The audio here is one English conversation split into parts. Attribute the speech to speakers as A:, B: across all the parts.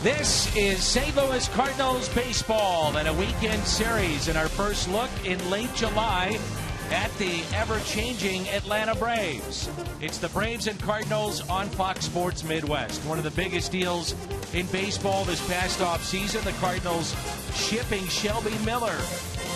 A: This is St. Louis Cardinals baseball and a weekend series in our first look in late July at the ever-changing Atlanta Braves. It's the Braves and Cardinals on Fox Sports Midwest. One of the biggest deals in baseball this past offseason, the Cardinals shipping Shelby Miller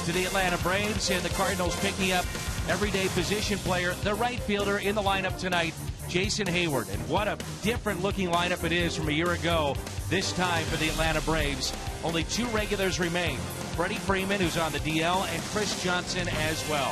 A: to the Atlanta Braves, and the Cardinals picking up everyday position player, the right fielder in the lineup tonight, Jason Heyward. And what a different-looking lineup it is from a year ago, this time for the Atlanta Braves. Only two regulars remain, Freddie Freeman, who's on the DL, and Chris Johnson as well.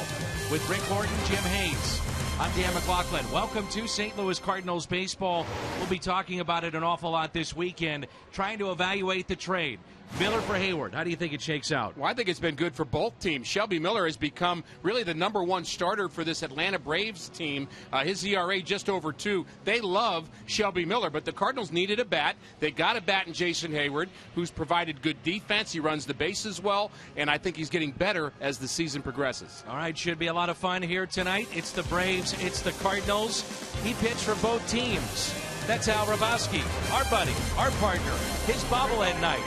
A: With Rick Horton, Jim Hayes, I'm Dan McLaughlin. Welcome to St. Louis Cardinals baseball. We'll be talking about it an awful lot this weekend, trying to evaluate the trade. Miller for Heyward. How do you think it shakes out?
B: Well, I think it's been good for both teams. Shelby Miller has become really the number one starter for this Atlanta Braves team. His ERA just over 2. They love Shelby Miller, but the Cardinals needed a bat. They got a bat in Jason Heyward, who's provided good defense. He runs the bases well, and I think he's getting better as the season progresses.
A: All right, should be a lot of fun here tonight. It's the Braves, it's the Cardinals. He pitched for both teams. That's Al Rabowski, our buddy, our partner, his bobblehead night.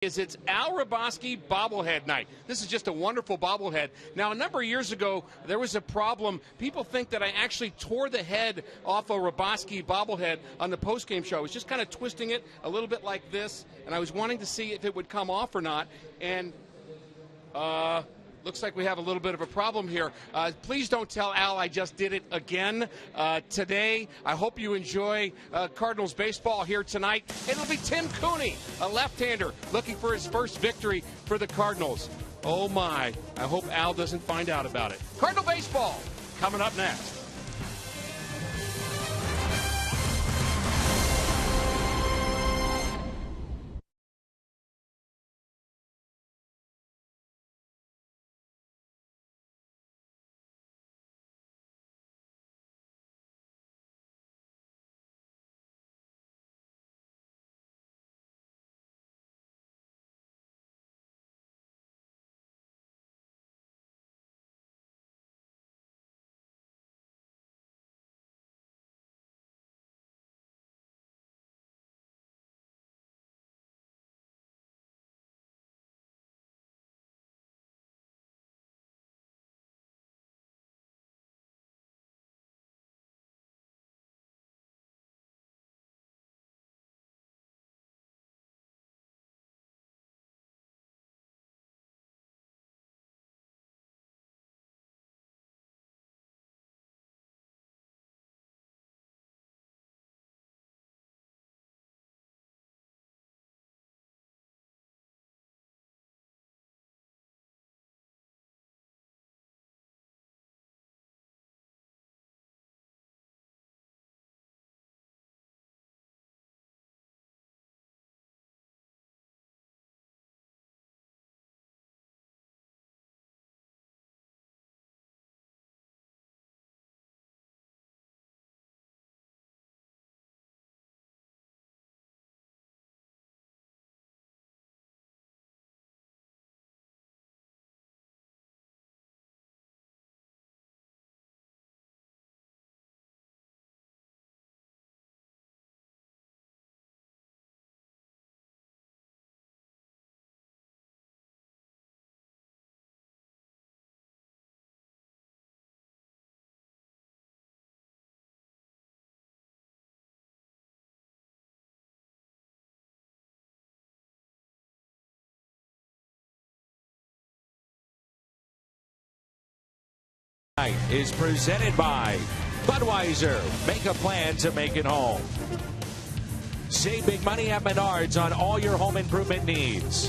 B: Is it's Al Raboski bobblehead night. This is just a wonderful bobblehead. Now, a number of years ago, there was a problem. People think that I actually tore the head off a Raboski bobblehead on the postgame show. I was just kind of twisting it a little bit like this, and I was wanting to see if it would come off or not. And looks like we have a little bit of a problem here. Please don't tell Al I just did it again today. I hope you enjoy Cardinals baseball here tonight. It'll be Tim Cooney, a left-hander, looking for his first victory for the Cardinals. Oh, my. I hope Al doesn't find out about it. Cardinal baseball coming up next.
A: Is presented by Budweiser. Make a plan to make it home. Save big money at Menards on all your home improvement needs.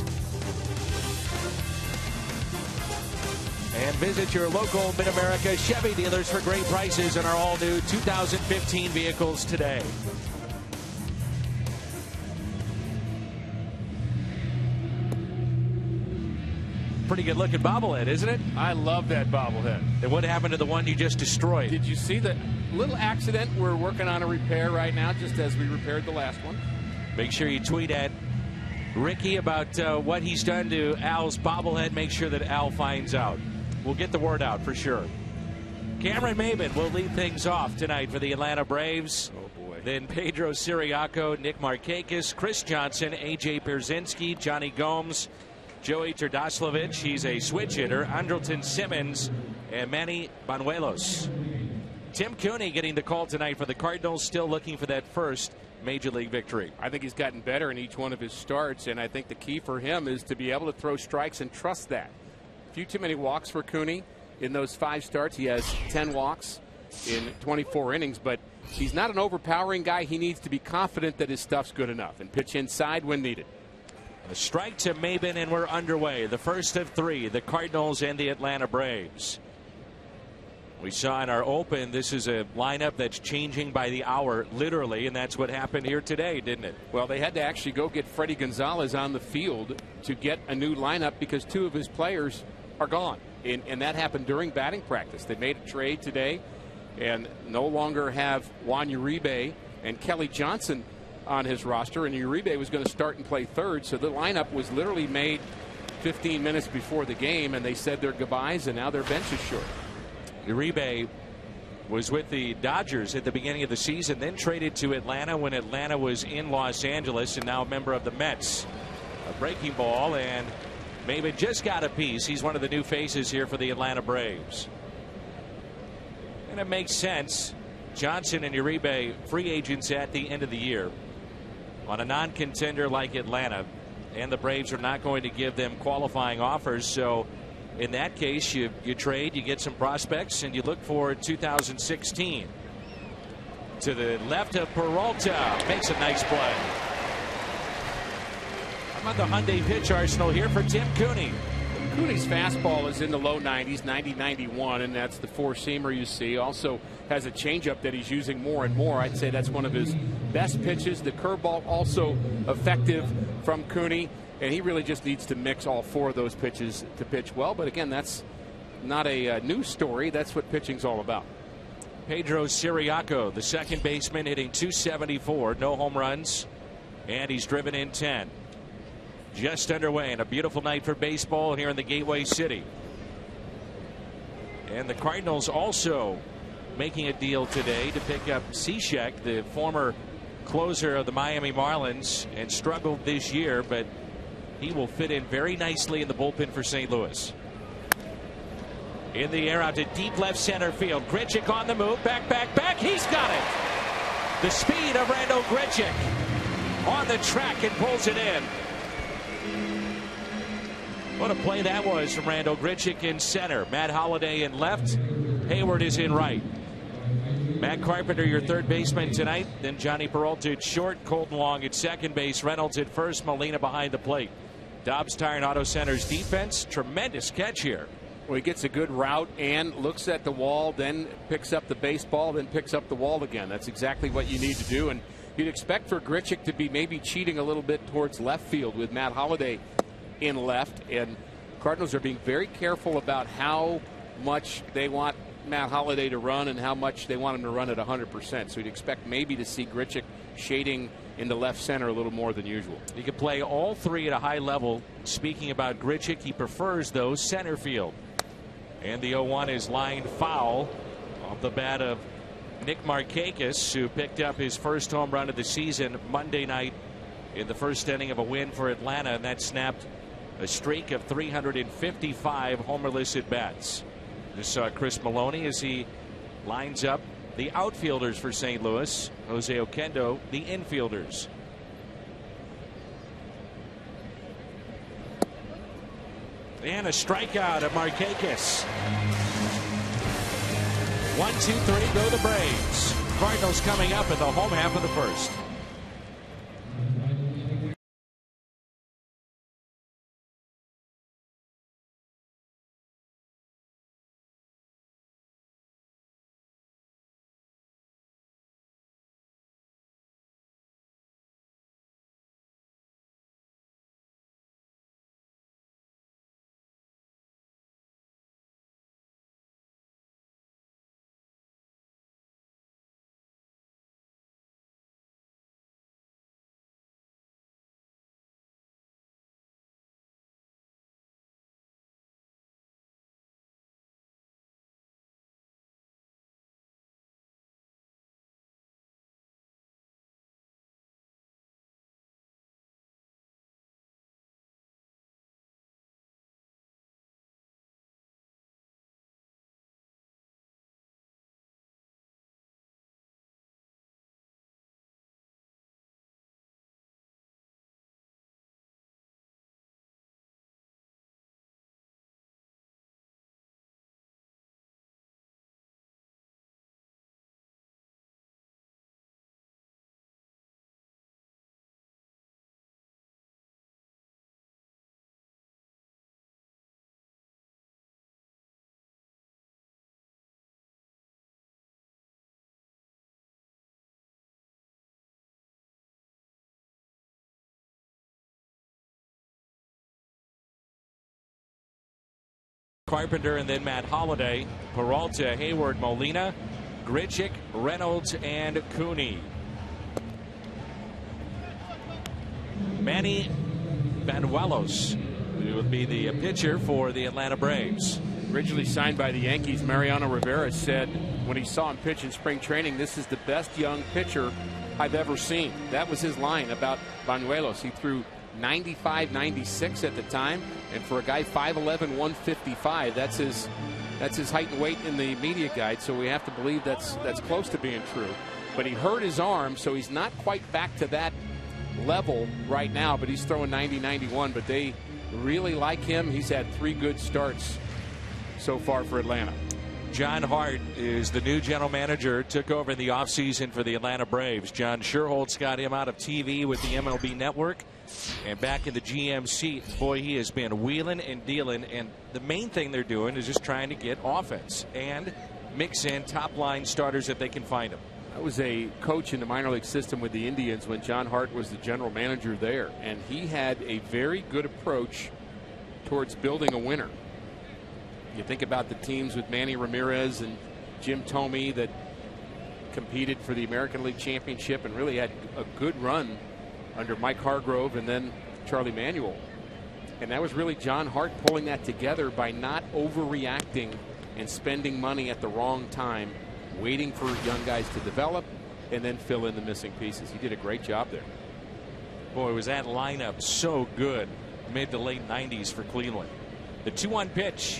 A: And visit your local Mid-America Chevy dealers for great prices on our all-new 2015 vehicles today. Pretty good looking bobblehead, isn't it?
B: I love that bobblehead.
A: And what happened to the one you just destroyed?
B: Did you see the little accident? We're working on a repair right now, just as we repaired the last one.
A: Make sure you tweet at Ricky about what he's done to Al's bobblehead. Make sure that Al finds out. We'll get the word out for sure. Cameron Maybin will lead things off tonight for the Atlanta Braves.
B: Oh, boy.
A: Then Pedro Siriaco, Nick Markakis, Chris Johnson, A.J. Pierzynski, Johnny Gomes, Joey Turdoslavich, he's a switch hitter, Andrelton Simmons, and Manny Banuelos. Tim Cooney getting the call tonight for the Cardinals, still looking for that first Major League victory.
B: I think he's gotten better in each one of his starts, and I think the key for him is to be able to throw strikes and trust that. A few too many walks for Cooney in those 5 starts. He has 10 walks in 24 innings, but he's not an overpowering guy. He needs to be confident that his stuff's good enough and pitch inside when needed.
A: A strike to Maybin, and we're underway. The first of 3, the Cardinals and the Atlanta Braves. We saw in our open, this is a lineup that's changing by the hour, literally, and that's what happened here today, didn't it?
B: Well, they had to actually go get Freddie Gonzalez on the field to get a new lineup because 2 of his players are gone. And that happened during batting practice. They made a trade today and no longer have Juan Uribe and Kelly Johnson on his roster, and Uribe was going to start and play third, so the lineup was literally made 15 minutes before the game, and they said their goodbyes, and now their bench is short.
A: Uribe was with the Dodgers at the beginning of the season, then traded to Atlanta when Atlanta was in Los Angeles, and now a member of the Mets. A breaking ball, and Maven just got a piece. He's one of the new faces here for the Atlanta Braves. And it makes sense. Johnson and Uribe, free agents at the end of the year on a non-contender like Atlanta, and the Braves are not going to give them qualifying offers. So in that case, you trade, you get some prospects, and you look for 2016. To the left of Peralta, makes a nice play. How about the Hyundai pitch arsenal here for Tim Cooney?
B: Cooney's fastball is in the low 90s, 90-91, and that's the four-seamer you see. Also has a changeup that he's using more and more. I'd say that's one of his best pitches. The curveball also effective from Cooney, and he really just needs to mix all four of those pitches to pitch well. But again, that's not a news story. That's what pitching's all about.
A: Pedro Siriaco, the second baseman, hitting .274, no home runs, and he's driven in 10. Just underway, and a beautiful night for baseball here in the Gateway City. And the Cardinals also making a deal today to pick up Cishek, the former closer of the Miami Marlins, and struggled this year, but he will fit in very nicely in the bullpen for St. Louis. In the air out to deep left center field. Grichuk on the move. Back. He's got it. The speed of Randal Grichuk on the track and pulls it in. What a play that was from Randal Grichuk in center. Matt Holliday in left. Hayward is in right. Matt Carpenter, your third baseman tonight. Then Johnny Peralta at short. Colton Long at second base. Reynolds at first. Molina behind the plate. Dobbs Tire and Auto Center's defense. Tremendous catch here.
B: Well, he gets a good route and looks at the wall, then picks up the baseball, then picks up the wall again. That's exactly what you need to do. And you'd expect for Grichuk to be maybe cheating a little bit towards left field with Matt Holliday in left. And Cardinals are being very careful about how much they want Matt Holliday to run and how much they want him to run at 100%. So you'd expect maybe to see Grichuk shading into left center a little more than usual.
A: He can play all three at a high level. Speaking about Grichuk, he prefers those center field. And the 0-1 is lined foul off the bat of Nick Markakis, who picked up his first home run of the season Monday night in the first inning of a win for Atlanta, and that snapped a streak of 355 homerless at bats. Just saw Chris Maloney as he lines up the outfielders for St. Louis. Jose Oquendo, the infielders. And a strikeout of Markakis. 1-2-3, go the Braves. Cardinals coming up in the home half of the first. Carpenter and then Matt Holliday, Peralta, Hayward, Molina, Grichuk, Reynolds, and Cooney. Manny Banuelos will be the pitcher for the Atlanta Braves.
B: Originally signed by the Yankees, Mariano Rivera said when he saw him pitch in spring training, this is the best young pitcher I've ever seen. That was his line about Banuelos. He threw 95, 96 at the time. And for a guy 5'11", 155, that's his height and weight in the media guide. So we have to believe that's close to being true. But he hurt his arm, so he's not quite back to that level right now. But he's throwing 90, 91. But they really like him. He's had 3 good starts so far for Atlanta.
A: John Hart is the new general manager, took over in the offseason for the Atlanta Braves. John Sherholtz got him out of TV with the MLB Network and back in the GM seat. Boy, he has been wheeling and dealing, and the main thing they're doing is just trying to get offense and mix in top-line starters if they can find them.
B: I was a coach in the minor league system with the Indians when John Hart was the general manager there, and he had a very good approach towards building a winner. You think about the teams with Manny Ramirez and Jim Thome that competed for the American League Championship and really had a good run under Mike Hargrove and then Charlie Manuel. And that was really John Hart pulling that together by not overreacting and spending money at the wrong time, waiting for young guys to develop and then fill in the missing pieces. He did a great job there.
A: Boy, was that lineup so good mid to late 90s for Cleveland. The 2-1 pitch.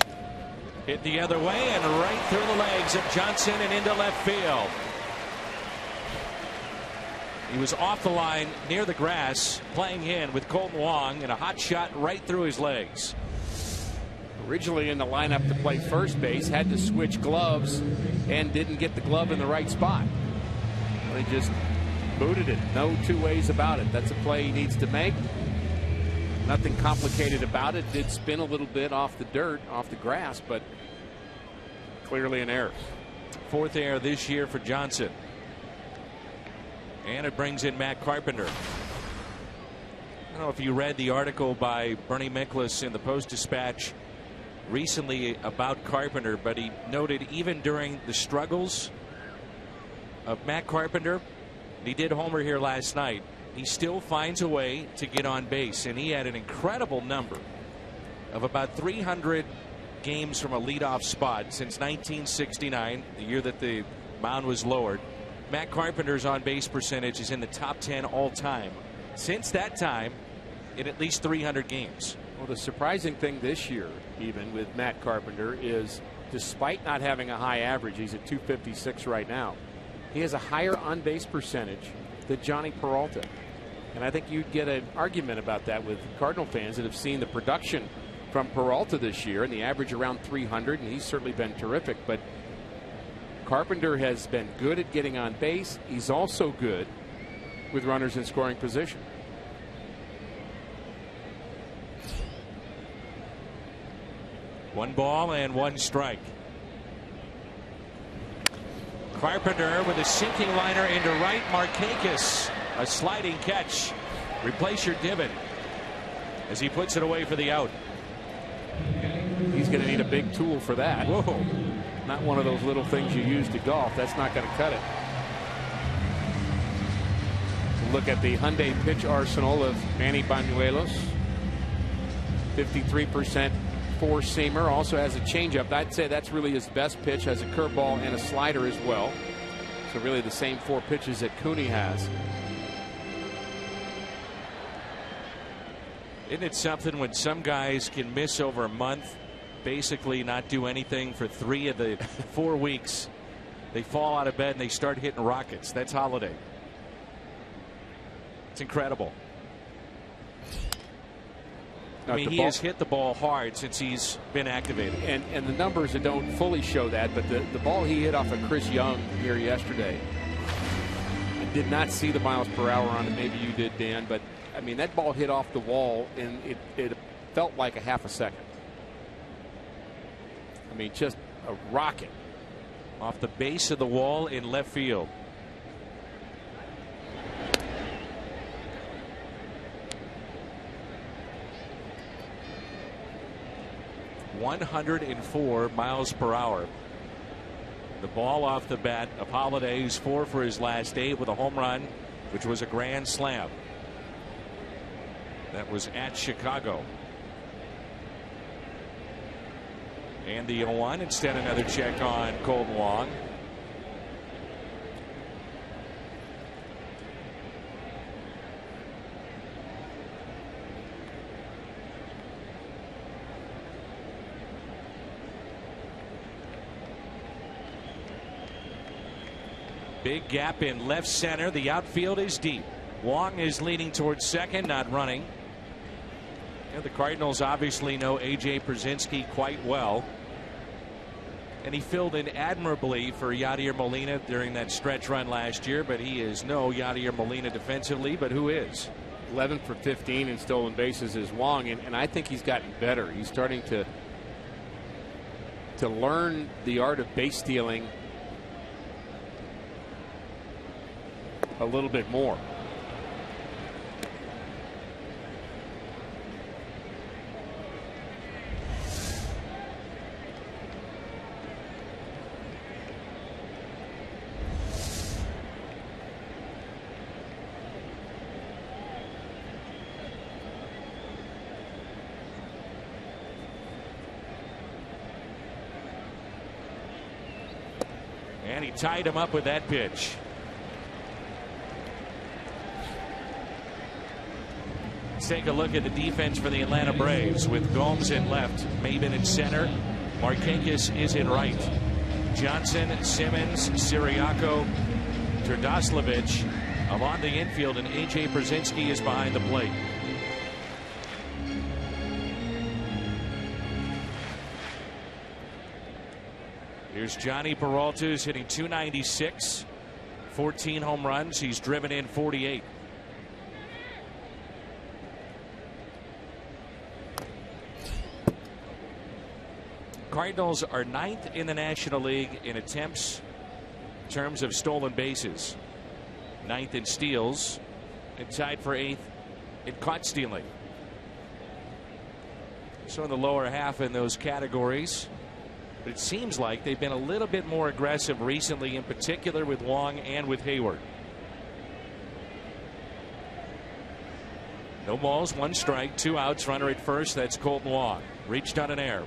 A: Hit the other way and right through the legs of Johnson and into left field. He was off the line near the grass, playing in with Colton Wong, and a hot shot right through his legs.
B: Originally in the lineup to play first base, had to switch gloves and didn't get the glove in the right spot. They just booted it. No two ways about it. That's a play he needs to make. Nothing complicated about it. Did spin a little bit off the dirt, off the grass, but clearly an error.
A: 4th error this year for Johnson. And it brings in Matt Carpenter. I don't know if you read the article by Bernie Miklasz in the Post-Dispatch recently about Carpenter, but he noted even during the struggles of Matt Carpenter, he did homer here last night, he still finds a way to get on base, and he had an incredible number of about 300 games from a leadoff spot since 1969, the year that the mound was lowered. Matt Carpenter's on base percentage is in the top 10 all time since that time in at least 300 games.
B: Well, the surprising thing this year, even with Matt Carpenter, is despite not having a high average, he's at 256 right now, he has a higher on base percentage than Johnny Peralta. And I think you'd get an argument about that with Cardinal fans that have seen the production from Peralta this year and the average around 300, and he's certainly been terrific. But Carpenter has been good at getting on base. He's also good with runners in scoring position.
A: One ball and one strike. Carpenter with a sinking liner into right. Markakis, a sliding catch. Replace your divot as he puts it away for the out.
B: He's going to need a big tool for that.
A: Whoa.
B: Not one of those little things you use to golf. That's not going to cut it. Look at the Hyundai pitch arsenal of Manny Bañuelos. 53% four-seamer. Also has a changeup. I'd say that's really his best pitch. Has a curveball and a slider as well. So really the same 4 pitches that Cooney has.
A: Isn't it something when some guys can miss over a month, basically not do anything for 3 of the 4 weeks? They fall out of bed and they start hitting rockets. That's Holiday. It's incredible. I mean, he has hit the ball hard since he's been activated.
B: And the numbers that don't fully show that, but the ball he hit off of Chris Young here yesterday, I did not see the miles per hour on it. Maybe you did, Dan, but I mean, that ball hit off the wall and it felt like a half a second. I mean, just a rocket.
A: Off the base of the wall in left field. ...104 miles per hour. The ball off the bat of Holiday, who's 4 for his last 8 with a home run, which was a grand slam. That was at Chicago. And the 0-1. Instead, another check on Colton Wong. Big gap in left center. The outfield is deep. Wong is leaning towards second, not running. And the Cardinals obviously know A.J. Pierzynski quite well. And he filled in admirably for Yadier Molina during that stretch run last year, but he is no Yadier Molina defensively, but who is?
B: 11 for 15 in stolen bases is Wong, and I think he's gotten better. He's starting to learn the art of base stealing a little bit more.
A: And he tied him up with that pitch. Let's take a look at the defense for the Atlanta Braves with Gomes in left, Maben in center, Markakis is in right. Johnson, Simmons, Siriaco, Turdoslavich along the infield, and A.J. Pierzynski is behind the plate. Here's Johnny Peralta, who's hitting .296, 14 home runs. He's driven in 48. Cardinals are 9th in the National League in attempts in terms of stolen bases, 9th in steals, and tied for 8th in caught stealing. So in the lower half in those categories. But it seems like they've been a little bit more aggressive recently, in particular with Wong and with Hayward. No balls, 1 strike, 2 outs, runner at first. That's Colton Wong. Reached on an error.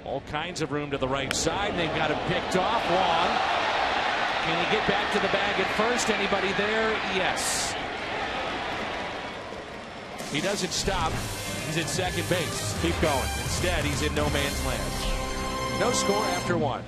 A: All kinds of room to the right side. They've got him picked off. Wong. Can he get back to the bag at first? Anybody there? Yes. He doesn't stop. He's at second base. Keep going. Instead, he's in no man's land. No score after 1.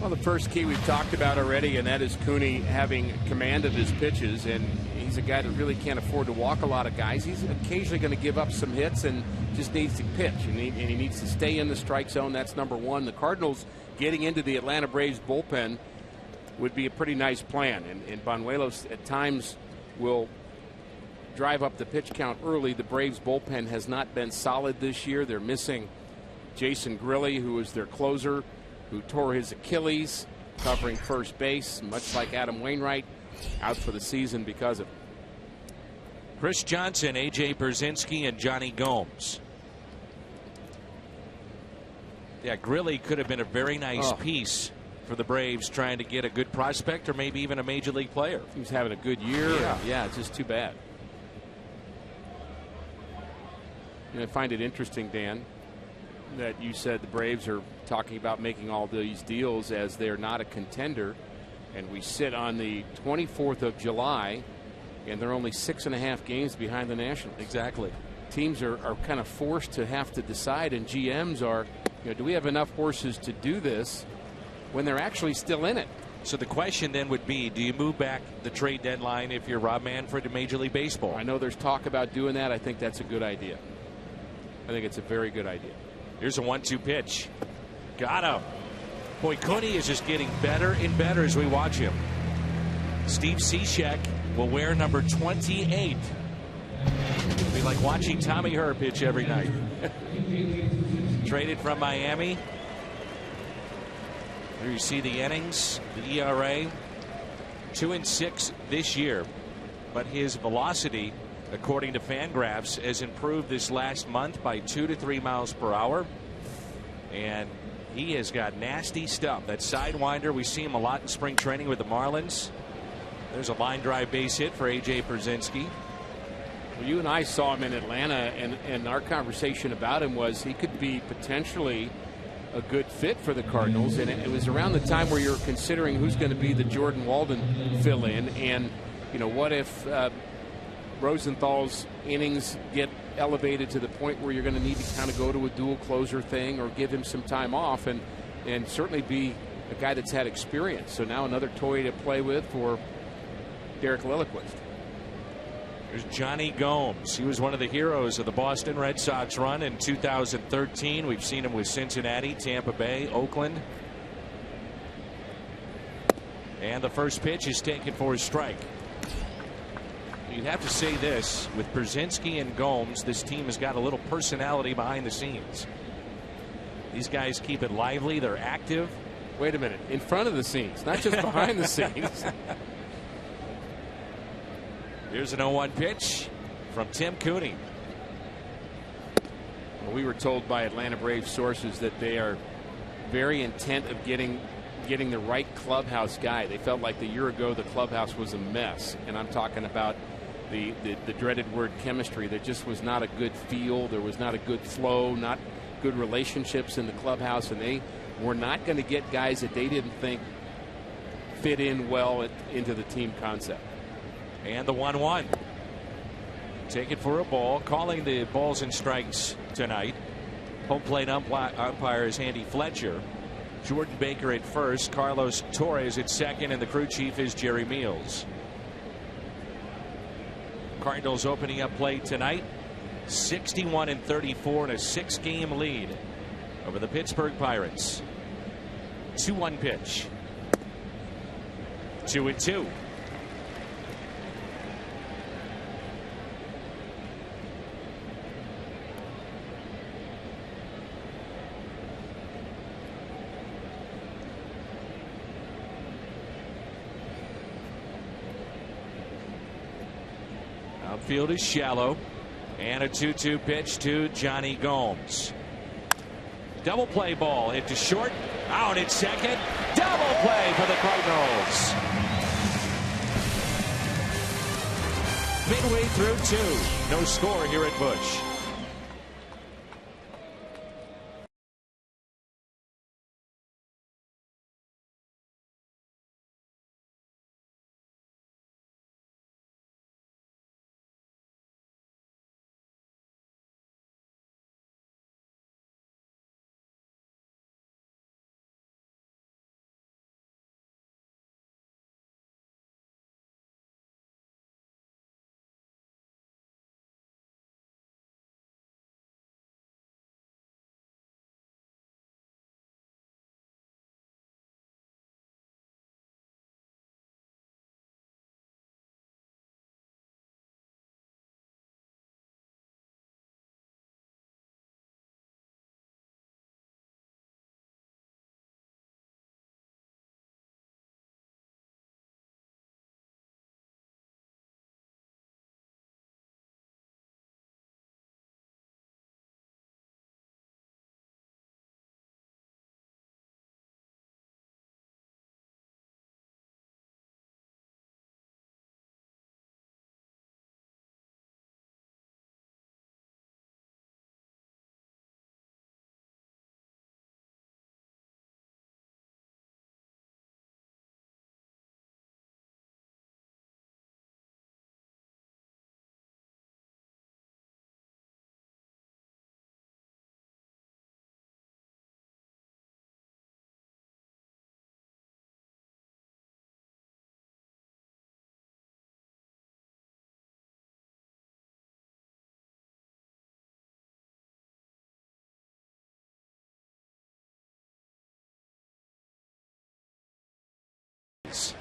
B: Well, the first key we've talked about already, and that is Cooney having command of his pitches, and he's a guy that really can't afford to walk a lot of guys. He's occasionally going to give up some hits and just needs to pitch, and he needs to stay in the strike zone. That's number one. The Cardinals getting into the Atlanta Braves bullpen would be a pretty nice plan, and Banuelos at times will drive up the pitch count early. The Braves bullpen has not been solid this year. They're missing Jason Grilli, who is their closer, who tore his Achilles covering first base, much like Adam Wainwright. out for the season because of it.
A: Chris Johnson, A.J. Brzezinski, and Johnny Gomes. Yeah, Grilly could have been a very nice piece for the Braves, trying to get a good prospect or maybe even a major league player.
B: He's having a good year. Yeah, it's just too bad. And I find it interesting, Dan, that you said the Braves are talking about making all these deals as they're not a contender, and we sit on the 24th of July, and they're only 6.5 games behind the Nationals.
A: Exactly.
B: Teams are kind of forced to have to decide, and GMs are, do we have enough horses to do this when they're actually still in it?
A: So the question then would be, do you move back the trade deadline if you're Rob Manfred to Major League Baseball?
B: I know there's talk about doing that. I think that's a good idea. I think it's a very good idea.
A: Here's a 1-2 pitch. Got him. Boy, Cooney is just getting better and better as we watch him. Steve Cishek will wear number 28. It'll be like watching Tommy Herr pitch every night. Traded from Miami. Here you see the innings, the ERA, 2-6 this year, but his velocity, according to Fangraphs, has improved this last month by 2 to 3 miles per hour, and he has got nasty stuff. That sidewinder, we see him a lot in spring training with the Marlins. There's a line drive base hit for A.J. Brzezinski.
B: Well, you and I saw him in Atlanta, and our conversation about him was he could be potentially a good fit for the Cardinals, and it was around the time where you're considering who's going to be the Jordan Walden fill-in, and what if Rosenthal's innings get elevated to the point where you're going to need to kind of go to a dual closer thing or give him some time off, and certainly be a guy that's had experience. So now another toy to play with for Derek Lilliquist.
A: There's Johnny Gomes. He was one of the heroes of the Boston Red Sox run in 2013. We've seen him with Cincinnati, Tampa Bay, Oakland. And the first pitch is taken for a strike. You'd have to say this, with Brzezinski and Gomes, this team has got a little personality behind the scenes. These guys keep it lively. They're active.
B: Wait a minute. In front of the scenes, not just behind the scenes.
A: Here's an 0-1 pitch from Tim Cooney.
B: Well, we were told by Atlanta Braves sources that they are very intent of getting the right clubhouse guy. They felt like the year ago the clubhouse was a mess, and I'm talking about the dreaded word chemistry. There just was not a good feel. There was not a good flow, not good relationships in the clubhouse, and they were not going to get guys that they didn't think fit in well into the team concept.
A: And the 1-1. Take it for a ball. Calling the balls and strikes tonight. Home plate umpire is Andy Fletcher. Jordan Baker at first. Carlos Torres at second. And the crew chief is Jerry Meals. Cardinals opening up play tonight. 61-34 and a 6-game lead over the Pittsburgh Pirates. 2-1 pitch. 2-2. Outfield is shallow, and a 2-2 pitch to Johnny Gomes. Double play ball hit to short, out at second. Double play for the Cardinals. Midway through 2, no score here at Busch.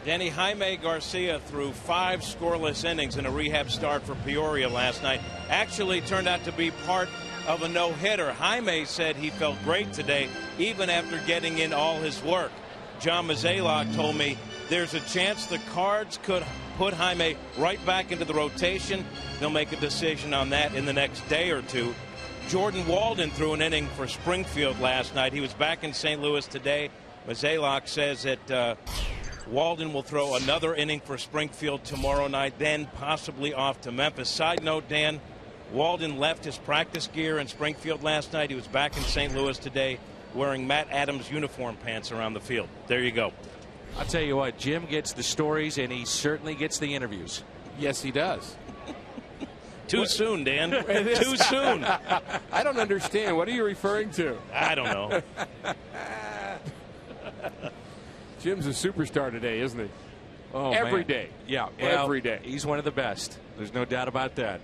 C: Danny, Jaime Garcia threw 5 scoreless innings in a rehab start for Peoria last night. Actually turned out to be part of a no-hitter. Jaime said he felt great today, even after getting in all his work. John Mozeliak told me there's a chance the Cards could put Jaime right back into the rotation. They'll make a decision on that in the next day or two. Jordan Walden threw an inning for Springfield last night. He was back in St. Louis today. Mozeliak says that Walden will throw another inning for Springfield tomorrow night, then possibly off to Memphis. Side note, Dan, Walden left his practice gear in Springfield last night. He was back in St. Louis today wearing Matt Adams uniform pants around the field. There you go.
A: I'll tell you what, Jim gets the stories, and he certainly gets the interviews.
B: Yes, he does.
C: Too soon, Dan. Too soon.
B: I don't understand. What are you referring to?
C: I don't know.
B: Jim's a superstar today, isn't he?
A: Oh,
B: every
A: man.
B: day.
A: Yeah,
B: every day.
A: He's one of the best. There's no doubt about that.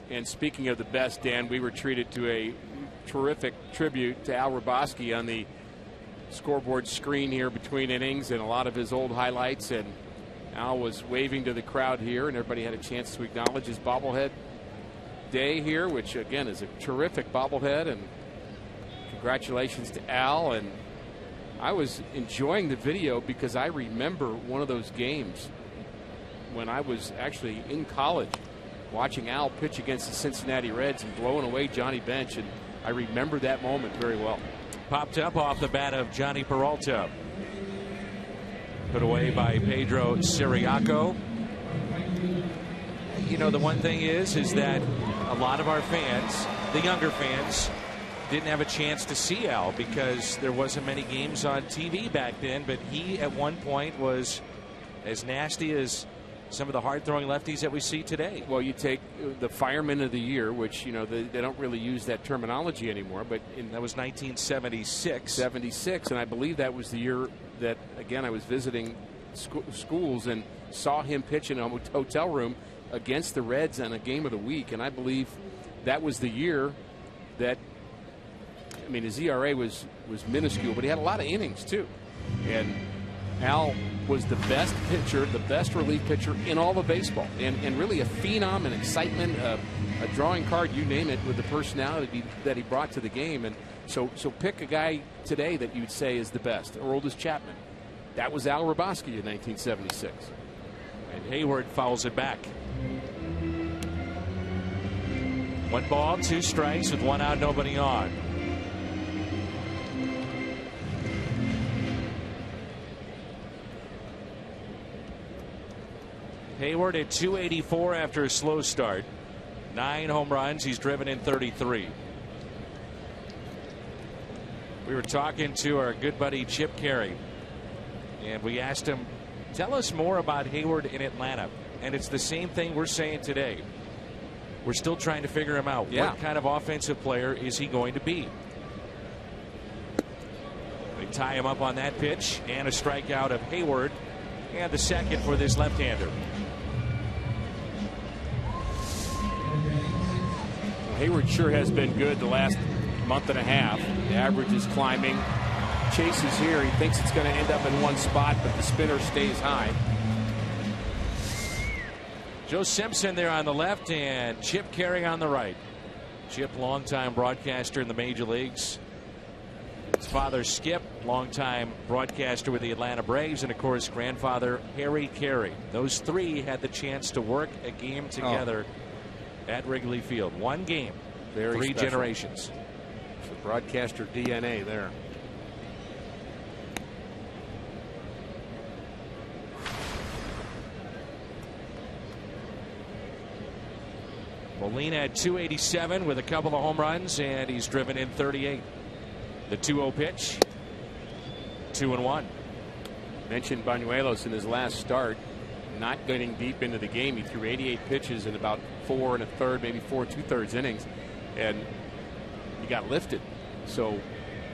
B: And speaking of the best, Dan, we were treated to a terrific tribute to Al Raboski on the scoreboard screen here between innings and a lot of his old highlights. And Al was waving to the crowd here, and everybody had a chance to acknowledge his bobblehead day here, which, again, is a terrific bobblehead. And congratulations to Al. And I was enjoying the video because I remember one of those games when I was actually in college watching Al pitch against the Cincinnati Reds and blowing away Johnny Bench, and I remember that moment very well.
A: Popped up off the bat of Johnny Peralta. Put away by Pedro Siriaco. You know, the one thing is that a lot of our fans, the younger fans, didn't have a chance to see Al because there wasn't many games on TV back then, but he at one point was as nasty as some of the hard-throwing lefties that we see today.
B: Well, you take the Fireman of the Year, which, you know, they don't really use that terminology anymore, but
A: that was 1976.
B: 76, and I believe that was the year that, again, I was visiting schools and saw him pitch in a hotel room against the Reds on a game of the week, and I believe that was the year that, I mean, his ERA was minuscule, but he had a lot of innings, too. And Al was the best pitcher, the best relief pitcher in all of baseball, and really a phenom, an excitement, a drawing card, you name it, with the personality that he brought to the game. And so pick a guy today that you'd say is the best. Aroldis Chapman. That was Al Raboski in 1976.
A: And Hayward fouls it back. 1 ball, 2 strikes with 1 out, nobody on. Hayward at 284 after a slow start. 9 home runs. He's driven in 33. We were talking to our good buddy Chip Carey, and we asked him, tell us more about Hayward in Atlanta. And it's the same thing we're saying today. We're still trying to figure him out.
B: Yeah.
A: What kind of offensive player is he going to be? They tie him up on that pitch, and a strikeout of Hayward, and the second for this left-hander.
B: Hayward sure has been good the last month and a half. The average is climbing. Chase is here. He thinks it's going to end up in one spot, but the spinner stays high.
A: Joe Simpson there on the left and Chip Carey on the right. Chip, longtime broadcaster in the major leagues. His father, Skip, longtime broadcaster with the Atlanta Braves, and of course grandfather Harry Carey. Those three had the chance to work a game together at Wrigley Field. One game,
B: very
A: 3
B: special.
A: generations.
B: So broadcaster DNA there.
A: Molina at 287 with a couple of home runs, and he's driven in 38. The 2-0 pitch. 2-1.
B: Mentioned Banuelos in his last start, not getting deep into the game. He threw 88 pitches in about 4 1/3, maybe 4 2/3 innings, and he got lifted. So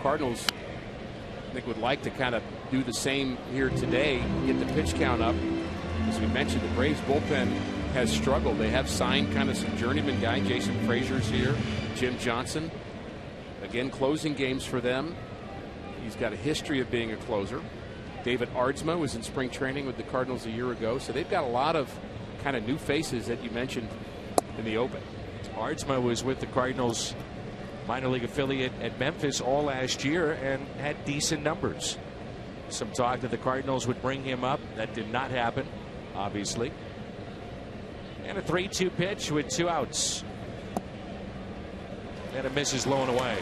B: Cardinals, I think, would like to kind of do the same here today, get the pitch count up. As we mentioned, the Braves bullpen has struggled. They have signed kind of some journeyman guy. Jason Frazier's here. Jim Johnson, again, closing games for them. He's got a history of being a closer. David Aardsma was in spring training with the Cardinals a year ago. So they've got a lot of kind of new faces that you mentioned in the open.
A: Aardsma was with the Cardinals minor league affiliate at Memphis all last year and had decent numbers. Some talk that the Cardinals would bring him up. That did not happen, obviously. And a 3-2 pitch with 2 outs. And a misses low and away.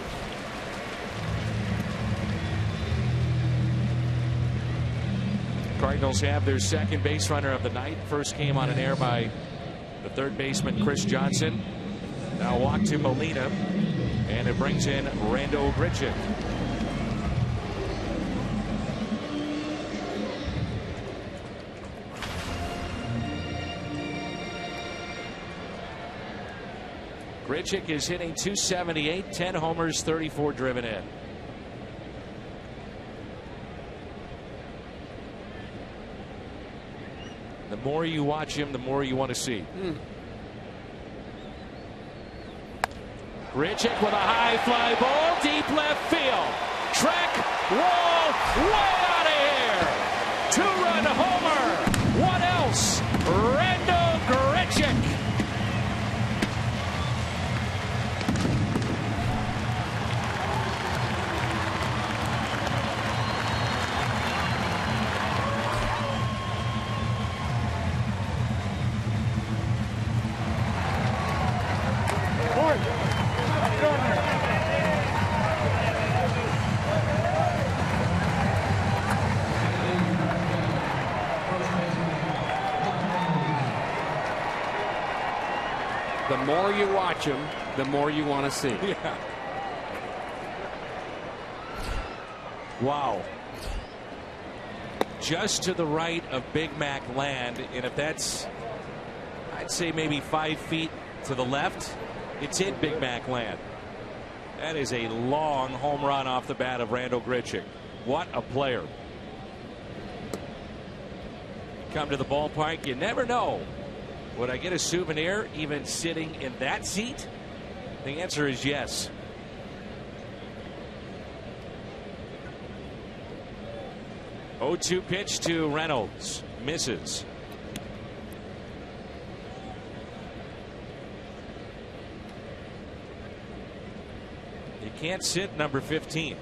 A: Cardinals have their second base runner of the night. First came on an air by the third baseman Chris Johnson. Now walk to Molina, and it brings in Randall Grichuk. Grichuk is hitting .278, 10 homers, 34 driven in. The more you watch him, the more you want to see. Grichuk with a high fly ball, deep left field. Track, wall, way out of here. 2-run homer. What else? Randall Grichuk.
B: The more you watch him, the more you want to see.
A: Yeah. Wow. Just to the right of Big Mac land, and if that's, I'd say maybe 5 feet to the left, it's in Big Mac land. That is a long home run off the bat of Randall Grichuk. What a player. Come to the ballpark, you never know. Would I get a souvenir even sitting in that seat? The answer is yes. Oh-2 pitch to Reynolds. Misses. You can't sit number 15.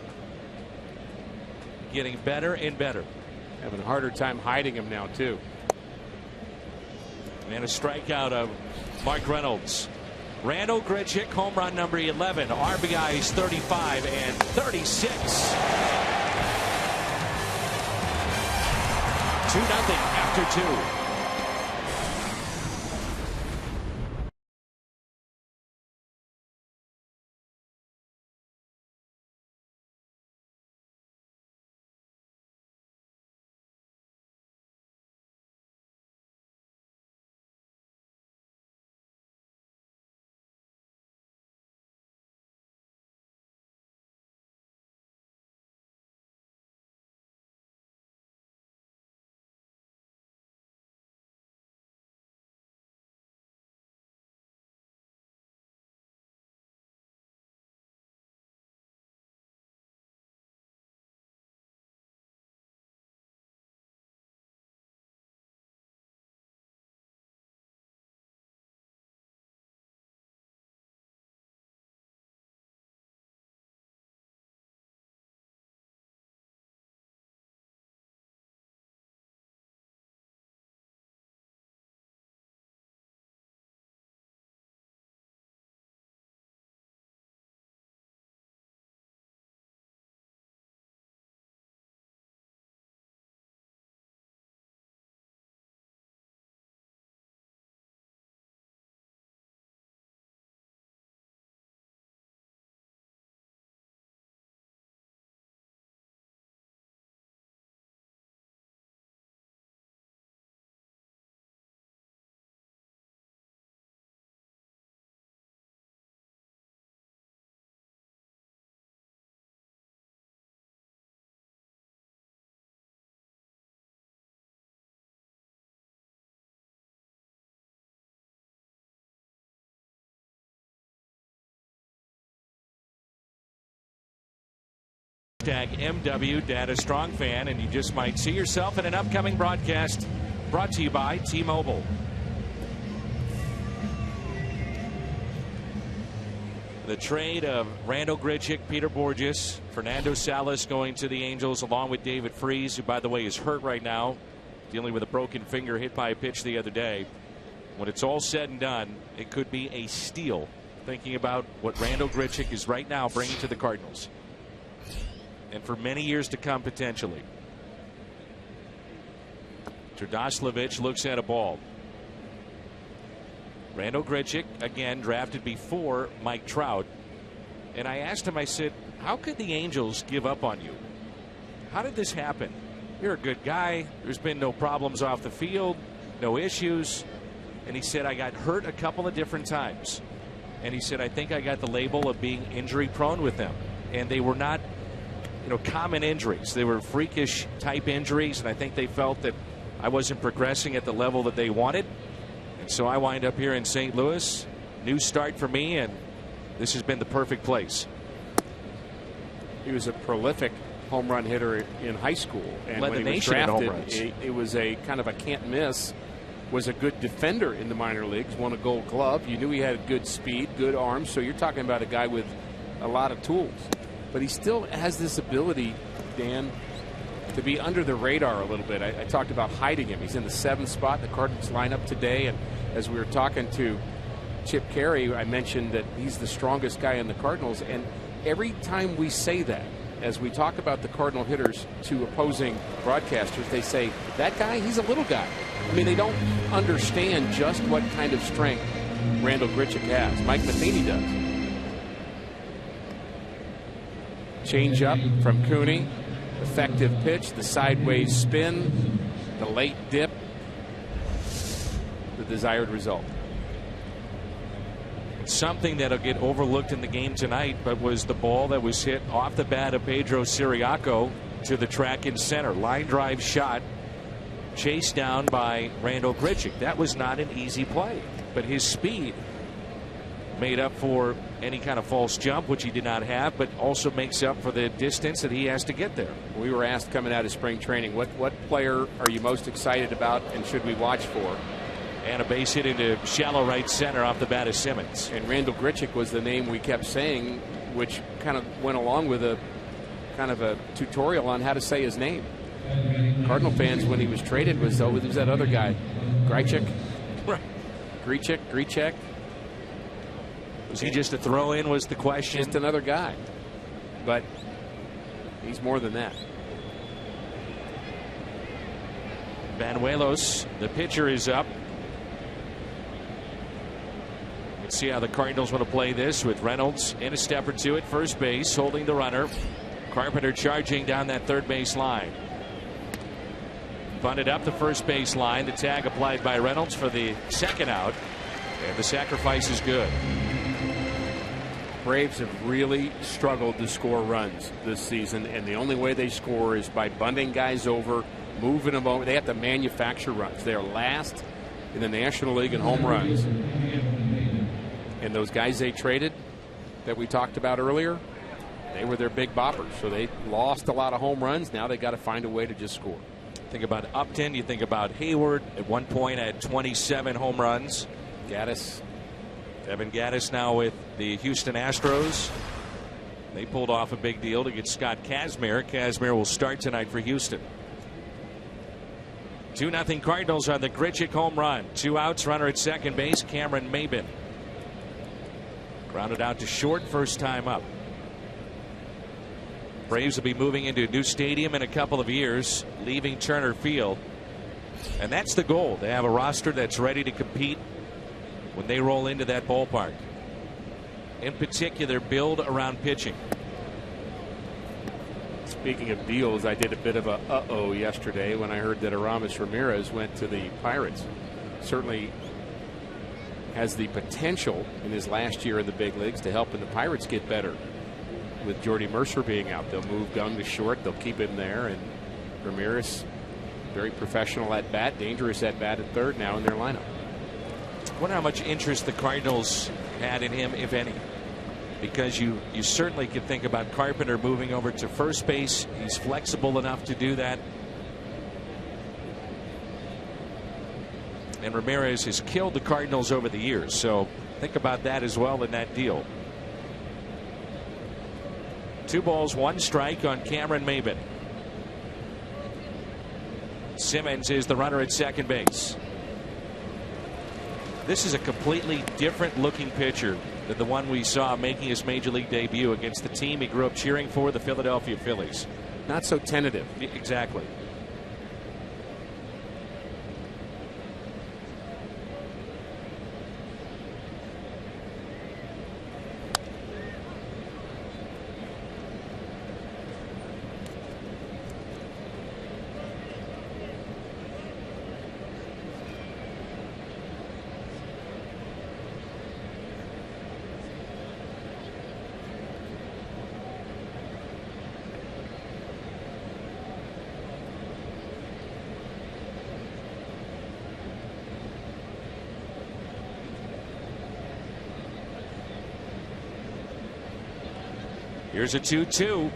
A: Getting better and better.
B: Having a harder time hiding him now, too.
A: And a strikeout of Mark Reynolds. Randall Grichuk, home run number 11. RBIs 35 and 36. 2-0 after 2. Hashtag MW Data Strong Fan, and you just might see yourself in an upcoming broadcast brought to you by T-Mobile. The trade of Randall Grichuk, Peter Bourjos, Fernando Salas going to the Angels along with David Freese, who, by the way, is hurt right now, dealing with a broken finger hit by a pitch the other day. When it's all said and done, it could be a steal, thinking about what Randall Grichuk is right now bringing to the Cardinals. And for many years to come, potentially. Turdoslavich looks at a ball. Randall Grichuk, again, drafted before Mike Trout. And I asked him, I said, how could the Angels give up on you? How did this happen? You're a good guy. There's been no problems off the field, no issues. And he said, I got hurt a couple of different times. And he said, I think I got the label of being injury prone with them. And they were not, common injuries. They were freakish type injuries. And I think they felt that I wasn't progressing at the level that they wanted. And so I wind up here in St. Louis. New start for me, and this has been the perfect place.
B: He was a prolific home run hitter in high school. And
A: led
B: when
A: the
B: he was
A: nation in home
B: drafted,
A: runs.
B: it was a kind of a can't miss. Was a good defender in the minor leagues, won a Gold Glove. You knew he had good speed, good arms. So you're talking about a guy with a lot of tools. But he still has this ability, Dan, to be under the radar a little bit. I talked about hiding him. He's in the 7th spot in the Cardinals lineup today. And as we were talking to Chip Carey, I mentioned that he's the strongest guy in the Cardinals. And every time we say that, as we talk about the Cardinal hitters to opposing broadcasters, they say, that guy, he's a little guy. I mean, they don't understand just what kind of strength Randall Grichuk has. Mike Matheny does. Change up from Cooney. Effective pitch, the sideways spin, the late dip, the desired result.
A: Something that'll get overlooked in the game tonight, but was the ball that was hit off the bat of Pedro Siriaco to the track in center. Line drive shot, chased down by Randall Grichuk. That was not an easy play, but his speed made up for any kind of false jump, which he did not have, but also makes up for the distance that he has to get there.
B: We were asked coming out of spring training, what player are you most excited about and should we watch for?
A: And a base hit into shallow right center off the bat of Simmons.
B: And Randall Grichuk was the name we kept saying, which kind of went along with a kind of a tutorial on how to say his name. Cardinal fans, when he was traded, was, oh, who's that other guy? Grichuk? Grichuk?
A: Was he just a throw-in was the question?
B: Just another guy. But he's more than that.
A: Banuelos, the pitcher, is up. Let's see how the Cardinals want to play this with Reynolds in a step or two at first base, holding the runner. Carpenter charging down that third base line. Bunted up the first base line. The tag applied by Reynolds for the second out. And the sacrifice is good.
B: Braves have really struggled to score runs this season, and the only way they score is by bunting guys over, moving them over. They have to manufacture runs. They are last in the National League in home runs. And those guys they traded that we talked about earlier, they were their big boppers. So they lost a lot of home runs. Now they got to find a way to just score.
A: Think about Upton. You think about Hayward. At one point had 27 home runs.
B: Gaddis.
A: Evan Gaddis now with the Houston Astros. They pulled off a big deal to get Scott Kazmir. Kazmir will start tonight for Houston. 2-0 Cardinals on the Grichuk home run. 2 outs, runner at second base, Cameron Maybin. Grounded out to short, first time up. Braves will be moving into a new stadium in a couple of years, leaving Turner Field. And that's the goal, to have a roster that's ready to compete when they roll into that ballpark. In particular, build around pitching.
B: Speaking of deals, I did a bit of a uh-oh yesterday when I heard that Aramis Ramirez went to the Pirates. Certainly has the potential in his last year in the big leagues to help the Pirates get better. With Jordy Mercer being out, they'll move Gung to short, they'll keep him there, and Ramirez, very professional at bat, dangerous at bat at third now in their lineup.
A: I wonder how much interest the Cardinals had in him, if any. because you certainly can think about Carpenter moving over to first base. He's flexible enough to do that. And Ramirez has killed the Cardinals over the years, so think about that as well in that deal. 2 balls, 1 strike on Cameron Maybin. Simmons is the runner at second base. This is a completely different looking pitcher than the one we saw making his major league debut against the team he grew up cheering for, the Philadelphia Phillies.
B: Not so tentative.
A: Exactly. Here's a 2-2.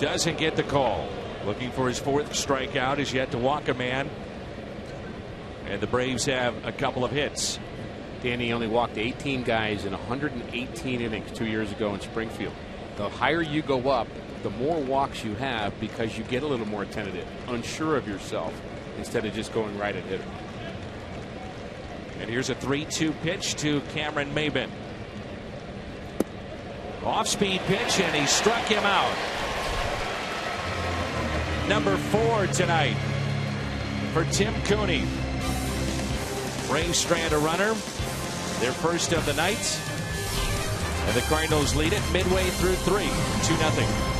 A: Doesn't get the call. Looking for his 4th strikeout. Is yet to walk a man. And the Braves have a couple of hits.
B: Danny only walked 18 guys in 118 innings 2 years ago in Springfield. The higher you go up, the more walks you have because you get a little more tentative, unsure of yourself, instead of just going right at hitter.
A: And here's a 3-2 pitch to Cameron Maybin. Off-speed pitch, and he struck him out. Number 4 tonight for Tim Cooney. Braves strand a runner, their first of the night, and the Cardinals lead it midway through 3, 2-0.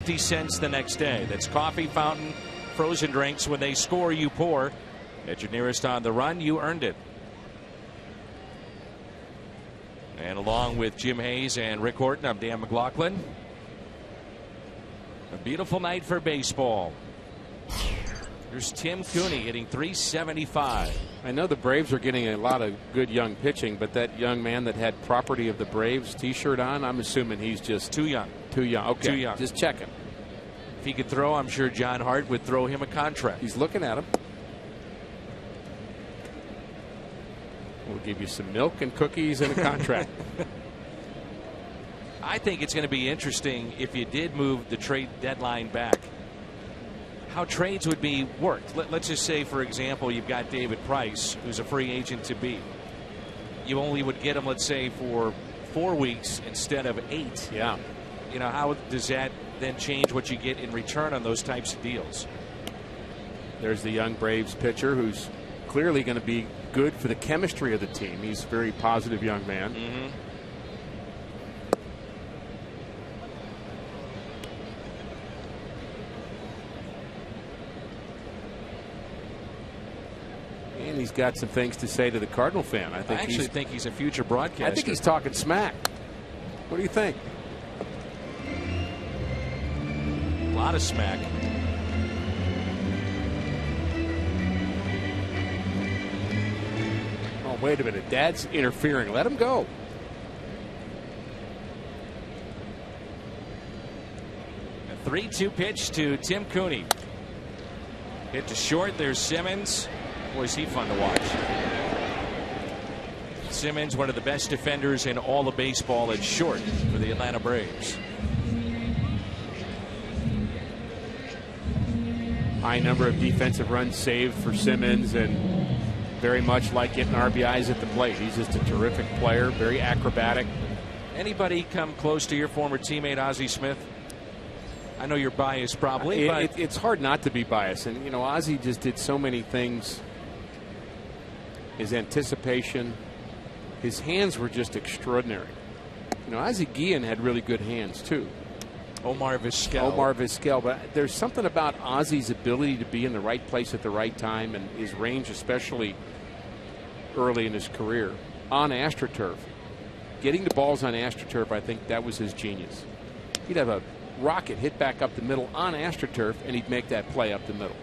A: $0.50 the next day. That's coffee fountain, frozen drinks. When they score, you pour. At your nearest on the run, you earned it. And along with Jim Hayes and Rick Horton, I'm Dan McLaughlin. A beautiful night for baseball. Here's Tim Cooney hitting .375.
B: I know the Braves are getting a lot of good young pitching, but that young man that had property of the Braves T-shirt on, I'm assuming he's just
A: too young.
B: Too young. Okay.
A: Too young.
B: Just checking.
A: If he could throw, I'm sure John Hart would throw him a contract.
B: He's looking at him. We'll give you some milk and cookies and a contract.
A: I think it's going to be interesting if you did move the trade deadline back. How trades would be worked. Let's just say, for example, you've got David Price, who's a free agent to be. You only would get him, let's say, for 4 weeks instead of 8.
B: Yeah.
A: You know, how does that then change what you get in return on those types of deals?
B: There's the young Braves pitcher who's clearly going to be good for the chemistry of the team. He's a very positive young man.
A: Mm-hmm.
B: And he's got some things to say to the Cardinal fan. I
A: actually think he's a future broadcaster.
B: I think he's talking smack. What do you think?
A: A lot of smack.
B: Oh, wait a minute. Dad's interfering. Let him go.
A: A 3-2 pitch to Tim Cooney. Hit to short. There's Simmons. Boy, is he fun to watch. Simmons, one of the best defenders in all of baseball at short for the Atlanta Braves.
B: High number of defensive runs saved for Simmons, and very much like getting RBIs at the plate. He's just a terrific player, very acrobatic.
A: Anybody come close to your former teammate Ozzie Smith? I know you're biased probably, but
B: it's hard not to be biased. And, you know, Ozzie just did so many things. His anticipation, his hands were just extraordinary. You know, Ozzie Guillen had really good hands, too.
A: Omar Vizquel.
B: But there's something about Ozzie's ability to be in the right place at the right time, and his range, especially early in his career, on AstroTurf. Getting the balls on AstroTurf, I think that was his genius. He'd have a rocket hit back up the middle on AstroTurf, and he'd make that play up the middle.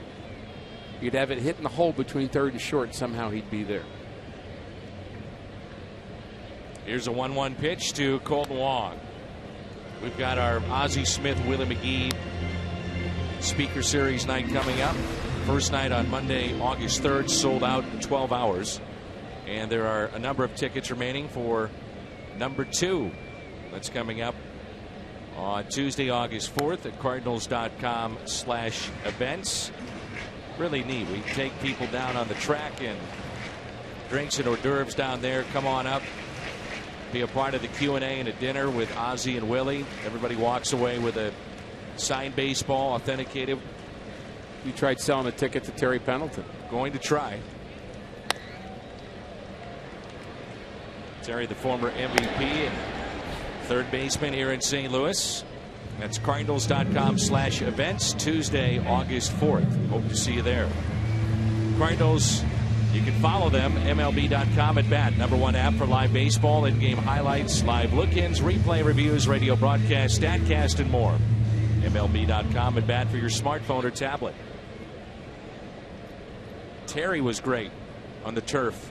B: You'd have it hit in the hole between third and short, and somehow he'd be there.
A: Here's a 1-1 pitch to Colton Wong. We've got our Ozzie Smith, Willie McGee Speaker Series night coming up. First night on Monday, August 3rd, sold out in 12 hours. And there are a number of tickets remaining for number 2. That's coming up on Tuesday, August 4th at cardinals.com/events. Really neat. We take people down on the track and drinks and hors d'oeuvres down there. Come on up. Be a part of the Q&A and a dinner with Ozzie and Willie. Everybody walks away with a signed baseball, authenticated.
B: You tried selling a ticket to Terry Pendleton.
A: Going to try. Terry, the former MVP and third baseman here in St. Louis. That's cardinals.com/events, Tuesday, August 4th. Hope to see you there. Cardinals, you can follow them, MLB.com at bat. #1 app for live baseball, in-game highlights, live look-ins, replay reviews, radio broadcast, StatCast, and more. MLB.com at bat for your smartphone or tablet. Terry was great on the turf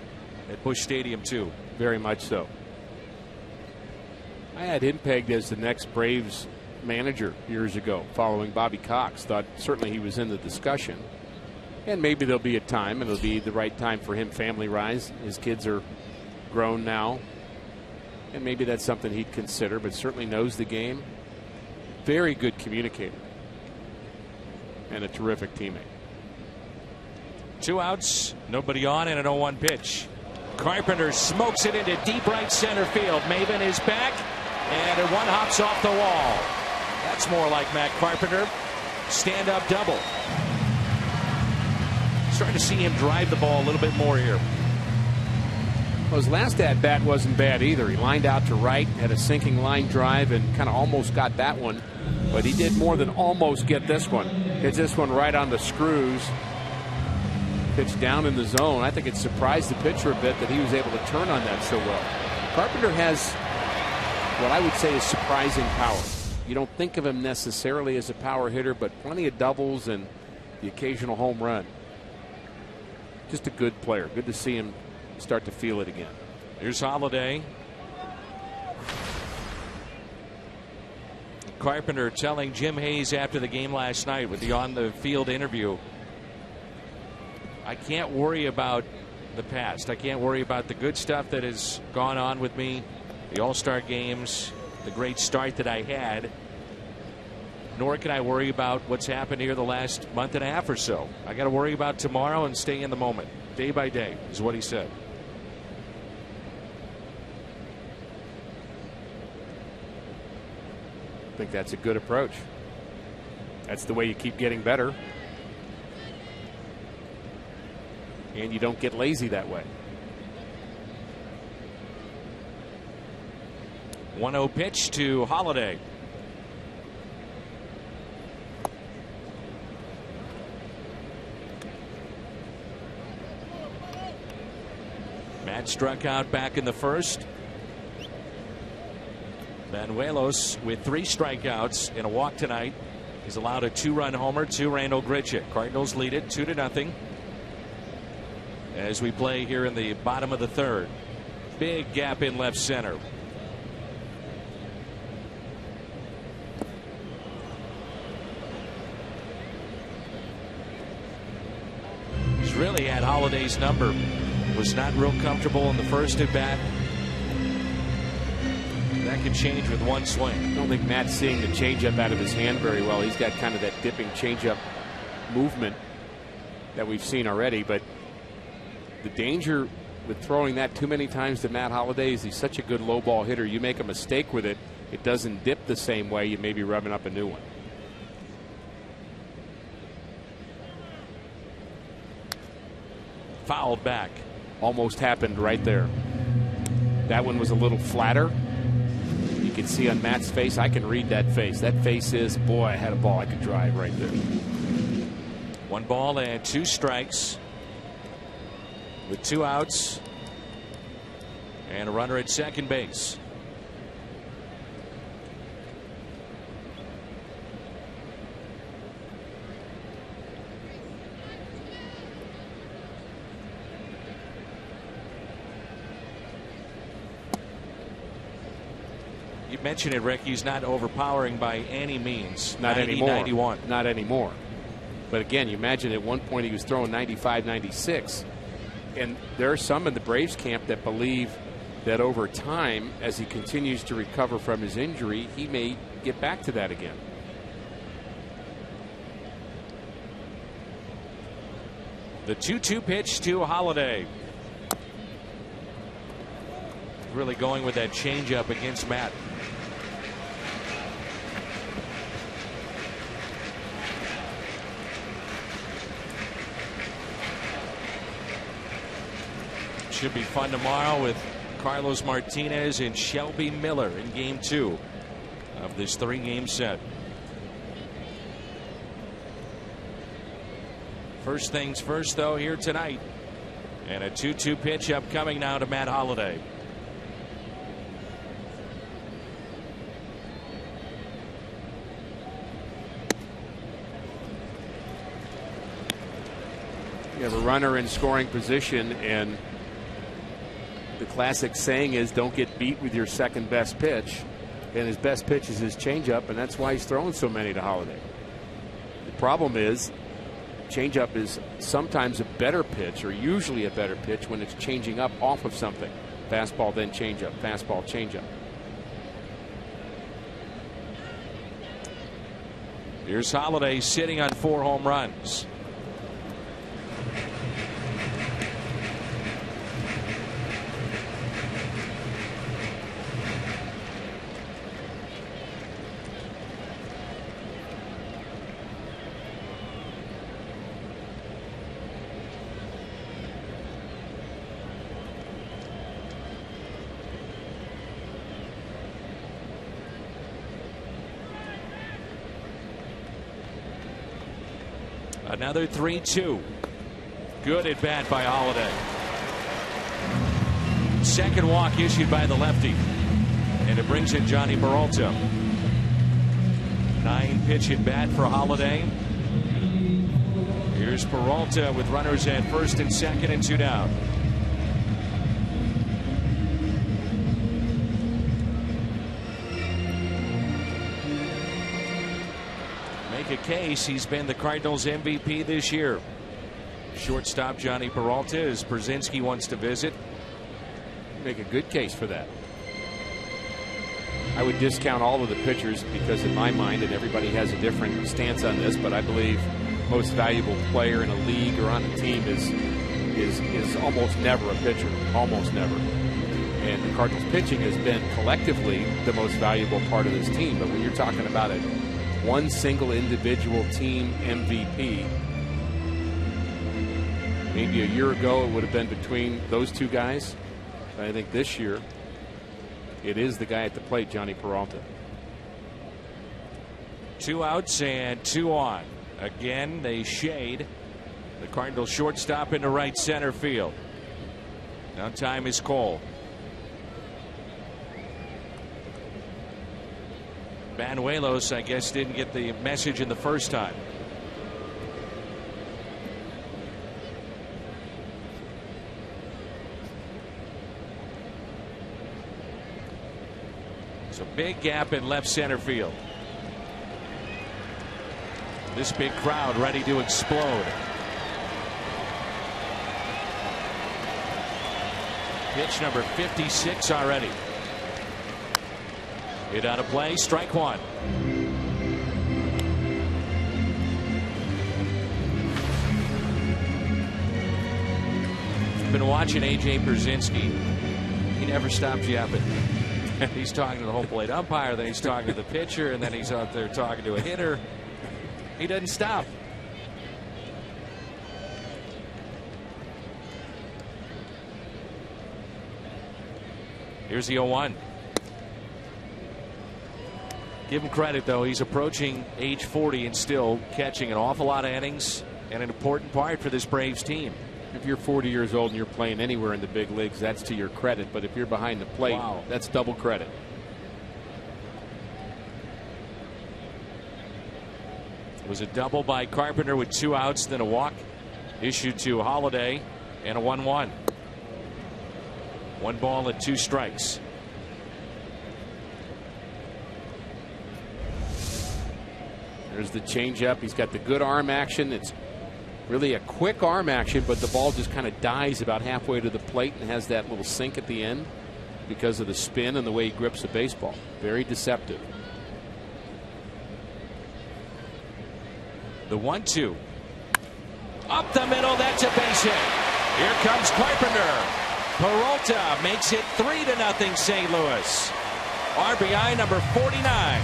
A: at Busch Stadium, too.
B: Very much so. I had him pegged as the next Braves manager years ago, following Bobby Cox. Thought certainly he was in the discussion. And maybe there'll be a time, and it'll be the right time for him, family-wise. His kids are grown now. And maybe that's something he'd consider, but certainly knows the game. Very good communicator. And a terrific teammate.
A: 2 outs, nobody on, and an 0-1 pitch. Carpenter smokes it into deep right center field. Maven is back, and one hops off the wall. That's more like Matt Carpenter. Stand-up double. Starting to see him drive the ball a little bit more here.
B: Well, his last at-bat wasn't bad either. He lined out to right, had a sinking line drive, and kind of almost got that one. But he did more than almost get this one. Hits this one right on the screws. Pitch down in the zone. I think it surprised the pitcher a bit that he was able to turn on that so well. Carpenter has what I would say is surprising power. You don't think of him necessarily as a power hitter, but plenty of doubles and the occasional home run. Just a good player. Good to see him start to feel it again.
A: Here's Holiday. Carpenter telling Jim Hayes after the game last night with the on-the-field interview, I can't worry about the past. I can't worry about the good stuff that has gone on with me, the All-Star games, the great start that I had. Nor can I worry about what's happened here the last month and a half or so. I got to worry about tomorrow and stay in the moment, day by day, is what he said.
B: I think that's a good approach. That's the way you keep getting better. and you don't get lazy that way.
A: 1-0 pitch to Holiday. Matt struck out back in the first. Banuelos with 3 strikeouts and a walk tonight. He's allowed a 2-run homer to Randal Grichuk. Cardinals lead it 2-0 as we play here in the bottom of the third. Big gap in left center. He's really had Holiday's number. Was not real comfortable in the first at bat. That can change with one swing.
B: I don't think Matt's seeing the changeup out of his hand very well. He's got kind of that dipping changeup movement that we've seen already. But the danger with throwing that too many times to Matt Holliday is he's such a good low ball hitter. You make a mistake with it, it doesn't dip the same way. You may be rubbing up a new one.
A: Fouled back.
B: Almost happened right there. That one was a little flatter. You can see on Matt's face, I can read that face. That face is, boy, I had a ball I could drive right there.
A: 1 ball and 2 strikes with 2 outs and a runner at second base. You mentioned it, Rick. He's not overpowering by any means.
B: Not
A: 90,
B: anymore.
A: 91.
B: Not anymore. But again, you imagine at one point he was throwing 95, 96. And there are some in the Braves camp that believe that over time, as he continues to recover from his injury, he may get back to that again.
A: The 2-2 pitch to Holiday. Really going with that changeup against Matt. Should be fun tomorrow with Carlos Martinez and Shelby Miller in game 2 of this 3-game set. First things first, though, here tonight. And a 2-2 pitch upcoming now to Matt Holliday.
B: You have a runner in scoring position, and the classic saying is don't get beat with your second best pitch, and his best pitch is his changeup, and that's why he's throwing so many to Holiday. The problem is changeup is sometimes a better pitch, or usually a better pitch, when it's changing up off of something. Fastball, then changeup, fastball, changeup.
A: Here's Holiday sitting on 4 home runs. Another 3-2. Good at bat by Holiday. Second walk issued by the lefty. And it brings in Johnny Peralta. 9-pitch at bat for Holiday. Here's Peralta with runners at first and second and 2 down. A case he's been the Cardinals MVP this year. Shortstop Johnny Peralta, as Brzezinski wants to visit.
B: Make a good case for that. I would discount all of the pitchers because in my mind, and everybody has a different stance on this, but I believe most valuable player in a league or on a team is almost never a pitcher. Almost never. And the Cardinals pitching has been collectively the most valuable part of this team. But when you're talking about it, one single individual team MVP, Maybe a year ago it would have been between those two guys. But I think this year it is the guy at the plate, Johnny Peralta.
A: 2 outs and 2 on. Again, they shade the Cardinals shortstop into right center field. Now time is Cole. Banuelos, I guess, didn't get the message in the first time. It's a big gap in left center field. This big crowd ready to explode. Pitch number 56 already. Hit out of play, strike one. Been watching A.J. Pierzynski. He never stops yapping. He's talking to the home plate umpire, then he's talking to the pitcher, and then he's out there talking to a hitter. He doesn't stop. Here's the 0-1. Give him credit, though. He's approaching age 40 and still catching an awful lot of innings and an important part for this Braves team.
B: If you're 40 years old and you're playing anywhere in the big leagues, that's to your credit. But if you're behind the plate, wow, that's double credit.
A: It was a double by Carpenter with 2 outs, then a walk issued to Holiday, and a 1-1. 1 ball and 2 strikes.
B: There's the changeup. He's got the good arm action. It's really a quick arm action, but the ball just kind of dies about halfway to the plate and has that little sink at the end because of the spin and the way he grips the baseball. Very deceptive.
A: The 1-2. Up the middle. That's a base hit. Here comes Carpenter. Peralta makes it 3-0 St. Louis. RBI number 49.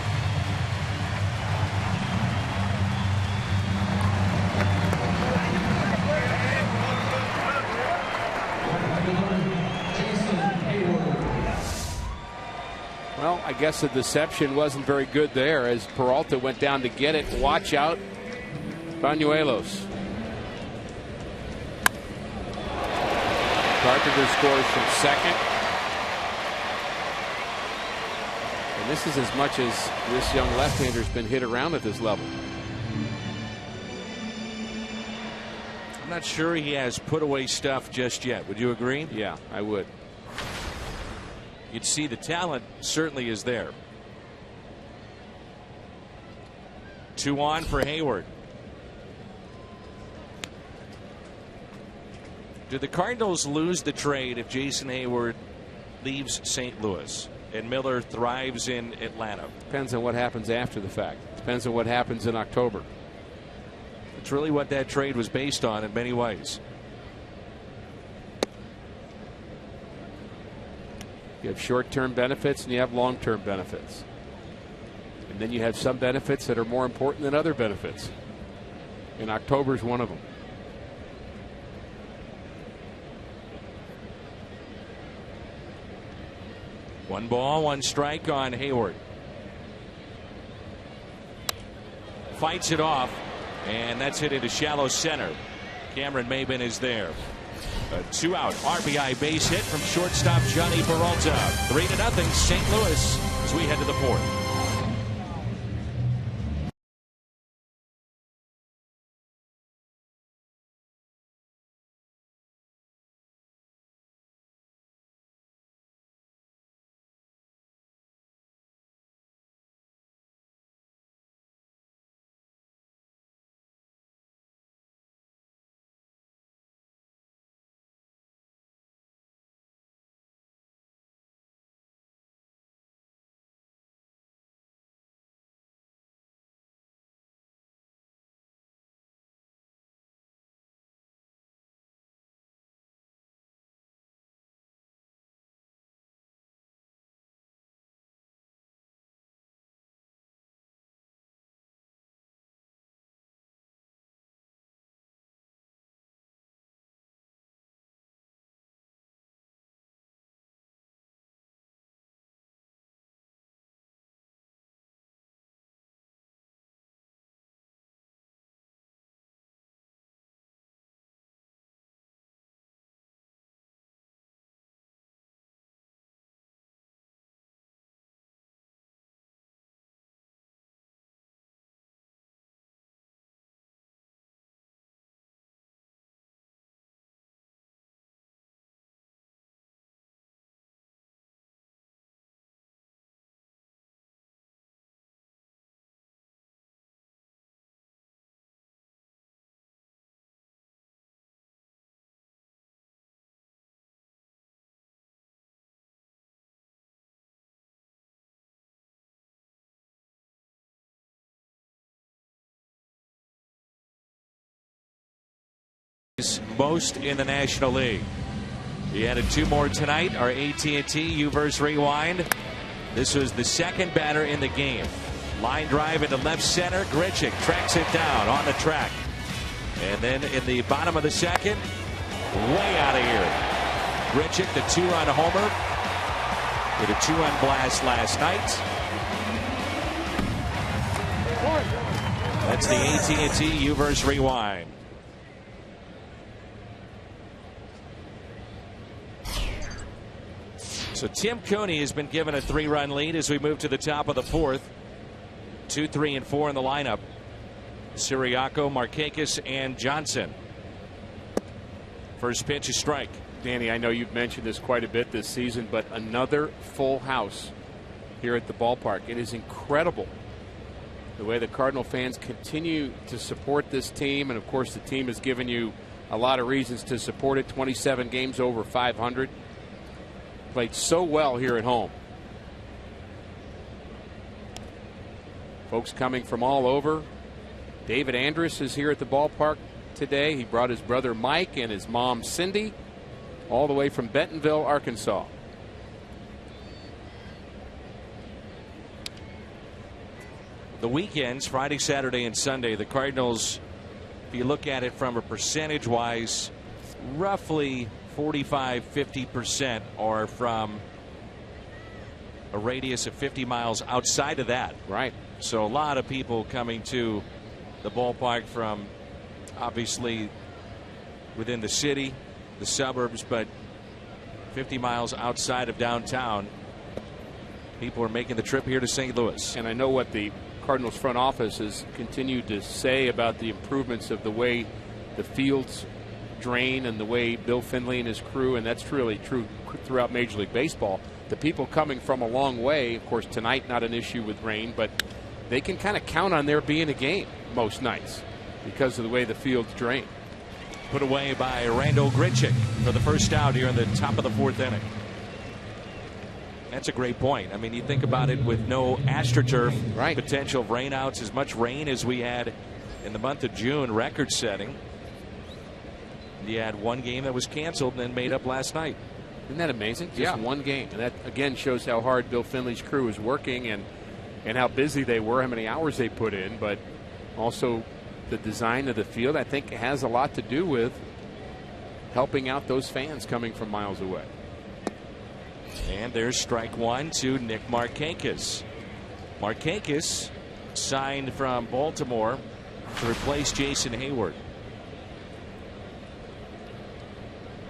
B: Well, I guess the deception wasn't very good there as Peralta went down to get it. Watch out, Banuelos. Carpenter scores from second. And this is as much as this young left-hander's been hit around at this level.
A: I'm not sure he has put away stuff just yet. Would you agree?
B: Yeah, I would.
A: You'd see the talent certainly is there. 2 on for Hayward. Do the Cardinals lose the trade if Jason Hayward leaves St. Louis and Miller thrives in Atlanta?
B: Depends on what happens after the fact. Depends on what happens in October.
A: It's really what that trade was based on in many ways.
B: You have short-term benefits and you have long-term benefits. And then you have some benefits that are more important than other benefits. And October is one of them.
A: One ball, 1 strike on Hayward. Fights it off, and that's hit into shallow center. Cameron Maybin is there. A 2-out RBI base hit from shortstop Johnny Peralta. 3-0 St. Louis as we head to the 4th. runs, most in the National League. He added 2 more tonight. Our AT&T U-verse rewind. This was the second batter in the game. Line drive into left center. Grichuk tracks it down on the track. And then in the bottom of the second, way out of here. Grichuk, the 2-run homer, with a 2-run blast last night. That's the AT&T U-verse rewind. So Tim Cooney has been given a 3-run lead as we move to the top of the 4th. 2, 3, and 4 in the lineup. Siriaco, Markakis, and Johnson. First pitch, a strike.
B: Danny, I know you've mentioned this quite a bit this season, but another full house here at the ballpark. It is incredible the way the Cardinal fans continue to support this team. And, of course, the team has given you a lot of reasons to support it. 27 games over 500. Played so well here at home. Folks coming from all over. David Andrus is here at the ballpark today. He brought his brother Mike and his mom Cindy all the way from Bentonville, Arkansas.
A: The weekends, Friday, Saturday, and Sunday, the Cardinals, if you look at it from a percentage-wise, roughly 45-50% are from a radius of 50 miles outside of that.
B: Right.
A: So a lot of people coming to the ballpark from obviously within the city, the suburbs, but 50 miles outside of downtown. People are making the trip here to St. Louis.
B: And I know what the Cardinals front office has continued to say about the improvements of the way the fields drain and the way Bill Finley and his crew, and that's really true throughout Major League Baseball. The people coming from a long way, of course, tonight not an issue with rain, but they can kind of count on there being a game most nights because of the way the fields drain.
A: Put away by Randall Grichuk for the first out here in the top of the 4th inning. That's a great point. I mean, you think about it with no AstroTurf,
B: right,
A: potential of rainouts, as much rain as we had in the month of June, record setting. You had one game that was canceled and then made up last night.
B: Isn't that amazing? Just one game. And that, again, shows how hard Bill Finley's crew is working and how busy they were, how many hours they put in. But also the design of the field, I think, has a lot to do with helping out those fans coming from miles away.
A: And there's strike 1 to Nick Markakis. Markakis signed from Baltimore to replace Jason Hayward.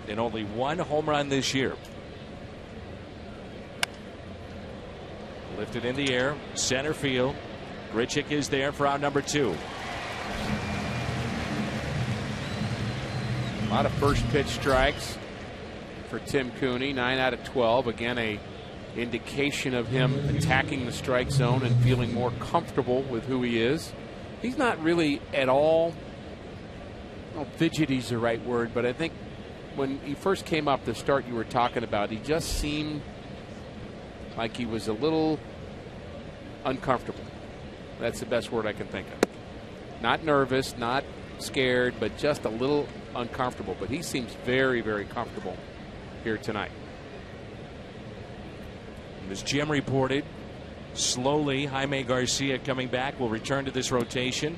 A: And only 1 home run this year. Lifted in the air, center field. Grichuk is there for out number 2.
B: A lot of first pitch strikes for Tim Cooney, 9 out of 12. Again, a indication of him attacking the strike zone and feeling more comfortable with who he is. He's not really at all, I don't know if fidgety's the right word, but I think when he first came up, the start you were talking about, he just seemed like he was a little uncomfortable. That's the best word I can think of. Not nervous, not scared, but just a little uncomfortable. But he seems very, very comfortable here tonight.
A: As Jim reported, slowly Jaime Garcia coming back will return to this rotation.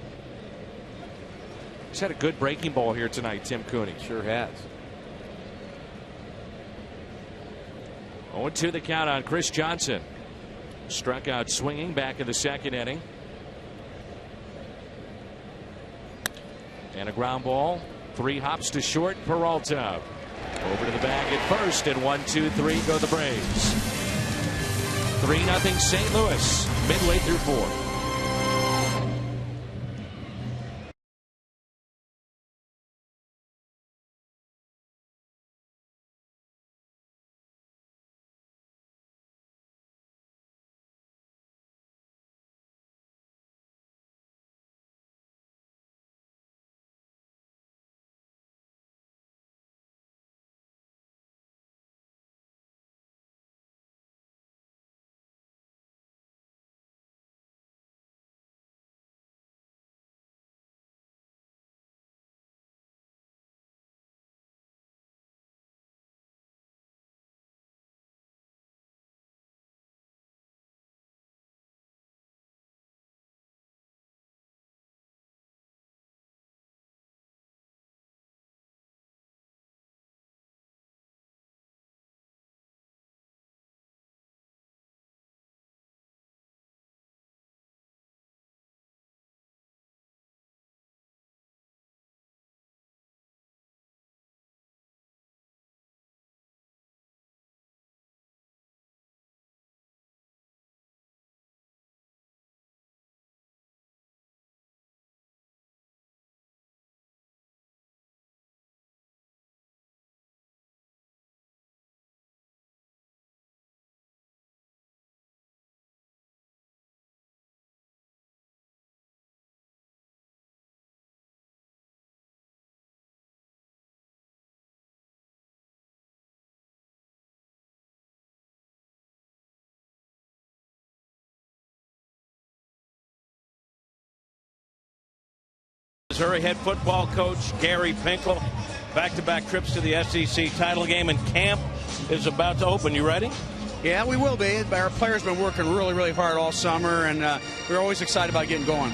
A: He's had a good breaking ball here tonight, Tim Cooney.
B: Sure has.
A: 0-2 the count on Chris Johnson. Struck out swinging back in the 2nd inning. And a ground ball. 3 hops to short. Peralta over to the bag at first, and 1-2-3 go the Braves. 3-0 St. Louis midway through 4.
C: Missouri head football coach Gary Pinkel. Back-to-back trips to the SEC title game, and camp is about to open. You ready?
D: Yeah, we will be. Our players have been working really, really hard all summer, and we're always excited about getting going.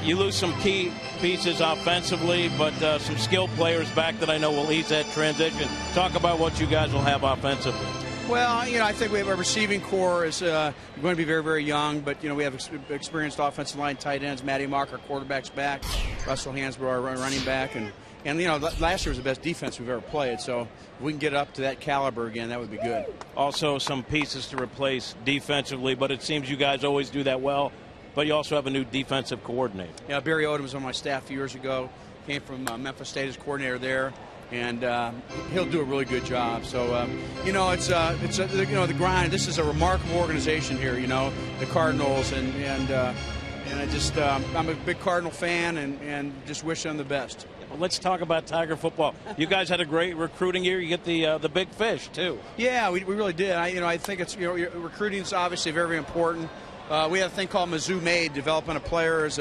C: You lose some key pieces offensively, but some skilled players back that I know will ease that transition. Talk about what you guys will have offensively.
D: Well, I think we have a receiving core is going to be very, very young, but, we have experienced offensive line tight ends. Matty Mock, our quarterback's back. Russell Hansbrough, our running back. And last year was the best defense we've ever played, so if we can get up to that caliber again, that would be good.
C: Also some pieces to replace defensively, but it seems you guys always do that well. But you also have a new defensive coordinator.
D: Yeah, Barry Odom was on my staff a few years ago. Came from Memphis State as coordinator there, and he'll do a really good job. So, it's the grind. This is a remarkable organization here. The Cardinals, and I'm a big Cardinal fan, and just wish them the best.
C: Well, let's talk about Tiger football. You guys had a great recruiting year. You get the big fish too.
D: Yeah, we really did. I think it's recruiting is obviously very, very important. We have a thing called Mizzou Made, developing a player as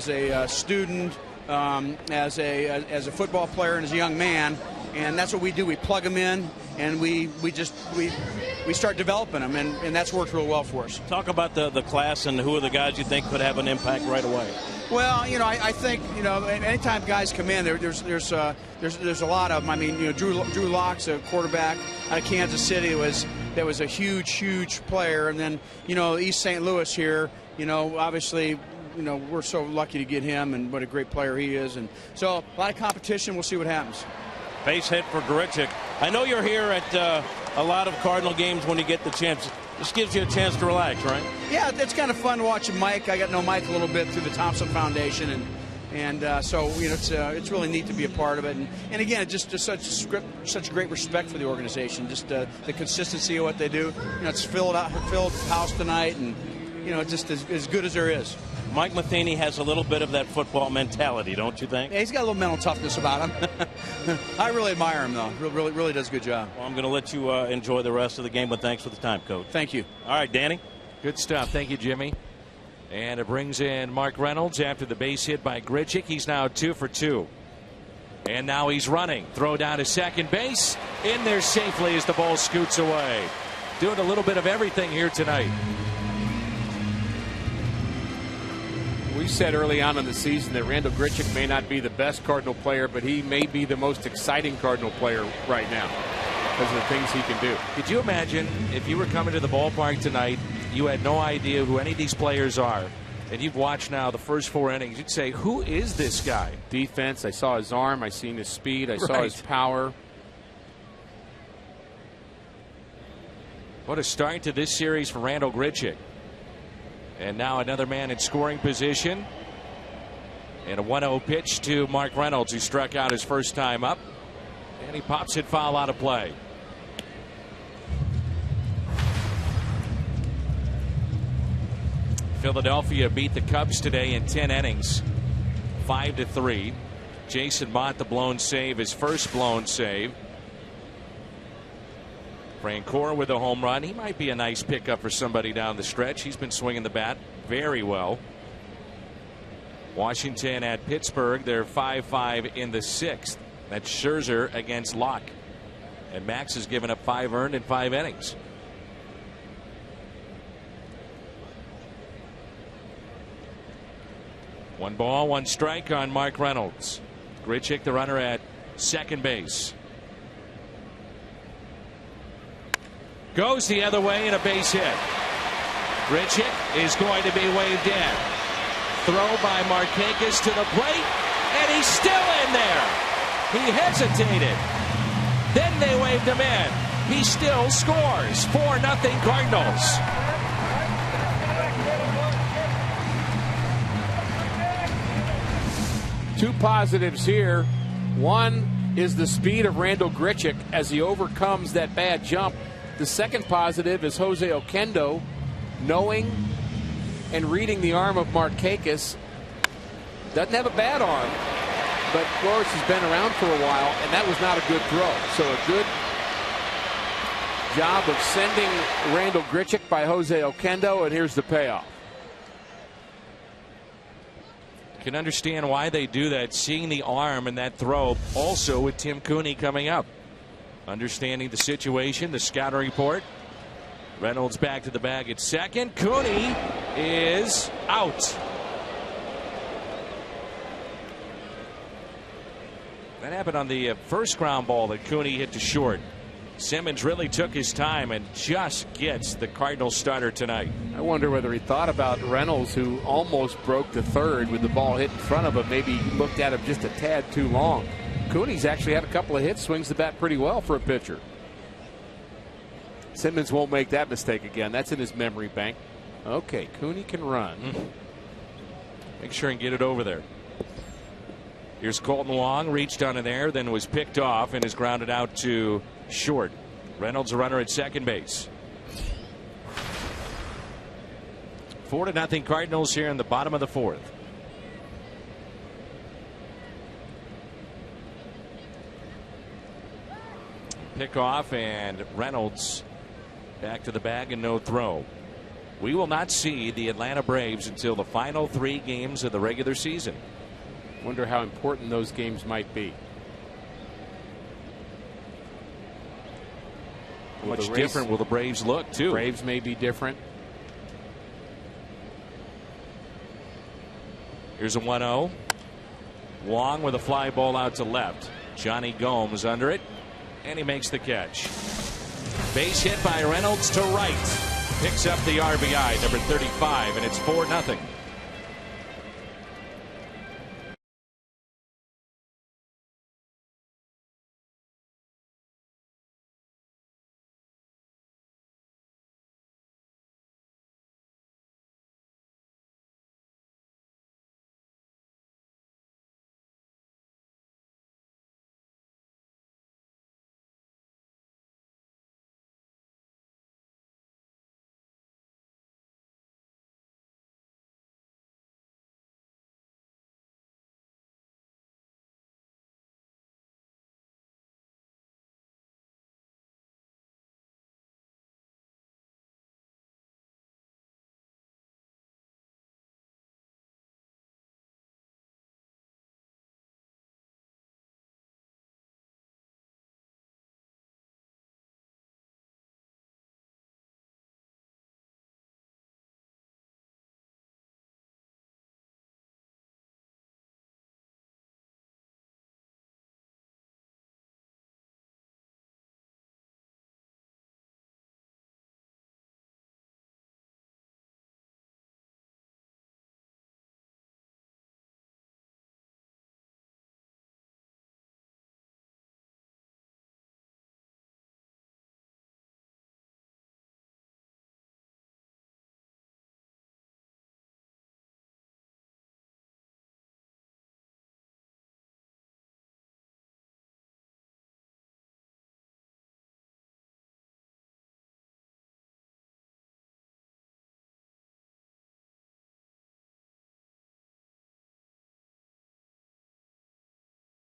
D: a student, as a football player, and as a young man, and that's what we do. We plug them in, and we start developing them, and that's worked real well for us.
C: Talk about the class and who are the guys you think could have an impact right away.
D: Well, I think anytime guys come in, there's a lot of them. I mean, Drew Lock's a quarterback out of Kansas City that was a huge player, and then East St. Louis here. Obviously, we're so lucky to get him, and what a great player he is, and so a lot of competition. We'll see what happens.
C: Base hit for Grichuk. I know you're here at a lot of Cardinal games when you get the chance. This gives you a chance to relax, right?
D: Yeah, it's kind of fun watching Mike. I got to know Mike a little bit through the Thompson Foundation, and so it's really neat to be a part of it. And again, just such great respect for the organization, just the consistency of what they do. It's filled house tonight, and just as good as there is.
C: Mike Matheny has a little bit of that football mentality, don't you think?
D: Yeah, he's got a little mental toughness about him. I really admire him, though. Really does a good job.
C: Well, I'm going to let you enjoy the rest of the game, but thanks for the time, Coach.
D: Thank you.
C: All right, Danny.
A: Good stuff. Thank you, Jimmy. And it brings in Mark Reynolds after the base hit by Grichuk. He's now 2 for 2. And now he's running. Throw down to second base. In there safely as the ball scoots away. Doing a little bit of everything here tonight.
B: We said early on in the season that Randall Grichuk may not be the best Cardinal player, but he may be the most exciting Cardinal player right now because of the things he can do.
A: Could you imagine if you were coming to the ballpark tonight, you had no idea who any of these players are, and you've watched now the first 4 innings, you'd say, who is this guy?
B: Defense, I saw his arm, I seen his speed, I saw his power.
A: What a start to this series for Randall Grichuk. And now another man in scoring position. And a 1-0 pitch to Mark Reynolds, who struck out his first time up. And he pops it foul out of play. Philadelphia beat the Cubs today in 10 innings, 5-3. Jason Mott, the blown save, his first blown save. Francoeur with a home run. He might be a nice pickup for somebody down the stretch. He's been swinging the bat very well. Washington at Pittsburgh. They're 5-5 in the 6th. That's Scherzer against Locke. And Max has given up 5 earned in 5 innings. One ball, 1 strike on Mark Reynolds. Grichuk, the runner at second base. Goes the other way in a base hit. Grichuk is going to be waved in. Throw by Markakis to the plate, and he's still in there. He hesitated. Then they waved him in. He still scores. 4-0 Cardinals.
B: Two positives here. One is the speed of Randall Grichuk as he overcomes that bad jump. The second positive is Jose Oquendo knowing and reading the arm of Markakis. Doesn't have a bad arm, but Flores has been around for a while, and that was not a good throw. So a good job of sending Randall Grichuk by Jose Oquendo, and here's the payoff.
A: Can understand why they do that, seeing the arm and that throw. Also with Tim Cooney coming up. Understanding the situation, the scouting report. Reynolds back to the bag at second. Cooney is out. That happened on the first ground ball that Cooney hit to short. Simmons really took his time and just gets the Cardinals starter tonight.
B: I wonder whether he thought about Reynolds, who almost broke the third with the ball hit in front of him. Maybe looked at him just a tad too long. Cooney's actually had a couple of hits, swings the bat pretty well for a pitcher. Simmons won't make that mistake again. That's in his memory bank. Okay, Cooney can run.
A: Make sure and get it over there. Here's Colton Wong, reached on in there, then was picked off and is grounded out to short. Reynolds a runner at second base. 4-0 Cardinals here in the bottom of the fourth. Pick off and Reynolds back to the bag and no throw. We will not see the Atlanta Braves until the final 3 games of the regular season.
B: Wonder how important those games might be.
A: How much different will the Braves look, too?
B: Braves may be different.
A: Here's a 1-0. Wong with a fly ball out to left. Johnny Gomes under it, and he makes the catch. Base hit by Reynolds to right. Picks up the RBI, number 35, and it's 4-0.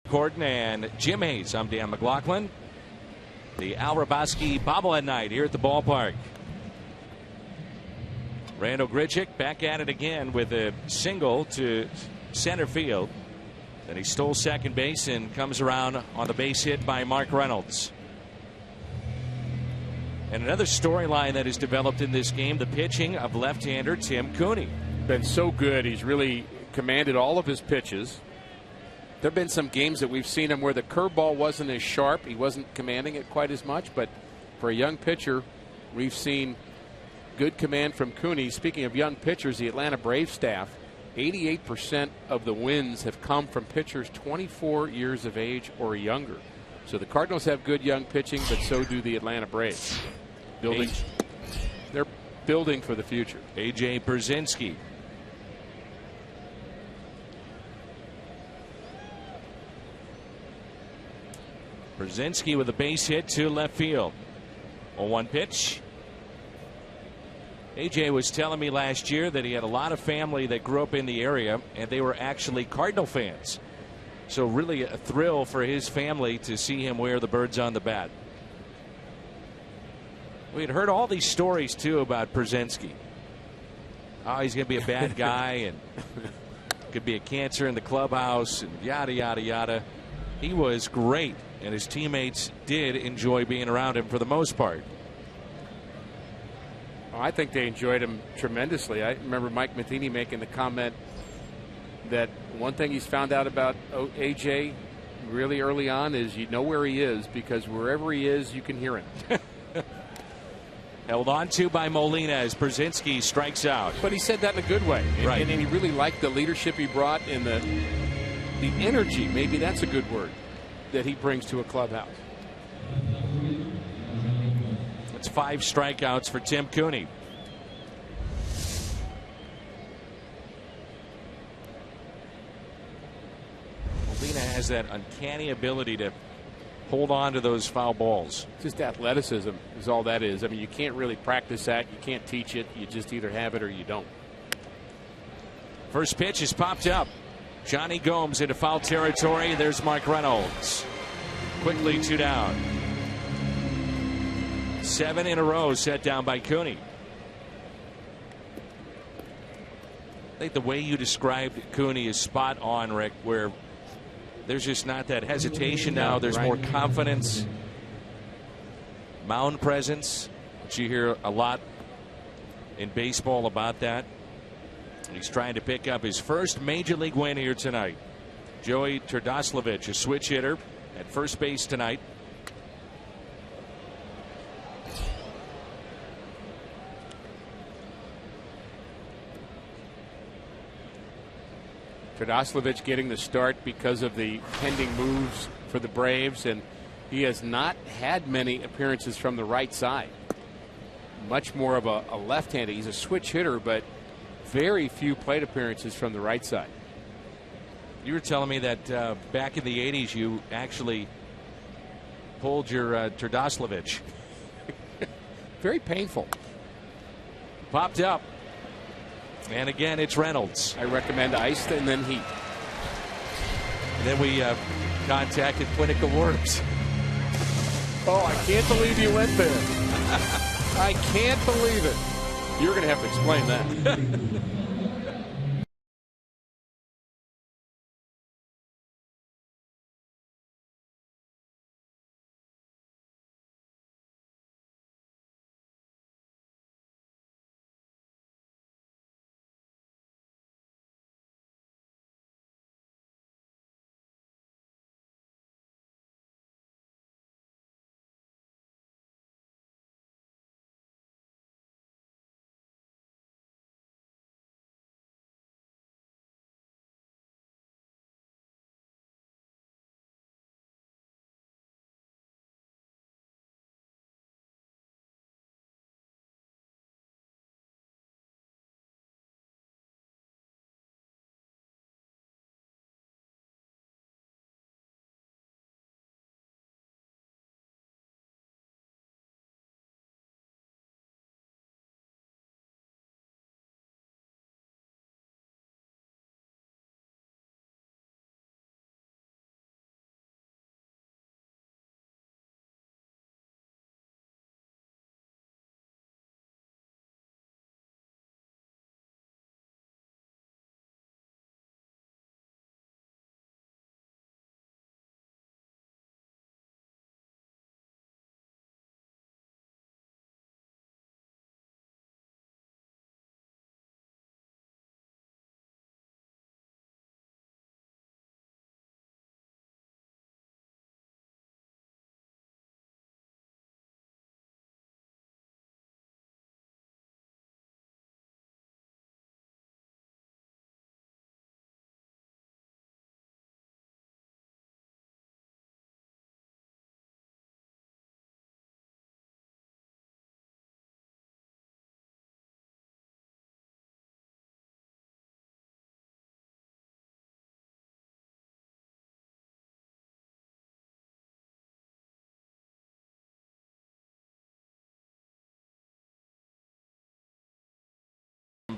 A: Gordon and Jim Hayes. I'm Dan McLaughlin. The Al Raboski bobblehead night here at the ballpark. Randal Grichuk back at it again with a single to center field. Then he stole second base and comes around on the base hit by Mark Reynolds. And another storyline that has developed in this game, the pitching of left-hander Tim Cooney.
B: Been so good. He's really commanded all of his pitches. There have been some games that we've seen him where the curveball wasn't as sharp. He wasn't commanding it quite as much. But for a young pitcher, we've seen good command from Cooney. Speaking of young pitchers, the Atlanta Braves staff, 88% of the wins have come from pitchers 24 years of age or younger. So the Cardinals have good young pitching, but so do the Atlanta Braves. They're building for the future.
A: A.J. Brzezinski. Brzezinski with a base hit to left field. 0-1 pitch. AJ was telling me last year that he had a lot of family that grew up in the area, and they were actually Cardinal fans. So really a thrill for his family to see him wear the birds on the bat. We had heard all these stories too about Brzezinski. Oh, he's going to be a bad guy, and could be a cancer in the clubhouse and yada, yada, yada. He was great, and his teammates did enjoy being around him for the most part.
B: I think they enjoyed him tremendously. I remember Mike Matheny making the comment that one thing he's found out about AJ really early on is you know where he is, because wherever he is, you can hear him.
A: Held on to by Molina as Brzezinski strikes out.
B: But he said that in a good way.
A: Right.
B: And he really liked the leadership he brought and the energy, maybe that's a good word, that he brings to a clubhouse.
A: It's 5 strikeouts for Tim Cooney. Molina has that uncanny ability to hold on to those foul balls.
B: Just athleticism is all that is. I mean, you can't really practice that. You can't teach it. You just either have it or you don't.
A: First pitch is popped up. Johnny Gomes into foul territory. There's Mark Reynolds. Quickly 2 down. 7 in a row set down by Cooney. I think the way you described Cooney is spot on, Rick, where there's just not that hesitation now. There's more confidence, mound presence, which you hear a lot in baseball about that. He's trying to pick up his first major league win here tonight. Joey Turdoslavich, a switch hitter at first base tonight.
B: Turdoslavich getting the start because of the pending moves for the Braves, and he has not had many appearances from the right side. Much more of a left-handed. He's a switch hitter, but very few plate appearances from the right side.
A: You were telling me that back in the 80s you actually pulled your Turdoslavich.
B: Very painful.
A: Popped up. And again, it's Reynolds.
B: I recommend ice and then heat.
A: And then we contacted Clinical Worms.
B: Oh, I can't believe you went there. I can't believe it. You're going to have to explain that.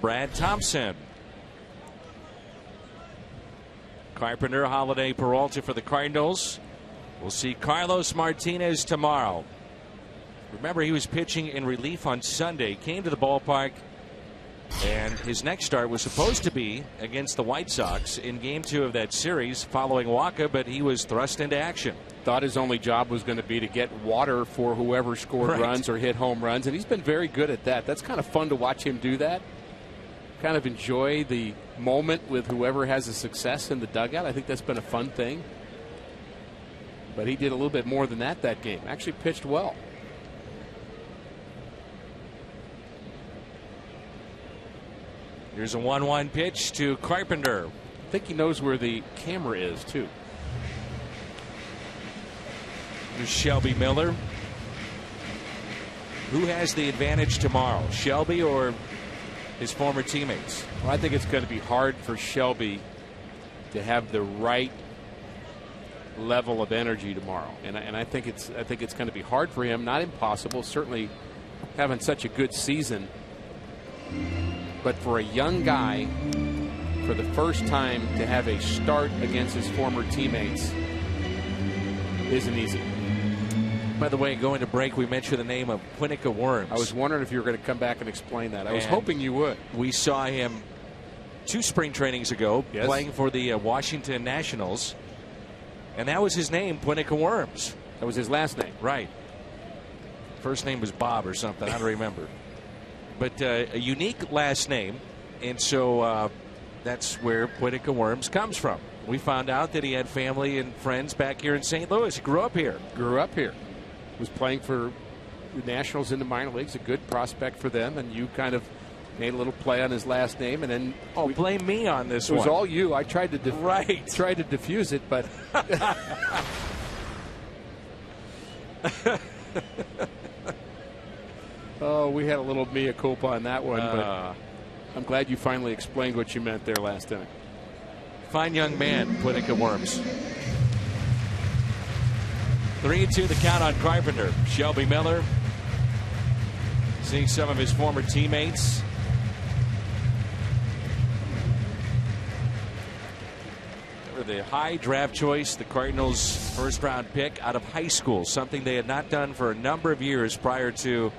A: Brad Thompson. Carpenter, Holiday, Peralta for the Cardinals. We'll see Carlos Martinez tomorrow. Remember, he was pitching in relief on Sunday. Came to the ballpark And his next start was supposed to be against the White Sox in Game 2 of that series following Waka, but he was thrust into action.
B: Thought his only job was going to be to get water for whoever scored runs or hit home runs, and he's been very good at that. That's kind of fun to watch him do that. Kind of enjoy the moment with whoever has a success in the dugout. I think that's been a fun thing. But he did a little bit more than that game. Actually pitched well.
A: Here's a 1-1 pitch to Carpenter.
B: I think he knows where the camera is, too.
A: Here's Shelby Miller. Who has the advantage tomorrow, Shelby or his former teammates?
B: Well, I think it's going to be hard for Shelby to have the right level of energy tomorrow, and I think it's going to be hard for him. Not impossible. Certainly, having such a good season. But for a young guy, for the first time to have a start against his former teammates isn't easy.
A: By the way, going to break, we mentioned the name of Quinnica Worms.
B: I was wondering if you were going to come back and explain that. I was hoping you would.
A: We saw him 2 spring trainings ago playing for the Washington Nationals, and that was his name, Quinnica Worms.
B: That was his last name.
A: Right. First name was Bob or something. I don't remember. But a unique last name, and so that's where Quinnica Worms comes from. We found out that he had family and friends back here in St. Louis. He grew up here.
B: Was playing for the Nationals in the minor leagues. A good prospect for them, and you kind of made a little play on his last name, and then
A: blame me on this one.
B: It was all you. I tried to tried to diffuse it, but we had a little mea culpa on that one, but I'm glad you finally explained what you meant there last inning.
A: Fine young man, Quinnica Worms. 3-2 the count on Carpenter. Shelby Miller seeing some of his former teammates. The high draft choice, the Cardinals' first-round pick out of high school, something they had not done for a number of years prior to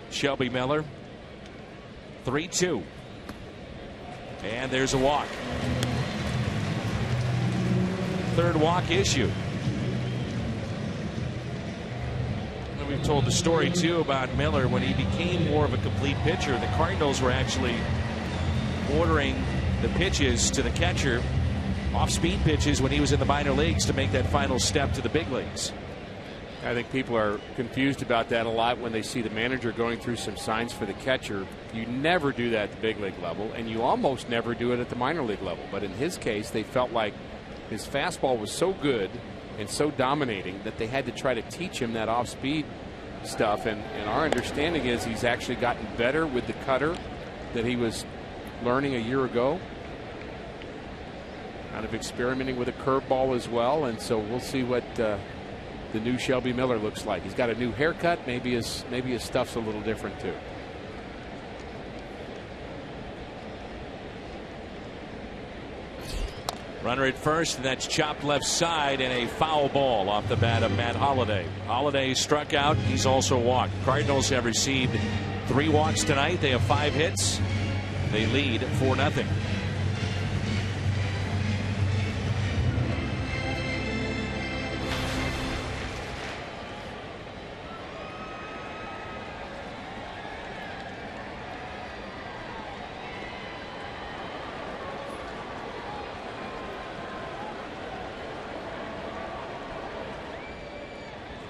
A: Shelby Miller. 3-2. And there's a walk. Third walk issue. And we've told the story, too, about Miller. When he became more of a complete pitcher, the Cardinals were actually ordering the pitches to the catcher, off-speed pitches, when he was in the minor leagues to make that final step to the big leagues.
B: I think people are confused about that a lot when they see the manager going through some signs for the catcher. You never do that at the big league level, and you almost never do it at the minor league level. But in his case, they felt like his fastball was so good and so dominating that they had to try to teach him that off-speed stuff. And our understanding is he's actually gotten better with the cutter that he was learning a year ago. Kind of experimenting with a curveball as well, and so we'll see what the new Shelby Miller looks like. He's got a new haircut. Maybe his stuff's a little different too.
A: Runner at first, and that's chopped left side, and a foul ball off the bat of Matt Holliday. Holliday struck out. He's also walked. Cardinals have received 3 walks tonight. They have 5 hits. They lead 4-0.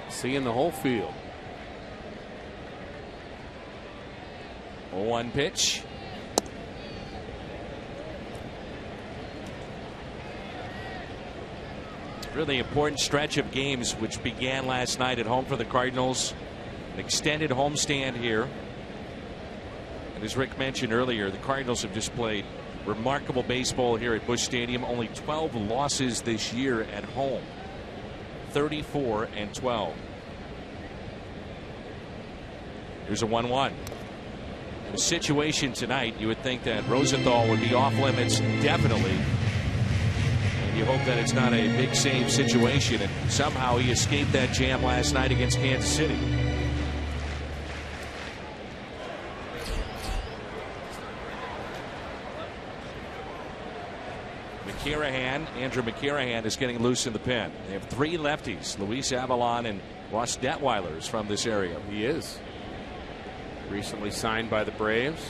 B: Seeing the whole field.
A: 0-1 pitch. Really important stretch of games which began last night at home for the Cardinals. An extended homestand here. And as Rick mentioned earlier, the Cardinals have just played remarkable baseball here at Busch Stadium. Only 12 losses this year at home. 34-12. Here's a 1-1. The situation tonight, you would think that Rosenthal would be off limits definitely. And you hope that it's not a big save situation, and somehow he escaped that jam last night against Kansas City. Andrew McCarahan is getting loose in the pen. They have 3 lefties, Luis Avalon and Ross Detweiler is from this area.
B: He is. Recently signed by the Braves.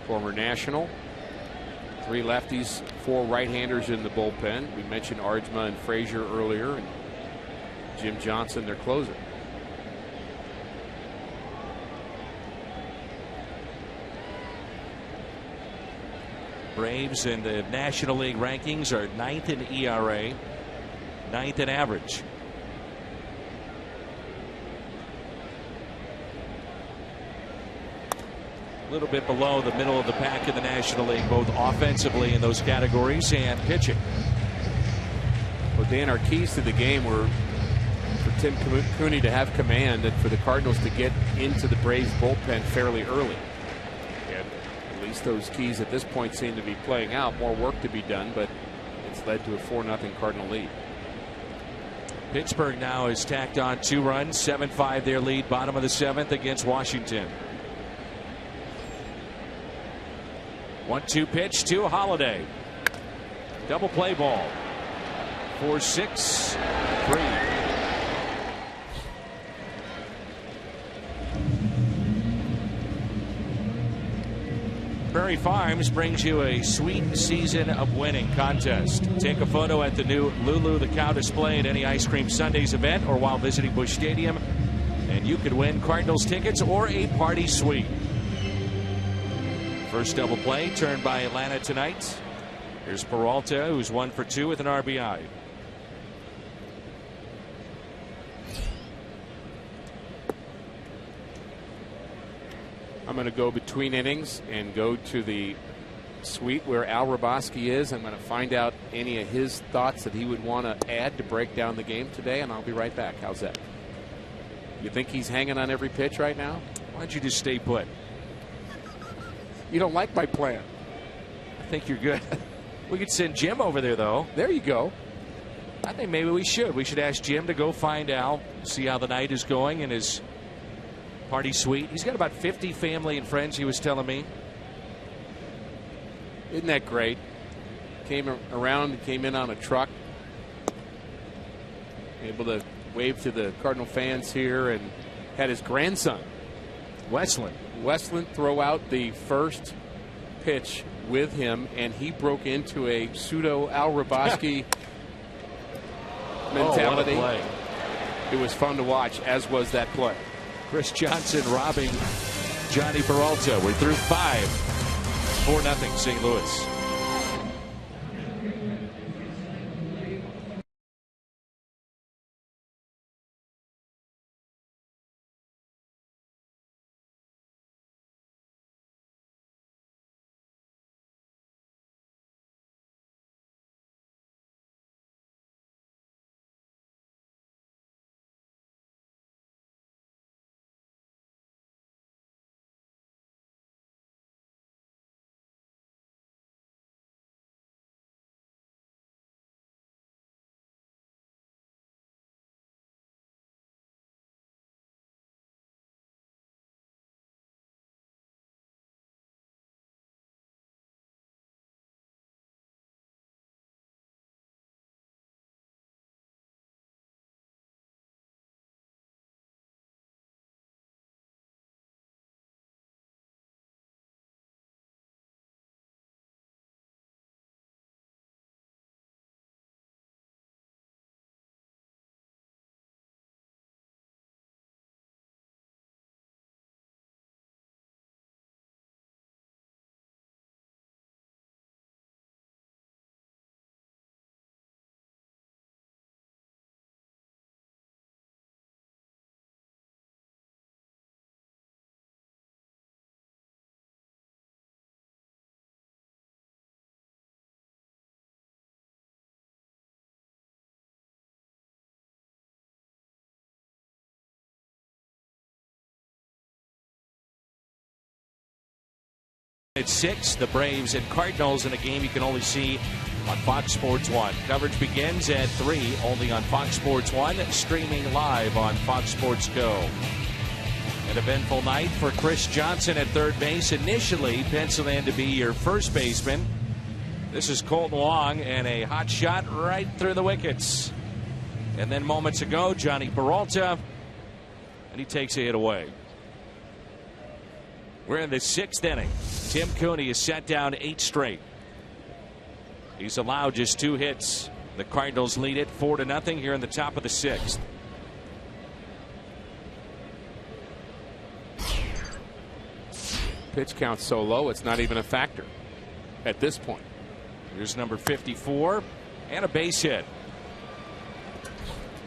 B: Former National. 3 lefties, 4 right-handers in the bullpen. We mentioned Ardsma and Frazier earlier, and Jim Johnson, their closer.
A: Braves in the National League rankings are 9th in ERA, 9th in average. A little bit below the middle of the pack in the National League, both offensively in those categories and pitching.
B: Well, Dan, our keys to the game were for Tim Cooney to have command and for the Cardinals to get into the Braves bullpen fairly early. And at least those keys at this point seem to be playing out. More work to be done, but it's led to a 4-0 Cardinal lead.
A: Pittsburgh now has tacked on 2 runs, 7-5 their lead, bottom of the 7th against Washington. 1-2 pitch to Holiday. Double play ball. 4-6-3. Prairie Farms brings you a sweet season of winning contest. Take a photo at the new Lulu the Cow display at any Ice Cream Sundays event or while visiting Busch Stadium, and you could win Cardinals tickets or a party suite. First double play turned by Atlanta tonight. Here's Peralta, who's 1 for 2 with an RBI.
B: I'm going to go between innings and go to the suite where Al Raboski is. I'm going to find out any of his thoughts that he would want to add to break down the game today, and I'll be right back. How's that? You think he's hanging on every pitch right now?
A: Why don't you just stay put?
B: You don't like my plan.
A: I think you're good. We could send Jim over there, though.
B: There you go.
A: I think maybe we should. We should ask Jim to go find Al, see how the night is going in his party suite. He's got about 50 family and friends, he was telling me.
B: Isn't that great? Came around, came in on a truck. Able to wave to the Cardinal fans here, and had his grandson, Westland, throw out the first pitch with him, and he broke into a pseudo Al Raboski mentality.
A: Oh, what a play.
B: It was fun to watch, as was that play.
A: Chris Johnson robbing Johnny Peralta. We're through 5. 4-0 St. Louis. At 6, the Braves and Cardinals in a game you can only see on Fox Sports 1. Coverage begins at 3, only on Fox Sports 1, streaming live on Fox Sports Go. An eventful night for Chris Johnson at third base, initially penciled in to be your first baseman. This is Colton Wong, and a hot shot right through the wickets. And then moments ago, Johnny Peralta, and he takes a hit away. We're in the 6th inning. Tim Cooney has set down 8 straight. He's allowed just 2 hits. The Cardinals lead it 4-0 here in the top of the 6th.
B: Pitch count so low, it's not even a factor at this point.
A: Here's number 54 and a base hit.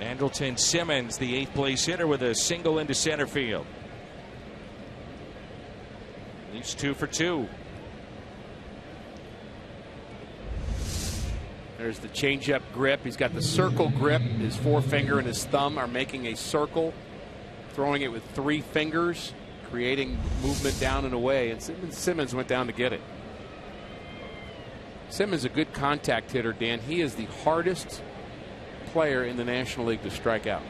A: Andrelton Simmons, the 8th place hitter, with a single into center field. He's 2 for 2.
B: There's the changeup grip. He's got the circle grip. His forefinger and his thumb are making a circle, throwing it with 3 fingers, creating movement down and away. And Simmons went down to get it. Simmons is a good contact hitter, Dan. He is the hardest player in the National League to strike out.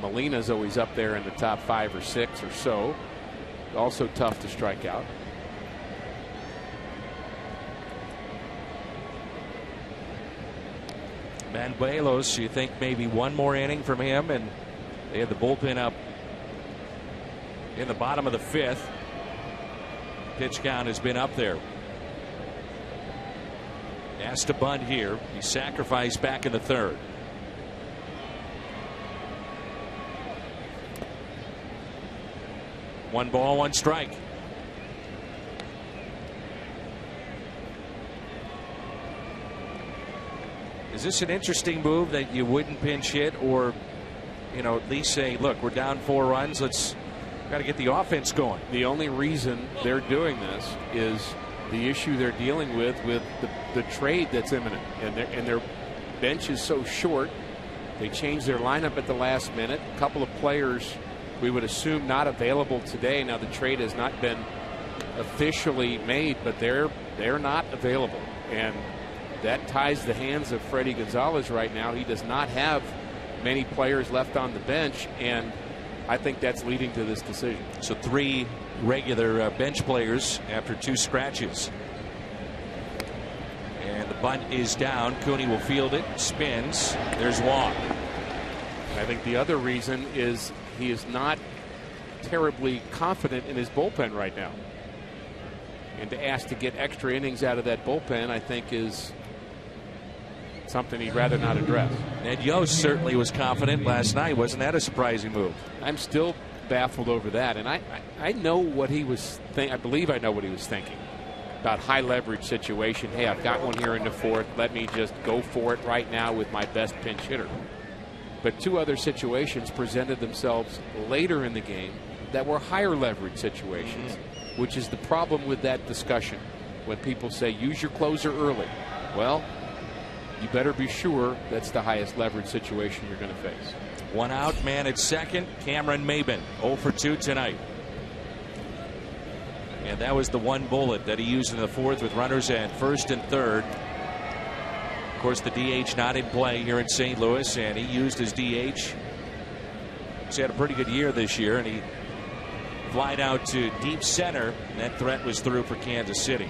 B: Molina's always up there in the top 5 or 6 or so. Also tough to strike out.
A: Manuelos, you think maybe one more inning from him, and they had the bullpen up in the bottom of the 5th. Pitch count has been up there. Asked to bunt here. He sacrificed back in the 3rd. One ball, 1 strike. Is this an interesting move that you wouldn't pinch hit, or, you know, at least say, look, we're down 4 runs, let's got to get the offense going?
B: The only reason they're doing this is the issue they're dealing with the trade that's imminent, and their bench is so short. They changed their lineup at the last minute. A couple of players we would assume not available today. Now the trade has not been officially made, but they're not available, and that ties the hands of Freddie Gonzalez right now. He does not have many players left on the bench, and I think that's leading to this decision.
A: So 3 regular bench players after 2 scratches. And the bunt is down. Cooney will field it. Spins. There's Wong.
B: I think the other reason is he is not terribly confident in his bullpen right now. And to ask to get extra innings out of that bullpen, I think, is something he'd rather not address.
A: Ned Yost certainly was confident last night. Wasn't that a surprising move?
B: I'm still baffled over that, and I know what he was thinking. I believe I know what he was thinking about high leverage situation. Hey, I've got one here in the 4th. Let me just go for it right now with my best pinch hitter. But 2 other situations presented themselves later in the game that were higher leverage situations, which is the problem with that discussion. When people say use your closer early, well, you better be sure that's the highest leverage situation you're going to face.
A: 1 out, man at second. Cameron Maben 0 for 2 tonight. And that was the 1 bullet that he used in the 4th with runners at 1st and 3rd. Of course, the DH not in play here in St. Louis, and he used his DH. He's had a pretty good year this year, and he flied out to deep center, and that threat was through for Kansas City.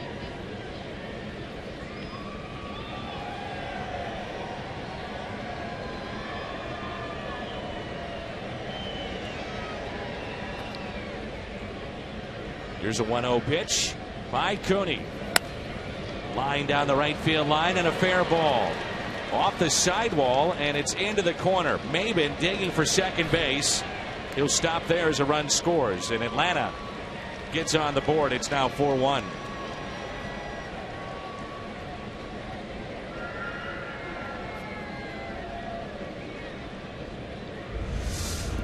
A: Here's a 1-0 pitch by Cooney. Line down the right field line, and a fair ball. Off the sidewall, and it's into the corner. Maben digging for second base. He'll stop there as a run scores, and Atlanta gets on the board. It's now 4-1.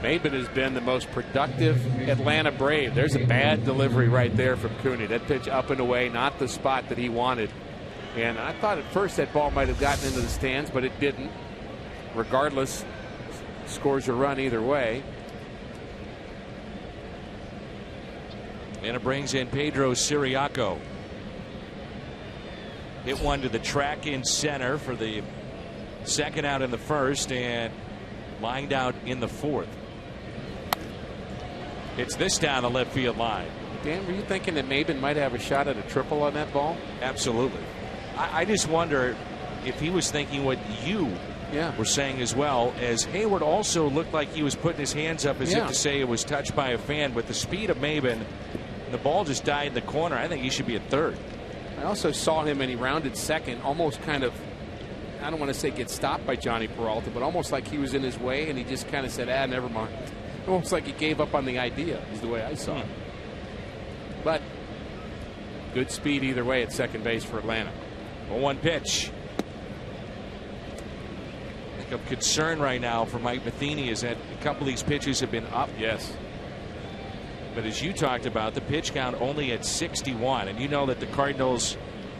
B: Maben has been the most productive Atlanta Brave. There's a bad delivery right there from Cooney. That pitch up and away, not the spot that he wanted. And I thought at first that ball might have gotten into the stands, but it didn't. Regardless, scores a run either way.
A: And it brings in Pedro Siriaco. Hit one to the track in center for the 2nd out in the 1st, and lined out in the 4th. Hits this down the left field line.
B: Dan, were you thinking that Maben might have a shot at a triple on that ball?
A: Absolutely. I just wonder if he was thinking what you were saying as well, as Hayward also looked like he was putting his hands up as if to say it was touched by a fan. With the speed of Maben, the ball just died in the corner. I think he should be at third.
B: I also saw him, and he rounded second, almost kind of, I don't want to say get stopped by Johnny Peralta, but almost like he was in his way, and he just kind of said, never mind. Almost like he gave up on the idea, is the way I saw it. But good speed either way at second base for Atlanta.
A: 1 pitch. I think of concern right now for Mike Matheny is that a couple of these pitches have been up.
B: Yes.
A: But as you talked about, the pitch count only at 61, and you know that the Cardinals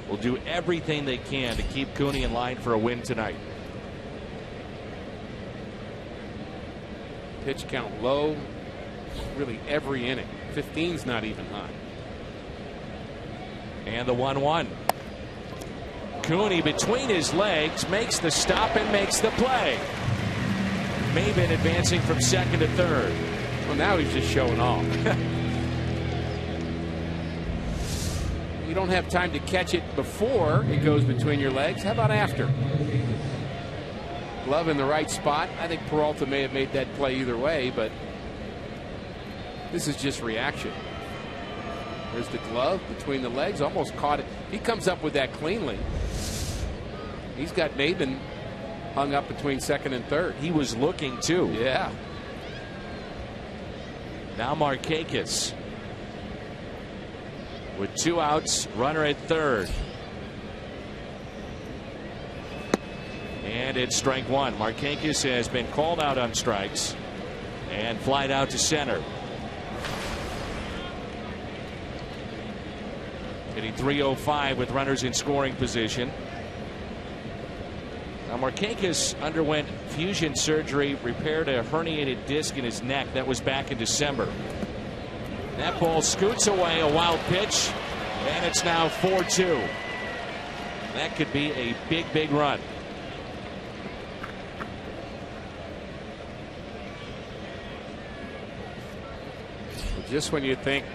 A: will do everything they can to keep Cooney in line for a win tonight.
B: Pitch count low, really every inning. 15's not even high.
A: And the 1-1. Cooney between his legs makes the stop and makes the play. Maben advancing from second to third.
B: Well, now he's just showing off. You don't have time to catch it before it goes between your legs. How about after? Glove in the right spot. I think Peralta may have made that play either way, but this is just reaction. There's the glove between the legs, almost caught it. He comes up with that cleanly. He's got Maben hung up between second and third.
A: He was looking too.
B: Yeah.
A: Now Markakis with 2 outs, runner at third. And it's strike 1. Markakis has been called out on strikes and flied out to center. Hitting .305 with runners in scoring position. Now Markakis underwent fusion surgery, repaired a herniated disc in his neck. That was back in December. That ball scoots away, a wild pitch, and it's now 4-2. That could be a big run.
B: Just when you think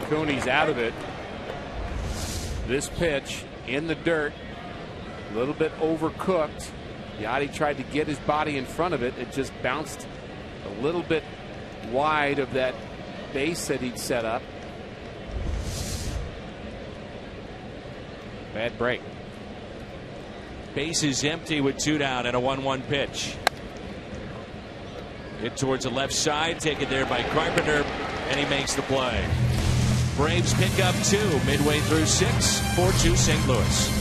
B: Cooney's out of it, this pitch in the dirt, a little bit overcooked. Yachty tried to get his body in front of it. It just bounced a little bit wide of that base that he'd set up. Bad break.
A: Base is empty with 2 down and a 1-1 pitch. Hit towards the left side, taken there by Carpenter, and he makes the play. Braves pick up 2 midway through 6, 4-2 St. Louis.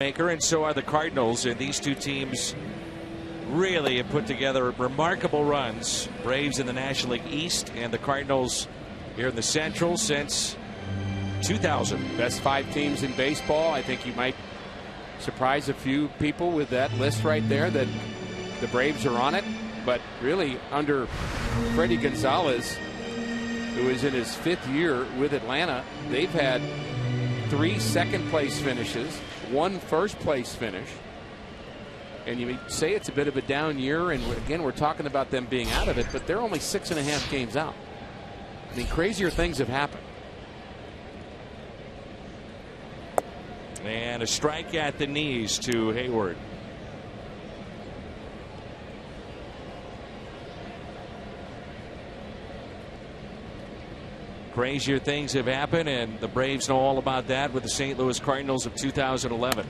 A: And so are the Cardinals, and these two teams really have put together remarkable runs. Braves in the National League East and the Cardinals here in the Central since 2000.
B: Best 5 teams in baseball. I think you might surprise a few people with that list right there that the Braves are on it. But really, under Freddie Gonzalez, who is in his 5th year with Atlanta, they've had 3 second-place finishes, 1 first-place finish. And you may say it's a bit of a down year, and again, we're talking about them being out of it, but they're only 6.5 games out. I mean, crazier things have happened.
A: And a strike at the knees to Hayward. Crazier things have happened, and the Braves know all about that with the St. Louis Cardinals of 2011.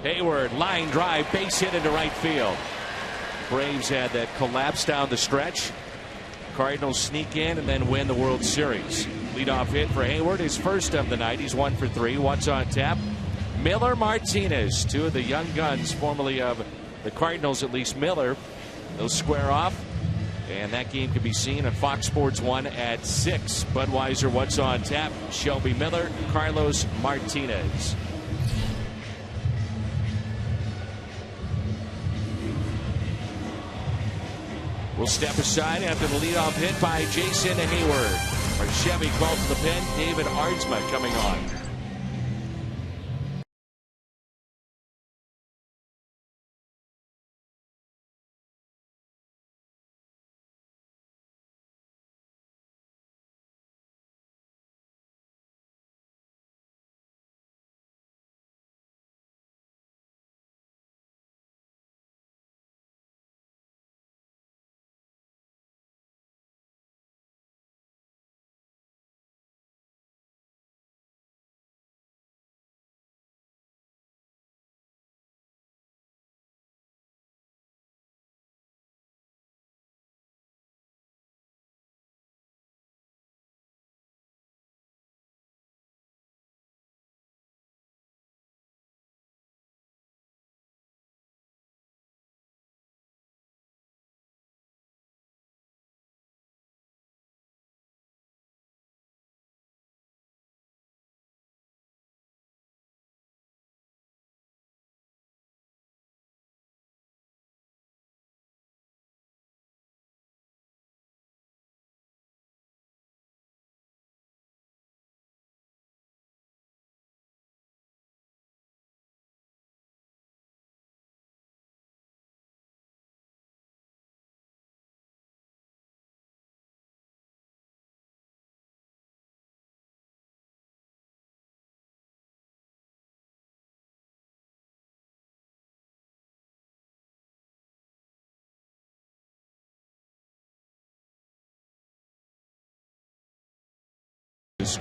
A: Hayward, line drive, base hit into right field. Braves had that collapse down the stretch. Cardinals sneak in and then win the World Series. Leadoff hit for Hayward, his first of the night. He's 1 for 3. What's on tap? Miller, Martinez, 2 of the young guns, formerly of the Cardinals, at least Miller. They'll square off. And that game can be seen on Fox Sports 1 at 6. Budweiser, what's on tap? Shelby Miller, Carlos Martinez. We'll step aside after the leadoff hit by Jason Hayward. Our Chevy called to the pen. David Aardsma coming on.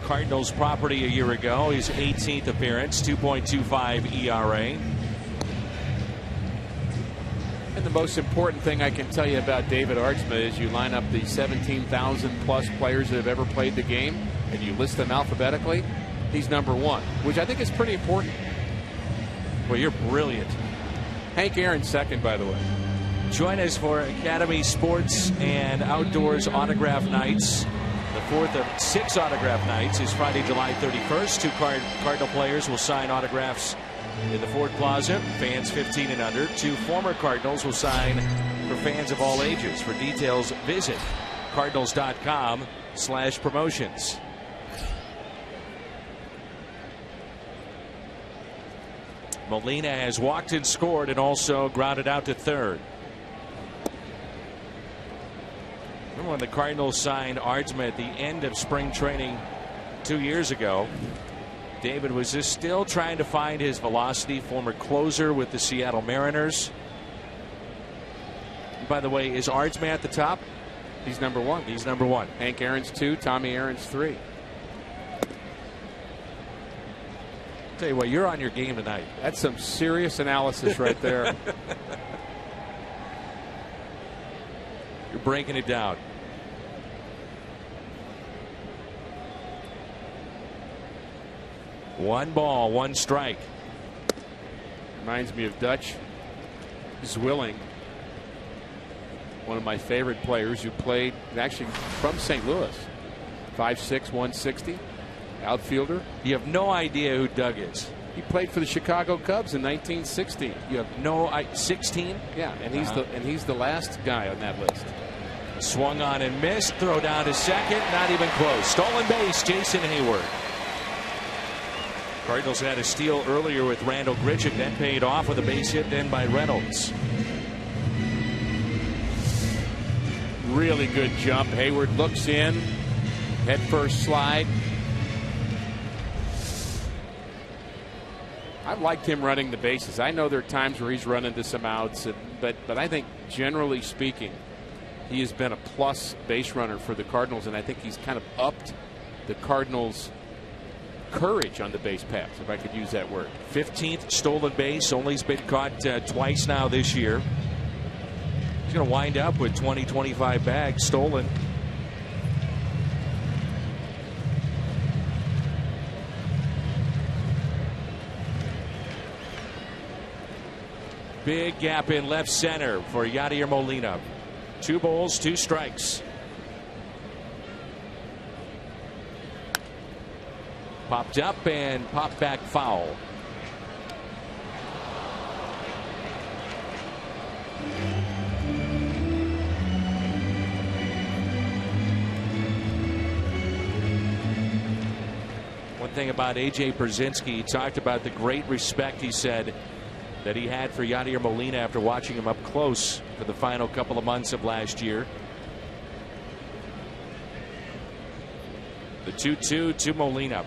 A: Cardinals property a year ago. His 18th appearance, 2.25 ERA.
B: And the most important thing I can tell you about David Aardsma is you line up the 17,000 plus players that have ever played the game and you list them alphabetically. He's number 1, which I think is pretty important.
A: Well, you're brilliant.
B: Hank Aaron's second, by the way.
A: Join us for Academy Sports and Outdoors Autograph Nights. The 4th of 6 autograph nights is Friday, July 31st. 2 Cardinal players will sign autographs in the Ford Plaza. Fans 15 and under. 2 former Cardinals will sign for fans of all ages. For details, visit cardinals.com/promotions. Molina has walked and scored and also grounded out to third. Remember when the Cardinals signed Aardsma at the end of spring training 2 years ago? David was just still trying to find his velocity. Former closer with the Seattle Mariners. And by the way, is Aardsma at the top?
B: He's number 1.
A: He's number 1.
B: Hank Aaron's 2. Tommy Aaron's 3.
A: Tell you what, you're on your game tonight.
B: That's some serious analysis right there.
A: You're breaking it down. One ball, 1 strike.
B: Reminds me of Dutch Zwilling one of my favorite players who played actually from St. Louis. 5'6", 160, outfielder.
A: You have no idea who Doug is.
B: He played for the Chicago Cubs in 1916.
A: You have no 16?
B: Yeah, and he's the last guy on that list.
A: Swung on and missed. Throw down to second. Not even close. Stolen base. Jason Hayward. Cardinals had a steal earlier with Randall Grichuk. That paid off with a base hit then by Reynolds.
B: Really good jump. Hayward looks in. Head first slide. I've liked him running the bases. I know there are times where he's running to some outs, but I think generally speaking, he has been a plus base runner for the Cardinals, and I think he's kind of upped the Cardinals' courage on the base paths, if I could use that word.
A: 15th stolen base. Only has been caught twice now this year. He's going to wind up with 20-25 bags stolen. Big gap in left center for Yadier Molina. 2 balls, 2 strikes. Popped up and popped back foul. One thing about A.J. Pierzynski, he talked about the great respect, he said, that he had for Yadier Molina after watching him up close for the final couple of months of last year. The 2-2 to Molina.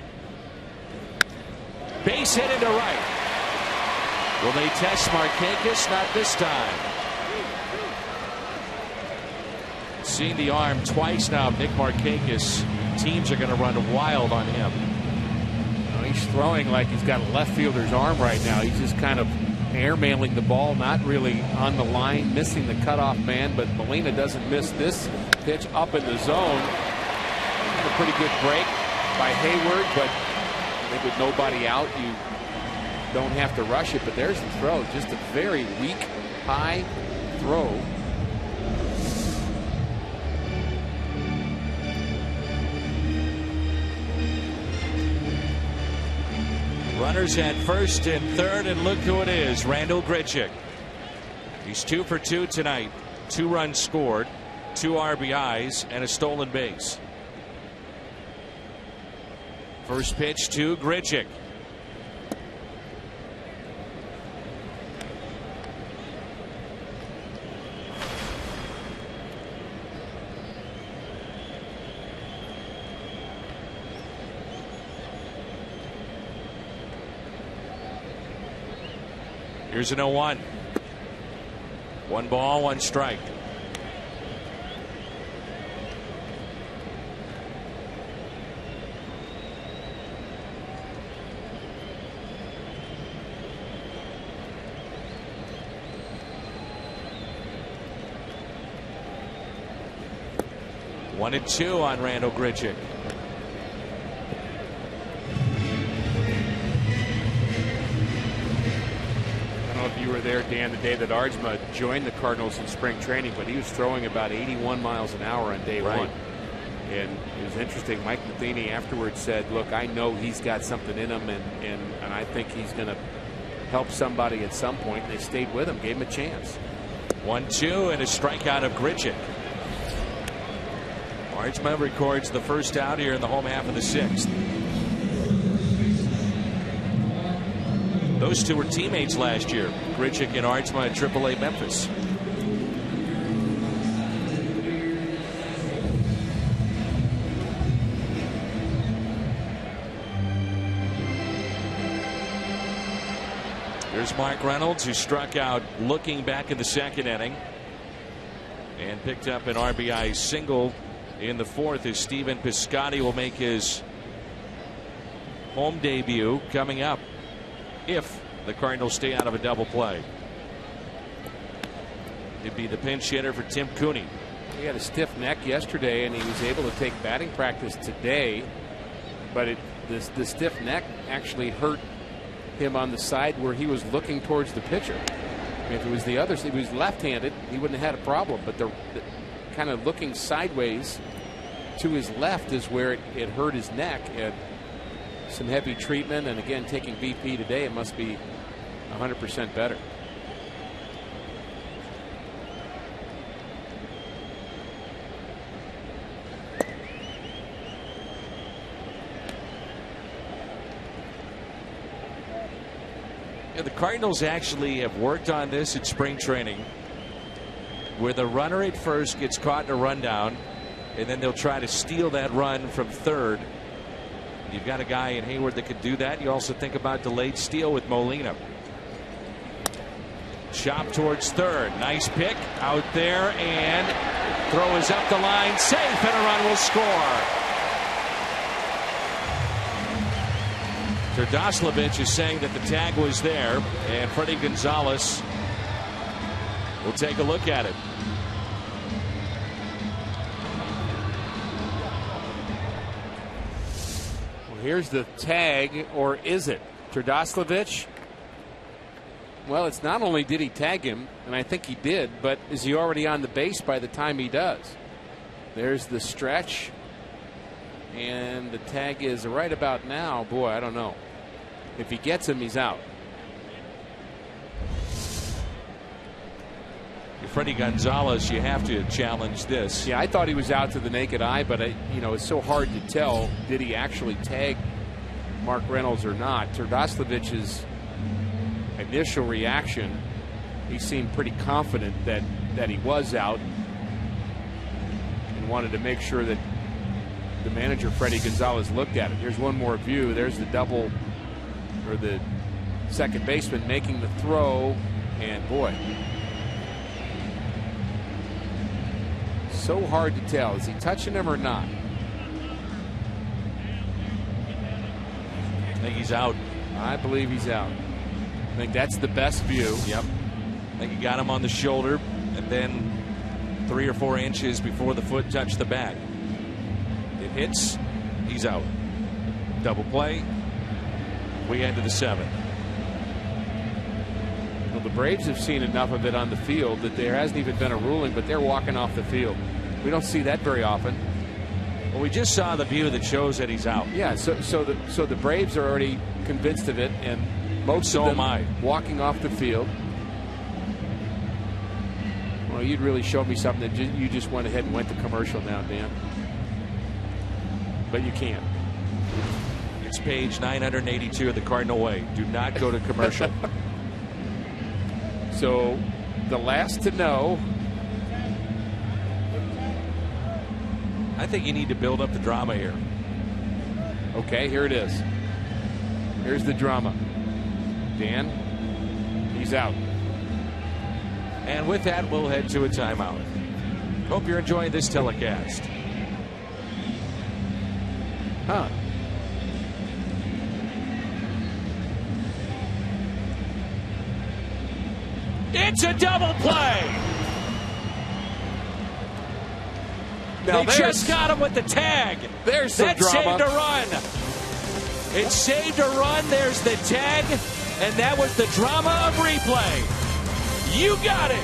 A: Base hit into right. Will they test Markakis? Not this time. Seen the arm twice now, Nick Markakis. Teams are going to run wild on him.
B: He's throwing like he's got a left fielder's arm right now. He's just kind of airmailing the ball, not really on the line, missing the cutoff man, but Molina doesn't miss this pitch up in the zone. A pretty good break by Hayward, but I think with nobody out, you don't have to rush it, but there's the throw. Just a very weak, high throw.
A: Runners at first and third, and look who it is, Randall Grichuk. He's 2 for 2 tonight. 2 runs scored, 2 RBIs, and a stolen base. First pitch to Grichuk. Here's an 0-1. 1 ball, 1 strike. One and 2 on Randall Grichuk.
B: You were there, Dan, the day that Arjma joined the Cardinals in spring training, but he was throwing about 81 miles an hour on day one. And it was interesting. Mike Matheny afterwards said, look, I know he's got something in him, and I think he's going to help somebody at some point. And they stayed with him, gave him a chance.
A: 1-2 and a strikeout of Grichuk. Arjma records the first out here in the home half of the 6th. Those 2 were teammates last year, Grichuk and Arjma at AAA Memphis. Here's Mark Reynolds, who struck out looking back in the 2nd inning and picked up an RBI single in the 4th as Stephen Piscotty will make his home debut coming up, if the Cardinals stay out of a double play. It'd be the pinch hitter for Tim Cooney.
B: He had a stiff neck yesterday, and he was able to take batting practice today, but the stiff neck actually hurt him on the side where he was looking towards the pitcher. If it was the other, if he was left-handed, he wouldn't have had a problem. But the kind of looking sideways to his left is where it hurt his neck. And some heavy treatment, and again, taking BP today, it must be 100% better.
A: Yeah, the Cardinals actually have worked on this in spring training, where the runner at first gets caught in a rundown, and then they'll try to steal that run from third. You've got a guy in Hayward that could do that. You also think about delayed steal with Molina. Chop towards third. Nice pick out there, and throw is up the line, safe, and a run will score. Terdoslavich is saying that the tag was there, and Freddie Gonzalez will take a look at it.
B: Well, here's the tag, or is it? Terdoslavich? Well, it's not only did he tag him, and I think he did, but is he already on the base by the time he does? There's the stretch, and the tag is right about now. Boy, I don't know. If he gets him, he's out.
A: Freddie Gonzalez, you have to challenge this.
B: Yeah, I thought he was out to the naked eye, but it's so hard to tell. Did he actually tag Mark Reynolds or not? Terdoslevich's initial reaction, he seemed pretty confident that he was out, and wanted to make sure that the manager, Freddie Gonzalez, looked at it. Here's one more view. There's the double, or the second baseman making the throw, and boy, so hard to tell. Is he touching him or not?
A: I think he's out.
B: I believe he's out. I think that's the best view.
A: Yep. I think he got him on the shoulder, and then 3 or 4 inches before the foot touched the bat. It hits, he's out. Double play. We head to the 7th.
B: Well, the Braves have seen enough of it on the field that there hasn't even been a ruling, but they're walking off the field. We don't see that very often.
A: Well, we just saw the view that shows that he's out.
B: Yeah, so the Braves are already convinced of it, and most of them walking off the field. Well, you'd really show me something that you just went ahead and went to commercial now, Dan. But you can't.
A: It's page 982 of the Cardinal Way. Do not go to commercial.
B: So the last to know.
A: I think you need to build up the drama here.
B: Okay, here it is. Here's the drama. Dan, he's out.
A: And with that, we'll head to a timeout. Hope you're enjoying this telecast.
B: Huh.
A: It's a double play.
B: Now
A: they just got him with the tag.
B: There's some
A: that
B: drama.
A: Saved a run. It saved a run. There's the tag, and that was the drama of replay. You got it.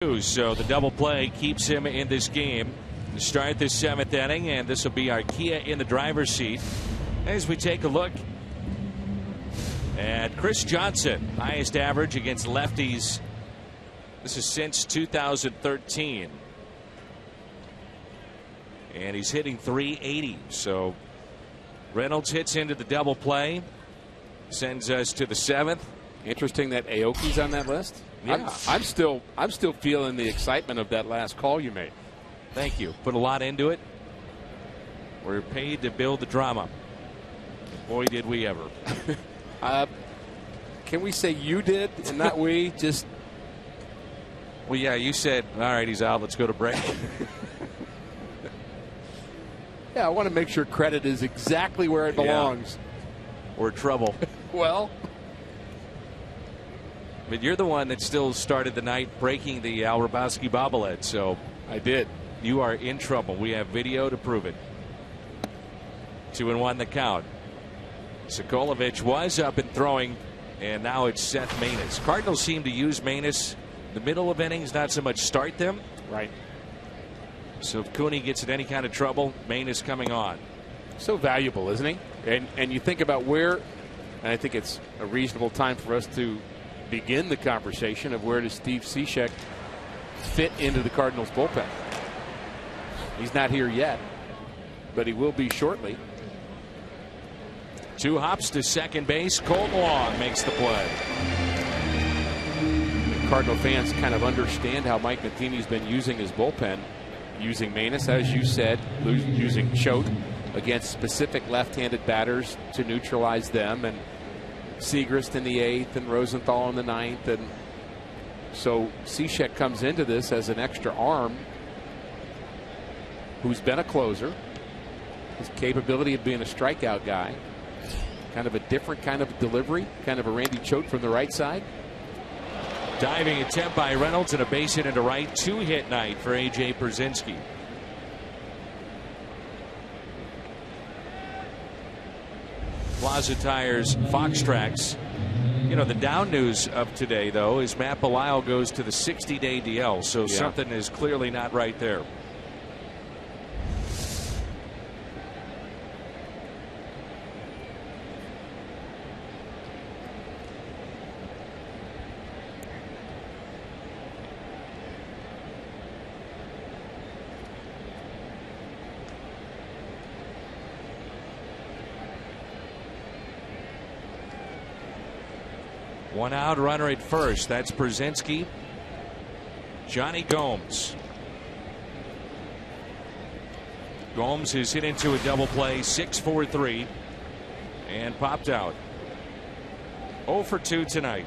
A: So the double play keeps him in this game to start this 7th inning, and this will be our Kia in the driver's seat as we take a look at Chris Johnson, highest average against lefties. This is since 2013. And he's hitting .380. So Reynolds hits into the double play, sends us to the 7th.
E: Interesting that Aoki's on that list.
A: Yeah.
E: I'm still feeling the excitement of that last call you made.
A: Thank you. Put a lot into it. We're paid to build the drama. Boy, did we ever.
E: Can we say you did and not we? Just.
A: Well, yeah, you said, all right, he's out. Let's go to break.
E: Yeah, I want to make sure credit is exactly where it belongs.
A: Yeah. Or trouble.
E: Well.
A: But you're the one that still started the night breaking the Al Rabowski bobblehead, so.
E: I did.
A: You are in trouble. We have video to prove it. 2-1 the count. Sikolovich was up and throwing, and now it's Seth Maness. Cardinals seem to use Maness the middle of innings, not so much start them.
E: Right.
A: So if Cooney gets in any kind of trouble, Maness coming on.
E: So valuable, isn't he? And you think about where, and I think it's a reasonable time for us to begin the conversation of where does Steve Cishek fit into the Cardinals bullpen. He's not here yet, but he will be shortly.
A: 2 hops to second base. Colt Long makes the play.
E: Cardinal fans kind of understand how Mike Matheny's been using his bullpen, using Maness, as you said, using Choate against specific left-handed batters to neutralize them, and Segrist in the 8th and Rosenthal in the 9th. And so Cishek comes into this as an extra arm who's been a closer. His capability of being a strikeout guy. Kind of a different kind of delivery. Kind of a Randy Choate from the right side.
A: Diving attempt by Reynolds and a base hit into right. 2-hit night for A.J. Pierzynski. Plaza Tires Fox Tracks. You know, the down news of today, though, is Matt Belisle goes to the 60-day DL, so something is clearly not right there. One out, runner at first. That's Pierzynski. Johnny Gomes. Gomes is hit into a double play, 6-4-3, and popped out. 0 for 2 tonight.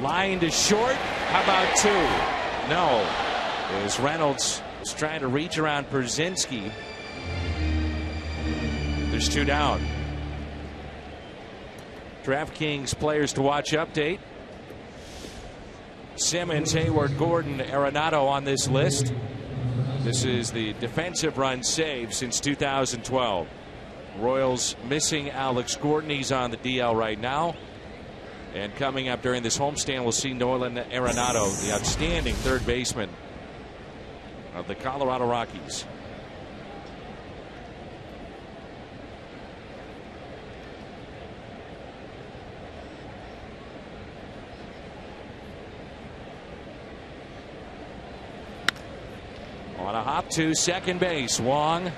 A: Line to short. How about 2? No. As Reynolds is trying to reach around Pierzynski. There's 2 down. DraftKings players to watch update. Simmons, Hayward, Gordon, Arenado on this list. This is the defensive run saved since 2012. Royals missing Alex Gordon. He's on the DL right now. And coming up during this homestand, we'll see Nolan Arenado, the outstanding third baseman of the Colorado Rockies. On a hop to second base, Wong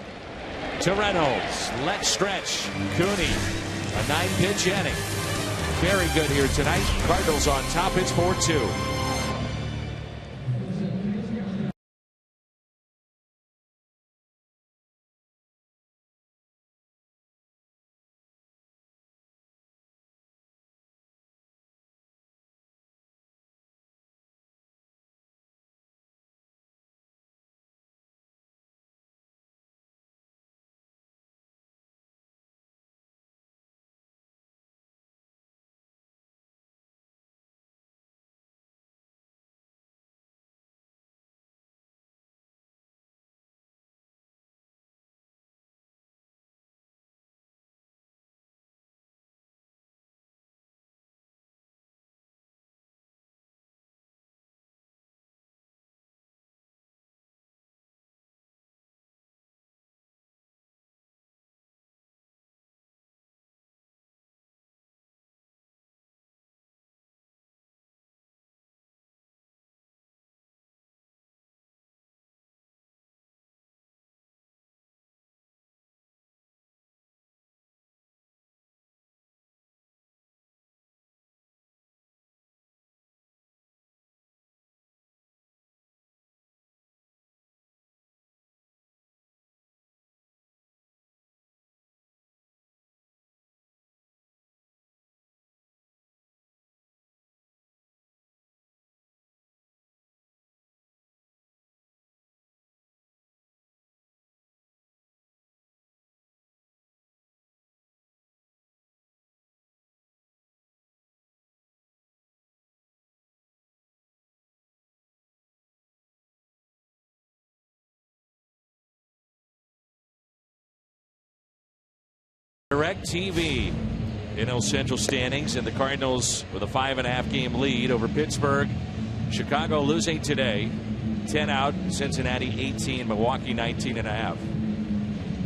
A: to Reynolds. Let's stretch. Cooney, a 9-pitch inning. Very good here tonight. Cardinals on top. It's 4-2. DirecTV. NL Central standings, and the Cardinals with a 5.5 game lead over Pittsburgh. Chicago losing today, 10 out. Cincinnati 18, Milwaukee 19.5.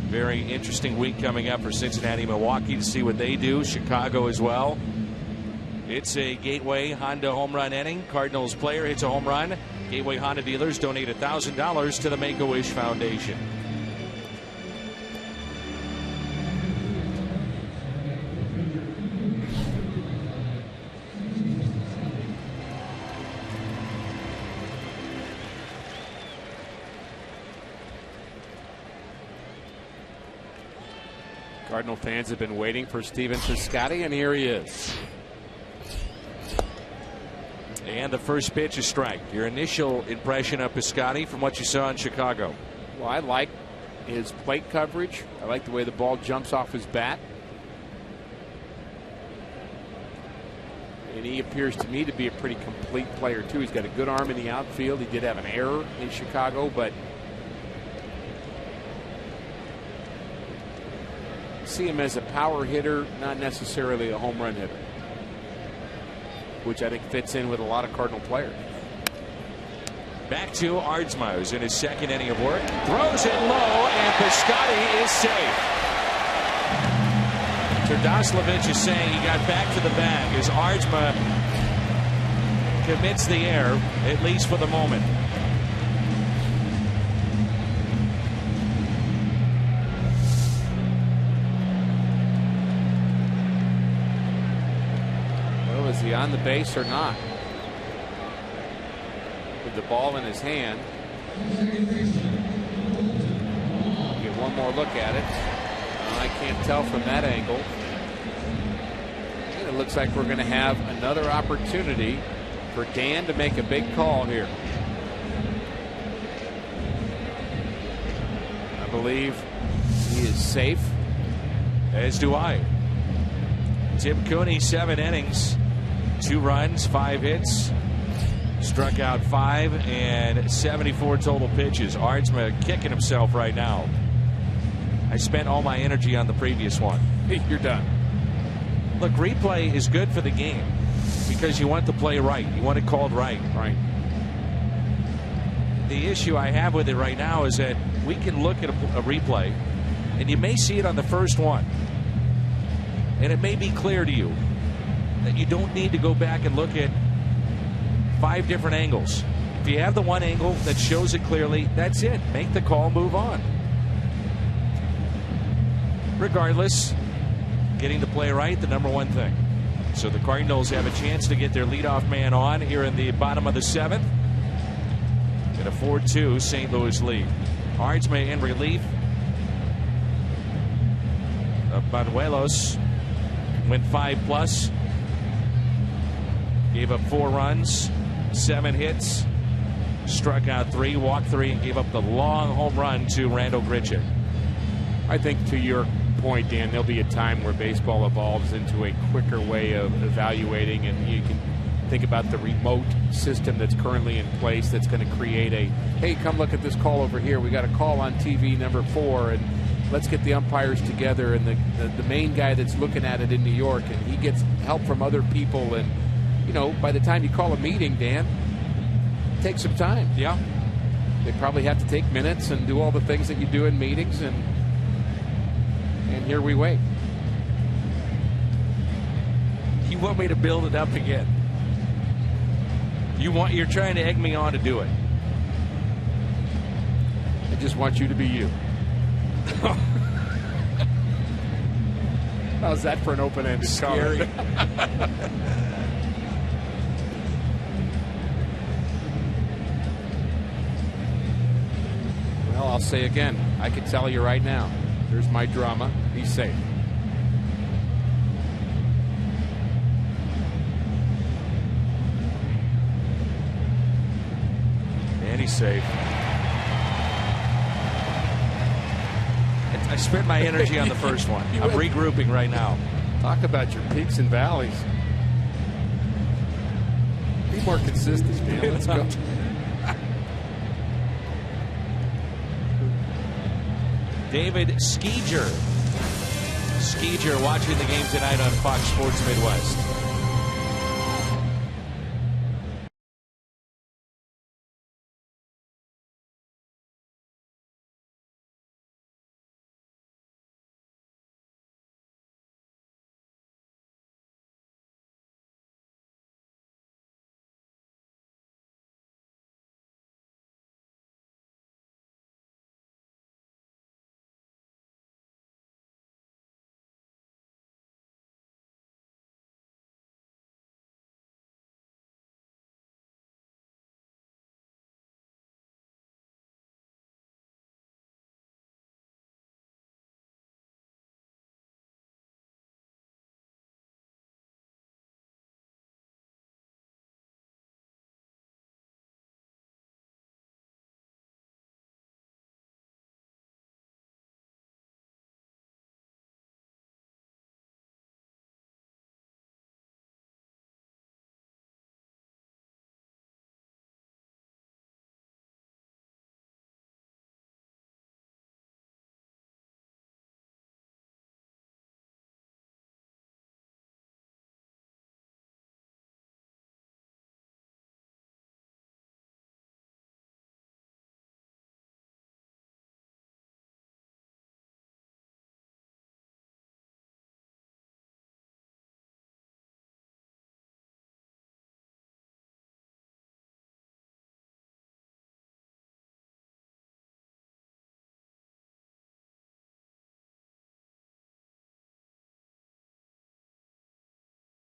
A: Very interesting week coming up for Cincinnati, Milwaukee to see what they do. Chicago as well. It's a Gateway Honda home run inning. Cardinals player hits a home run. Gateway Honda dealers donate $1,000 to the Make-A-Wish Foundation.
E: Cardinal fans have been waiting for Stephen Piscotty, and here he is.
A: And the first pitch is strike. Your initial impression of Piscotty from what you saw in Chicago?
E: Well, I like his plate coverage. I like the way the ball jumps off his bat. And he appears to me to be a pretty complete player, too. He's got a good arm in the outfield. He did have an error in Chicago, but see him as a power hitter, not necessarily a home run hitter, which I think fits in with a lot of Cardinal players.
A: Back to Aardsma, who's in his second inning of work. Throws it low, and Piscotty is safe. Terdoslavich is saying he got back to the bag as Aardsma commits the error, at least for the moment.
E: Is he on the base or not? With the ball in his hand. Get one more look at it. I can't tell from that angle. And it looks like we're going to have another opportunity for Dan to make a big call here. I believe he is safe.
A: As do I. Tim Cooney, 7 innings. 2 runs, 5 hits, struck out 5, and 74 total pitches. Aardsma kicking himself right now. I spent all my energy on the previous one.
E: You're done.
A: Look, replay is good for the game because you want the play right. You want it called right.
E: Right.
A: The issue I have with it right now is that we can look at a replay, and you may see it on the first one, and it may be clear to you that you don't need to go back and look at 5 different angles. If you have the one angle that shows it clearly, that's it. Make the call, move on. Regardless, getting the play right, the number one thing. So the Cardinals have a chance to get their leadoff man on here in the bottom of the 7th. In a 4-2 St. Louis lead. Aardsma in relief. Banuelos went 5+. Gave up 4 runs, 7 hits, struck out 3, walked 3, and gave up the long home run to Randall Grichuk.
E: I think to your point, Dan, there'll be a time where baseball evolves into a quicker way of evaluating, and you can think about the remote system that's currently in place that's going to create a, hey, come look at this call over here. We got a call on TV number 4, and let's get the umpires together, and the main guy that's looking at it in New York, and he gets help from other people, and you know, by the time you call a meeting, Dan, it takes some time.
A: Yeah.
E: They probably have to take minutes and do all the things that you do in meetings, and here we wait.
A: You want me to build it up again? You're trying to egg me on to do it.
E: I just want you to be you. How's that for an open-ended comment? Well, I'll say again, I can tell you right now, there's my drama. He's safe.
A: And he's safe. I spent my energy on the first one. I'm regrouping right now.
E: Talk about your peaks and valleys. Be more consistent, man. Let's go.
A: David Skeeger Skeeger watching the game tonight on Fox Sports Midwest.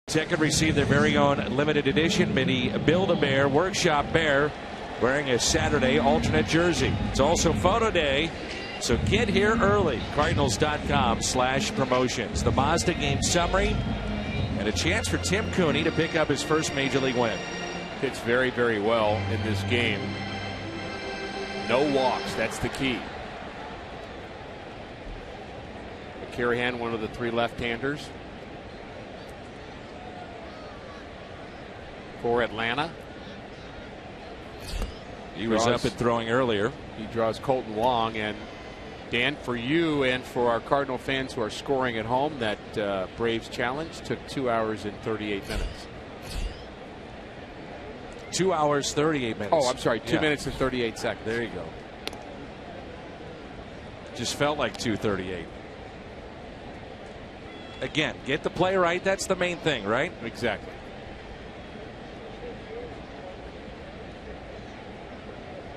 A: Second receive their very own limited edition mini Build-A-Bear Workshop Bear wearing a Saturday alternate jersey. It's also photo day, so get here early. Cardinals.com/promotions. The Mazda game summary and a chance for Tim Cooney to pick up his first major league win.
E: Pitched very, very well in this game. No walks, that's the key. Carahan, one of the three left-handers for Atlanta.
A: He was up and throwing earlier.
E: He draws Colton Wong. And Dan, for you and for our Cardinal fans who are scoring at home, that Braves challenge took 2 hours and 38 minutes.
A: 2 hours 38 minutes.
E: Oh, I'm sorry, 2 minutes and 38 seconds.
A: There you go. Just felt like 2:38. Again, get the play right. That's the main thing, right?
E: Exactly.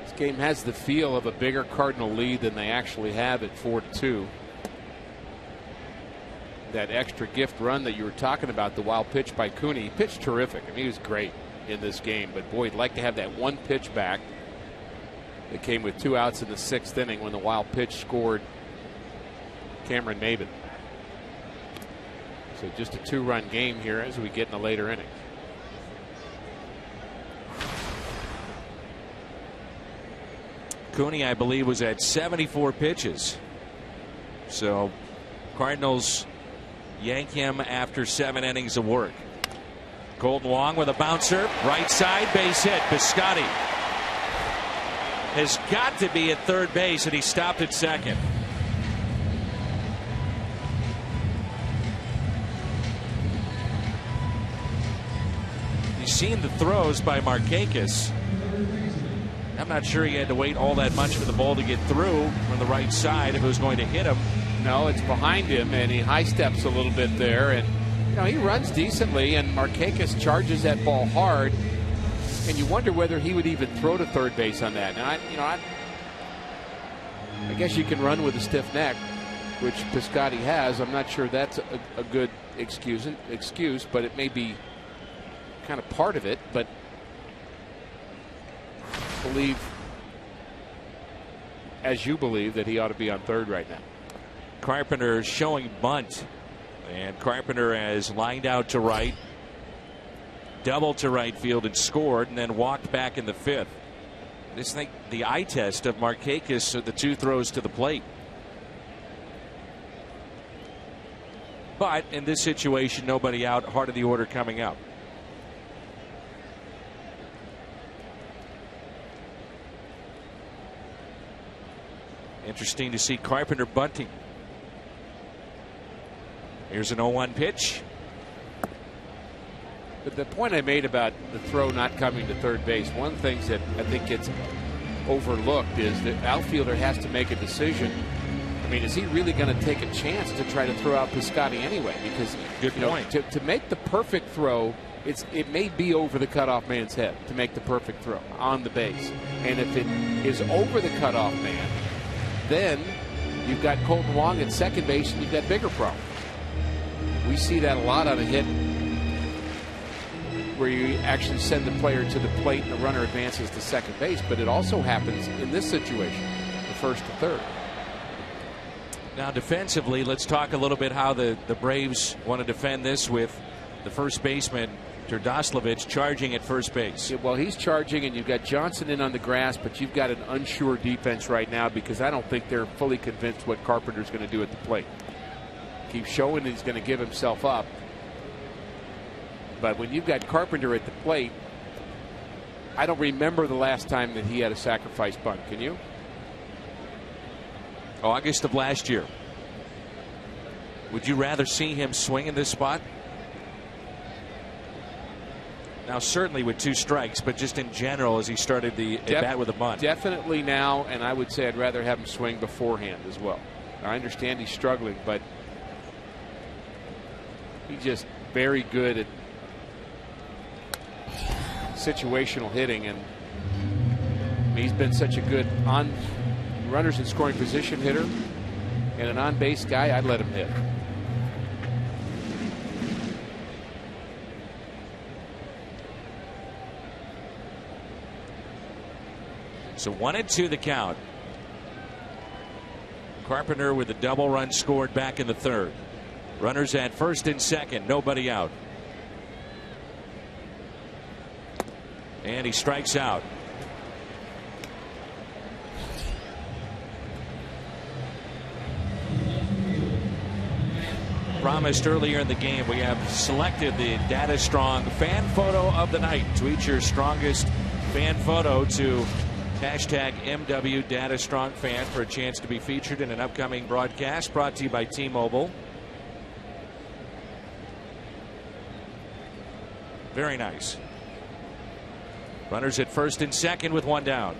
E: This game has the feel of a bigger Cardinal lead than they actually have at 4-2. That extra gift run that you were talking about, the wild pitch by Cooney, he pitched terrific. I mean, he was great in this game, but boy, he'd like to have that one pitch back that came with 2 outs in the 6th inning when the wild pitch scored Cameron Maybin. So just a 2-run game here as we get in the later innings.
A: Cooney, I believe, was at 74 pitches. So Cardinals yank him after 7 innings of work. Colton Wong with a bouncer, right side, base hit. Biscotti has got to be at third base, and he stopped at second. You've seen the throws by Markakis. I'm not sure he had to wait all that much for the ball to get through from the right side if it was going to hit him.
E: No, it's behind him, and he high steps a little bit there, and you know, he runs decently, and Markakis charges that ball hard, and you wonder whether he would even throw to third base on that. Now, I guess you can run with a stiff neck, which Piscotty has. I'm not sure that's a good excuse, but it may be kind of part of it. But I believe, as you believe, that he ought to be on third right now.
A: Carpenter showing bunt, and Carpenter has lined out to right, doubled to right field and scored, and then walked back in the 5th. This thing, the eye test of Markakis, the 2 throws to the plate. But in this situation, nobody out, heart of the order coming up. Interesting to see Carpenter bunting. Here's an 0-1 pitch.
E: But the point I made about the throw not coming to third base, one of the things that I think gets overlooked is that outfielder has to make a decision. I mean, is he really going to take a chance to try to throw out Piscotty anyway? Because
A: good point.
E: To make the perfect throw, it may be over the cutoff man's head to make the perfect throw on the base. And if it is over the cutoff man, then you've got Colton Wong at second base and you've got bigger problems. We see that a lot on a hit where you actually send the player to the plate and the runner advances to second base, but it also happens in this situation, the first to third.
A: Now defensively, let's talk a little bit how the Braves want to defend this with the first baseman, Turdoslavich, charging at first base.
E: Yeah, well, he's charging, and you've got Johnson in on the grass, but you've got an unsure defense right now because I don't think they're fully convinced what Carpenter's going to do at the plate. Keeps showing that he's going to give himself up. But when you've got Carpenter at the plate, I don't remember the last time that he had a sacrifice bunt. Can you?
A: August of last year. Would you rather see him swing in this spot? Now, certainly with 2 strikes, but just in general as he started the at-bat with a bunt.
E: Definitely now, and I would say I'd rather have him swing beforehand as well. I understand he's struggling, but he's just very good at situational hitting, and he's been such a good runners in scoring position hitter and an on-base guy. I'd let him hit.
A: So 1-2 the count. Carpenter with a double run scored back in the third. Runners at first and second, nobody out. And he strikes out. Promised earlier in the game, we have selected the Data Strong fan photo of the night. Tweet your strongest fan photo to hashtag MW Data Strong Fan for a chance to be featured in an upcoming broadcast brought to you by T-Mobile. Very nice. Runners at first and second with 1 down.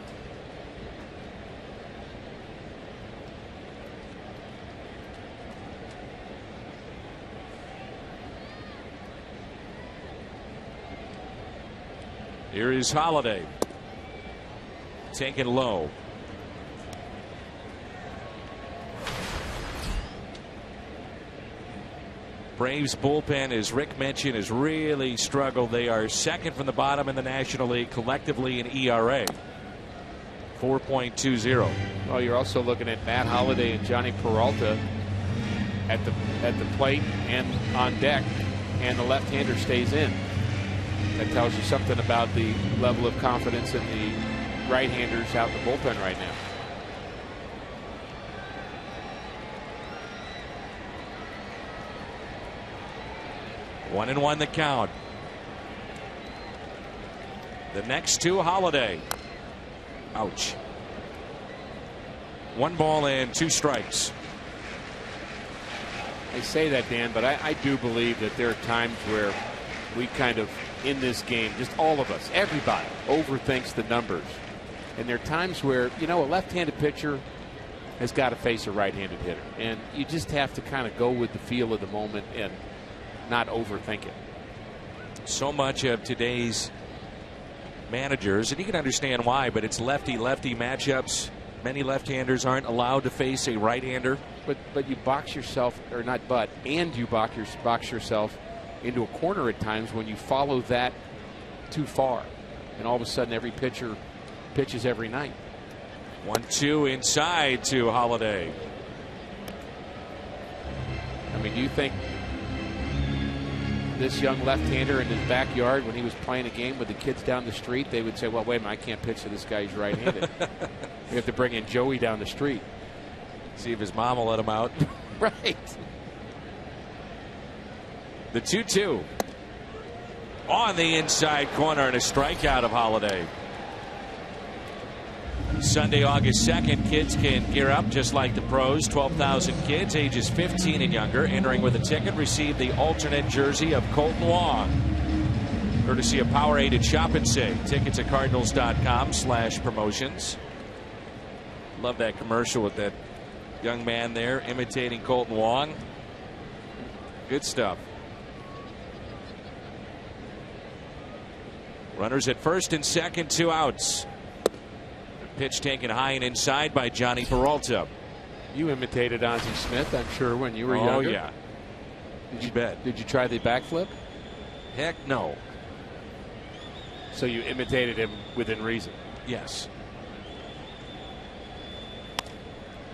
A: Here is Holiday. Taken low. Braves bullpen, as Rick mentioned, has really struggled. They are second from the bottom in the National League collectively in ERA. 4.20.
E: Well, you're also looking at Matt Holliday and Johnny Peralta at the plate and on deck, and the left-hander stays in. That tells you something about the level of confidence in the right-handers out in the bullpen right now.
A: One and one the count. The next 2, Holiday. Ouch. 1 ball and 2 strikes.
E: I say that, Dan, but I do believe that there are times where we kind of, in this game, just all of us, everybody, overthinks the numbers. And there are times where, you know, a left-handed pitcher has got to face a right-handed hitter. And you just have to kind of go with the feel of the moment and not overthink it.
A: So much of today's managers, and you can understand why, but it's lefty-lefty matchups. Many left-handers aren't allowed to face a right-hander.
E: But you box yourself, or not but, and you box yourself into a corner at times when you follow that too far. And all of a sudden every pitcher pitches every night.
A: 1-2 inside to Holiday.
E: I mean, do you think this young left-hander in his backyard, when he was playing a game with the kids down the street, they would say, well, wait a minute, I can't pitch to this guy, he's right-handed. We have to bring in Joey down the street.
A: See if his mom will let him out.
E: Right.
A: The 2-2 on the inside corner and a strikeout of Holiday. Sunday, August 2nd, kids can gear up just like the pros. 12,000 kids ages 15 and younger entering with a ticket receive the alternate jersey of Colton Wong. Courtesy of Powerade at Shop and Save. Tickets at cardinals.com/promotions. Love that commercial with that young man there imitating Colton Wong. Good stuff. Runners at first and second, 2 outs. Pitch taken high and inside by Johnny Peralta.
E: You imitated Ozzie Smith, I'm sure, when you were younger.
A: Oh, yeah.
E: Did you bet? Did you try the backflip?
A: Heck no.
E: So you imitated him within reason?
A: Yes.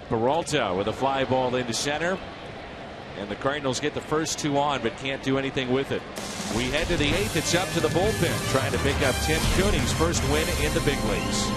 A: Peralta with a fly ball into center. And the Cardinals get the first 2 on, but can't do anything with it. We head to the 8th. It's up to the bullpen, trying to pick up Tim Cooney's first win in the big leagues.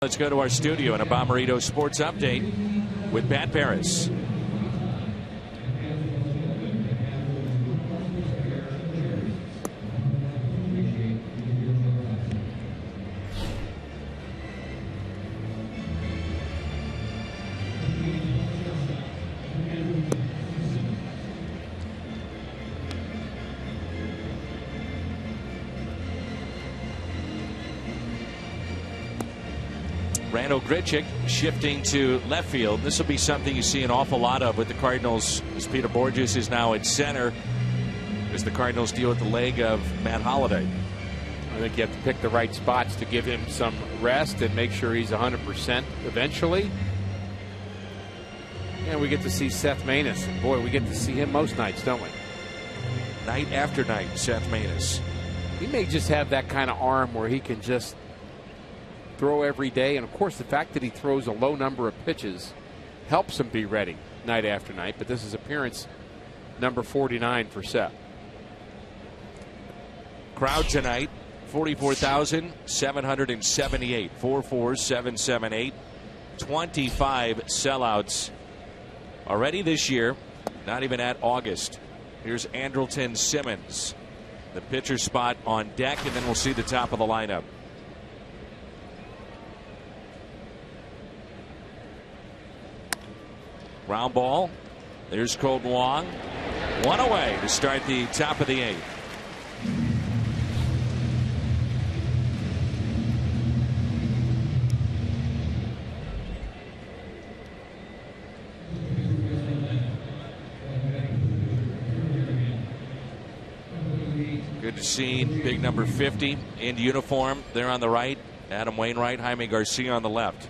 A: Let's go to our studio and a Bomberito Sports Update with Pat Paris. Randall Grichuk shifting to left field. This will be something you see an awful lot of with the Cardinals, as Peter Borges is now at center as the Cardinals deal with the leg of Matt Holliday.
E: I think you have to pick the right spots to give him some rest and make sure he's 100% eventually. And we get to see Seth Maness. Boy, we get to see him most nights, don't we?
A: Night after night, Seth Maness.
E: He may just have that kind of arm where he can just throw every day, and of course the fact that he throws a low number of pitches helps him be ready night after night. But this is appearance number 49 for Seth.
A: Crowd tonight 44,778. 44778. 25 sellouts already this year, not even at August. Here's Andrelton Simmons, the pitcher spot on deck, and then we'll see the top of the lineup. Ground ball. There's Colton Wong. One away to start the top of the 8th. Good to see big number 50 in uniform there on the right. Adam Wainwright, Jaime Garcia on the left.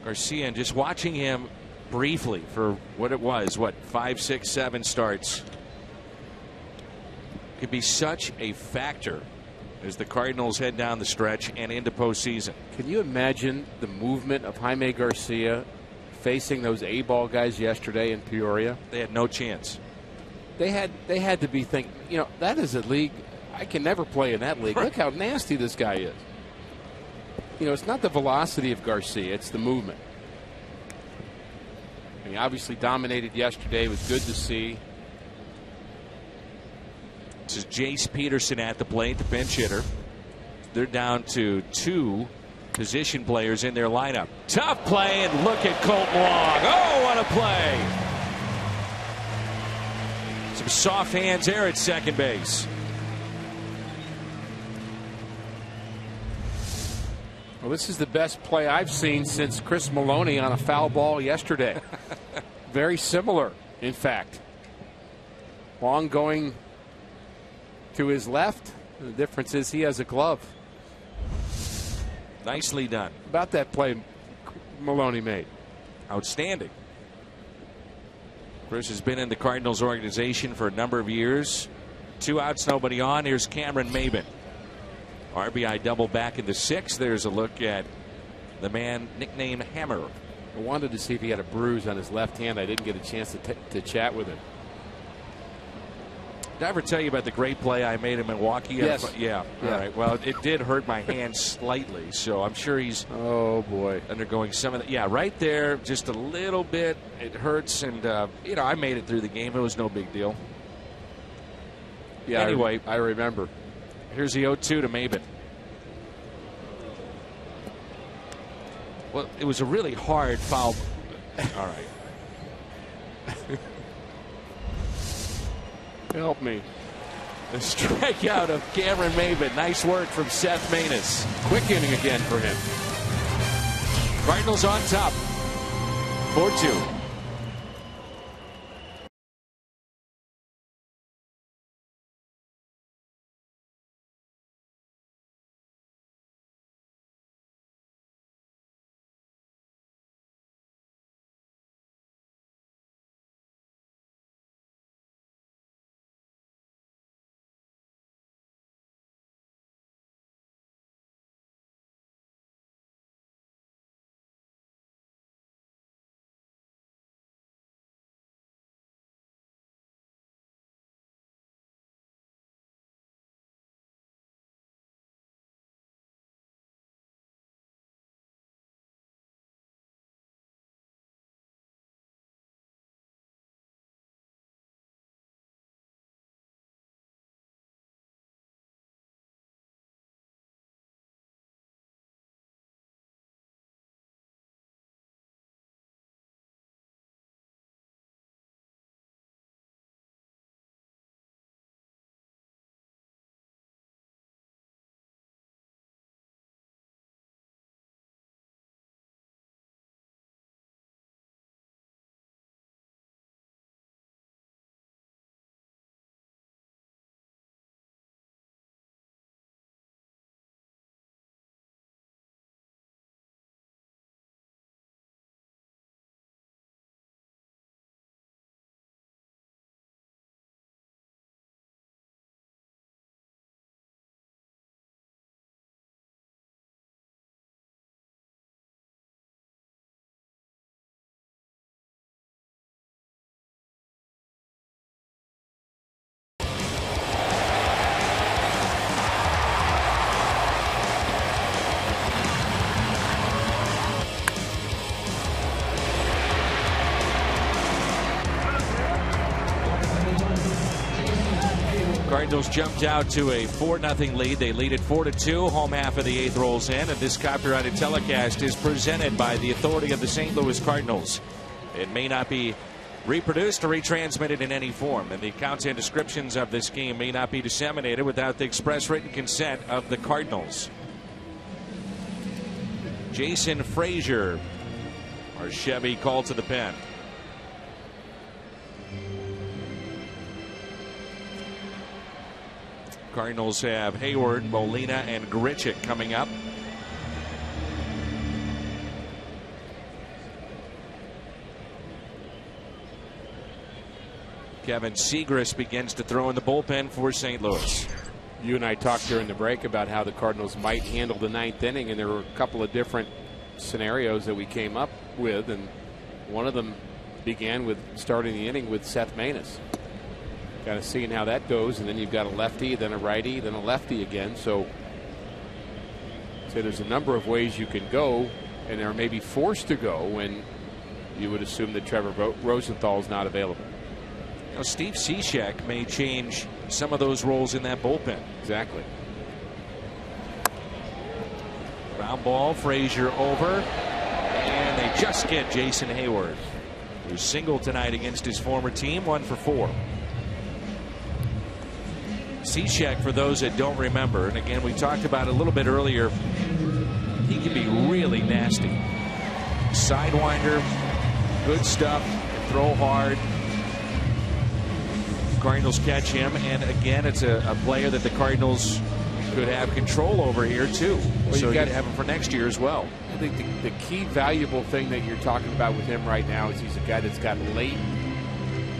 A: Garcia, and just watching him briefly for what it was, 5, 6, 7 starts, could be such a factor as the Cardinals head down the stretch and into postseason.
E: Can you imagine the movement of Jaime Garcia facing those A-ball guys yesterday in Peoria?
A: They had no chance.
E: they had to be thinking, that is a league I can never play in that league. Look how nasty this guy is. It's not the velocity of Garcia, it's the movement. He obviously dominated yesterday. It was good to see.
A: This is Jace Peterson at the plate, the pinch hitter. They're down to 2 position players in their lineup. Tough play, and look at Colton Long. Oh, what a play. Some soft hands there at second base.
E: Well, this is the best play I've seen since Chris Maloney on a foul ball yesterday. Very similar, in fact. Long going to his left. The difference is he has a glove.
A: Nicely done.
E: About that play Maloney made.
A: Outstanding. Chris has been in the Cardinals organization for a number of years. 2 outs, nobody on. Here's Cameron Maybin. RBI double back in the 6th. There's a look at the man nicknamed Hammer.
E: I wanted to see if he had a bruise on his left hand. I didn't get a chance to chat with him.
A: Did I ever tell you about the great play I made in Milwaukee?
E: Yes.
A: Yeah. All right. Well, it did hurt my hand slightly, so I'm sure he's undergoing some of that. Yeah, right there, just a little bit. It hurts, and I made it through the game. It was no big deal.
E: Yeah.
A: Anyway,
E: I remember.
A: Here's the 0-2 to Maybin. Well, it was a really hard foul. All right.
E: Help me.
A: The strikeout of Cameron Maybin. Nice work from Seth Maness.
E: Quick inning again for him.
A: Cardinals on top. 4-2. Cardinals jumped out to a 4-0 lead. They lead at 4-2. Home half of the 8th rolls in, and this copyrighted telecast is presented by the authority of the St. Louis Cardinals. It may not be reproduced or retransmitted in any form, and the accounts and descriptions of this game may not be disseminated without the express written consent of the Cardinals. Jason Frazier, our Chevy, called to the pen. Cardinals have Hayward, Molina, and Grichuk coming up. Kevin Segras begins to throw in the bullpen for St. Louis.
E: You and I talked during the break about how the Cardinals might handle the 9th inning, and there were a couple of different scenarios that we came up with, and one of them began with starting the inning with Seth Maness. Kind of seeing how that goes, and then you've got a lefty, then a righty, then a lefty again. So there's a number of ways you can go, and they're maybe forced to go when you would assume that Trevor Rosenthal is not available.
A: You know, Steve Cishek may change some of those roles in that bullpen.
E: Exactly.
A: Ground ball, Frazier over, and they just get Jason Hayward, who singled tonight against his former team, 1 for 4. Cishek, for those that don't remember, and again we talked about it a little bit earlier, he can be really nasty. Sidewinder, good stuff, can throw hard. Cardinals catch him, and again it's a player that the Cardinals could have control over here too. Well, so you have him for next year as well.
E: I think the key valuable thing that you're talking about with him right now is he's a guy that's got late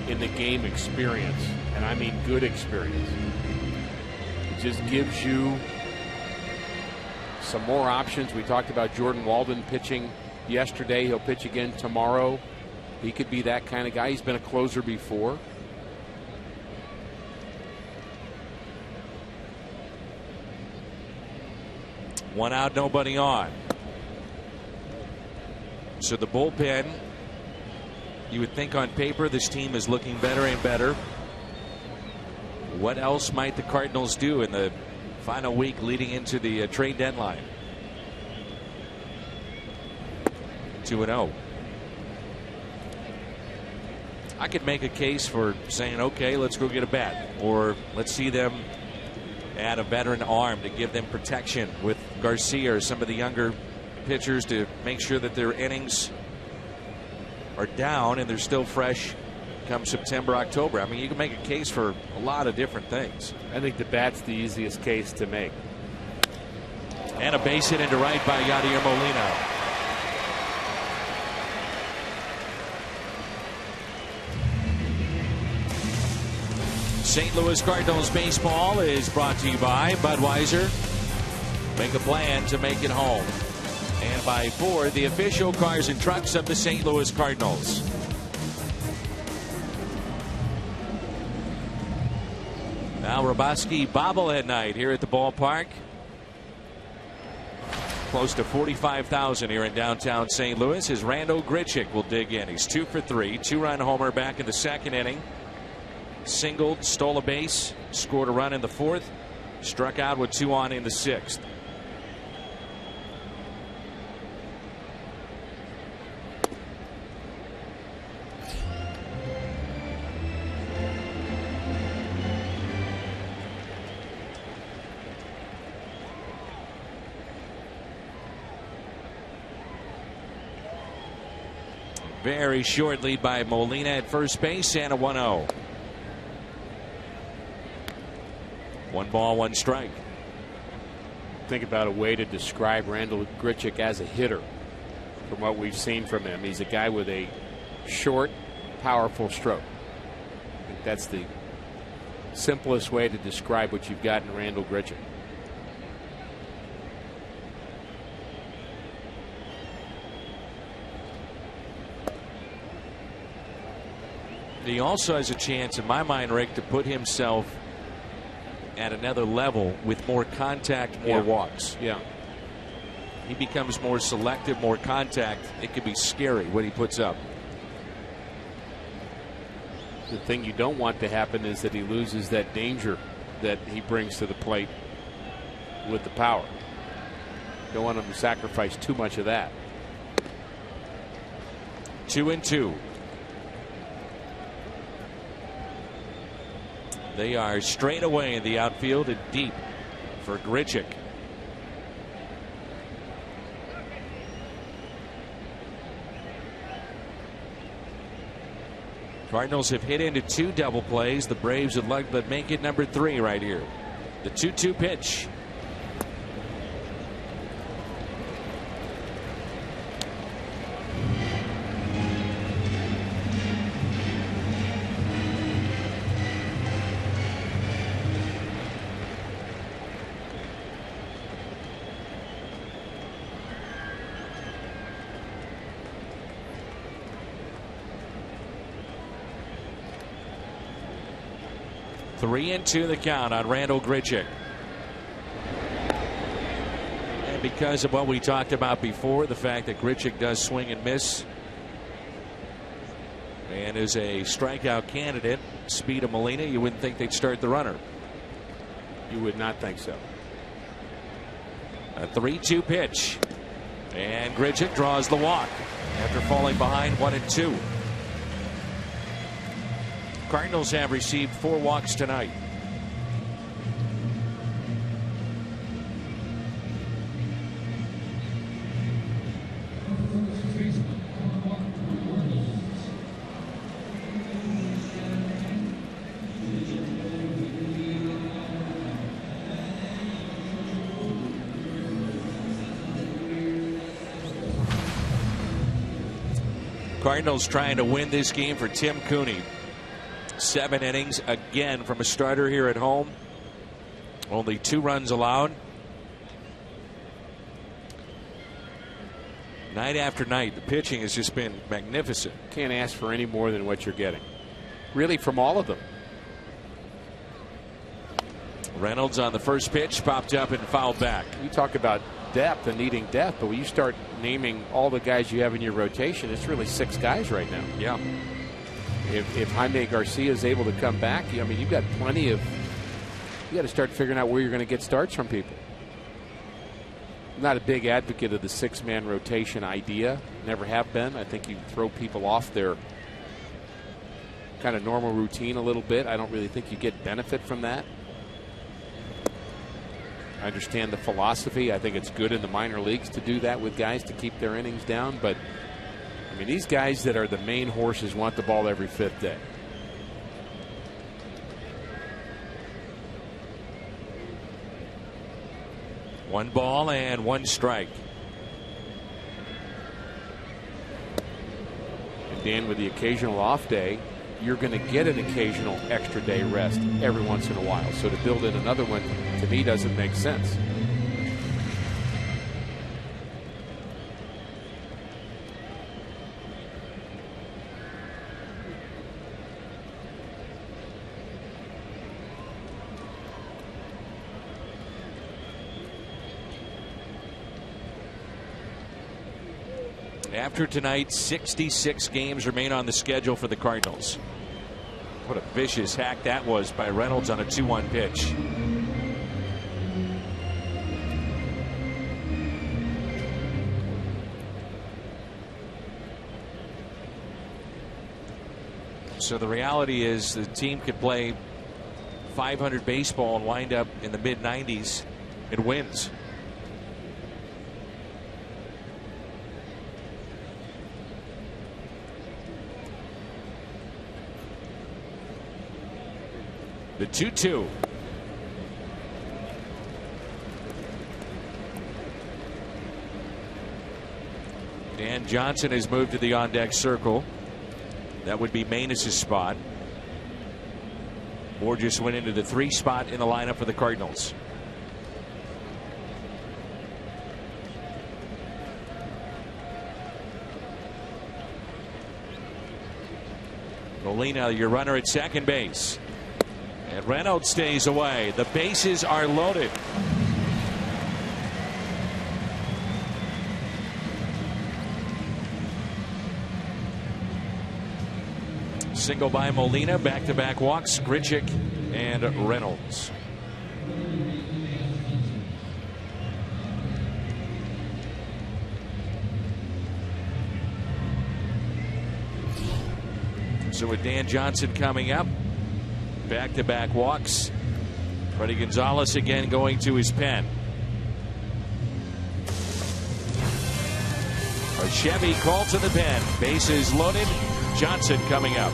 E: in the game experience, and I mean good experience. It just gives you some more options. We talked about Jordan Walden pitching yesterday. He'll pitch again tomorrow. He could be that kind of guy. He's been a closer before.
A: One out, nobody on. So the bullpen, you would think on paper this team is looking better and better. What else might the Cardinals do in the final week leading into the trade deadline? 2-0. I could make a case for saying, okay, let's go get a bat, or let's see them add a veteran arm to give them protection with Garcia or some of the younger pitchers to make sure that their innings are down and they're still fresh come September, October. I mean, you can make a case for a lot of different things.
E: I think the bat's the easiest case to make.
A: And a base hit into right by Yadier Molina. St. Louis Cardinals baseball is brought to you by Budweiser. Make a plan to make it home. And by Ford, the official cars and trucks of the St. Louis Cardinals. Now Roboski bobblehead night here at the ballpark. Close to 45,000 here in downtown St. Louis as Randall Grichuk will dig in. He's 2 for 3, 2-run homer back in the second inning. Singled, stole a base, scored a run in the fourth, struck out with 2 on in the sixth. Very short lead by Molina at first base and a 1-0. 1 ball, 1 strike.
E: Think about a way to describe Randall Grichuk as a hitter from what we've seen from him. He's a guy with a short, powerful stroke. I think that's the simplest way to describe what you've got in Randall Grichuk.
A: He also has a chance, in my mind, Rick, to put himself at another level with more contact, more walks.
E: Yeah.
A: He becomes more selective, more contact. It could be scary what he puts up.
E: The thing you don't want to happen is that he loses that danger that he brings to the plate with the power. Don't want him to sacrifice too much of that.
A: 2-2. They are straight away in the outfield and deep for Grichuk. Cardinals have hit into 2 double plays. The Braves would like to make it number 3 right here. The 2-2 pitch. 3-2 the count on Randal Grichuk. And because of what we talked about before, the fact that Grichuk does swing and miss and is a strikeout candidate, speed of Molina, you wouldn't think they'd start the runner.
E: You would not think so.
A: A 3-2 pitch. And Grichuk draws the walk after falling behind 1-2. Cardinals have received 4 walks tonight. Cardinals trying to win this game for Tim Cooney. 7 innings again from a starter here at home. Only 2 runs allowed. Night after night, the pitching has just been magnificent.
E: Can't ask for any more than what you're getting. Really, from all of them.
A: Reynolds on the first pitch, popped up and fouled back.
E: You talk about depth and needing depth, but when you start naming all the guys you have in your rotation, it's really 6 guys right now.
A: Yeah.
E: If Jaime Garcia is able to come back, I mean, you've got plenty of. You got to start figuring out where you're going to get starts from people. I'm not a big advocate of the 6-man rotation idea. Never have been. I think you throw people off their kind of normal routine a little bit. I don't really think you get benefit from that. I understand the philosophy. I think it's good in the minor leagues to do that with guys to keep their innings down. But, I mean, these guys that are the main horses want the ball every 5th day.
A: One ball and 1 strike.
E: And Dan, with the occasional off day, you're going to get an occasional extra day rest every once in a while. So to build in another one, to me, doesn't make sense.
A: After tonight, 66 games remain on the schedule for the Cardinals. What a vicious hack that was by Reynolds on a 2-1 pitch. So the reality is the team could play 500 baseball and wind up in the mid-90s. It wins. The 2-2. Dan Johnson has moved to the on-deck circle. That would be Manis' spot. Borges went into the 3 spot in the lineup for the Cardinals. Molina, your runner at second base. And Reynolds stays away. The bases are loaded. Single by Molina, back-to-back walks, Grichuk and Reynolds. So with Dan Johnson coming up, back-to-back walks. Freddie Gonzalez again going to his pen. A Chevy called to the pen. Bases loaded. Johnson coming up.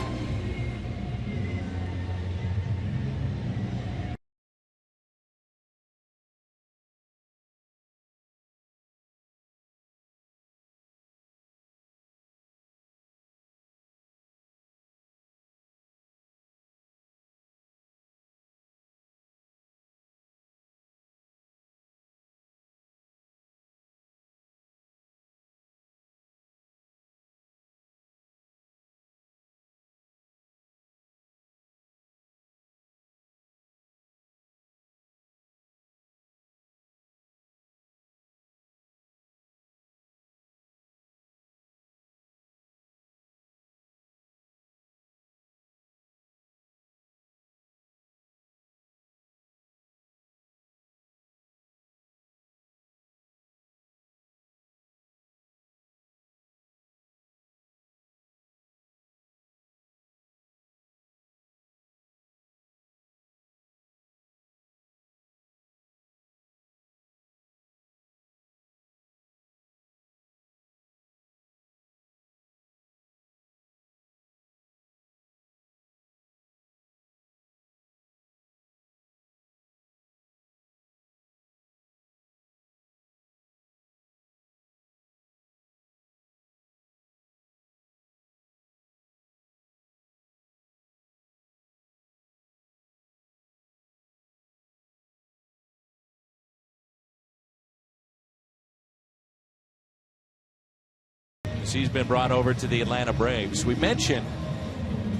A: since he's been brought over to the Atlanta Braves. We mentioned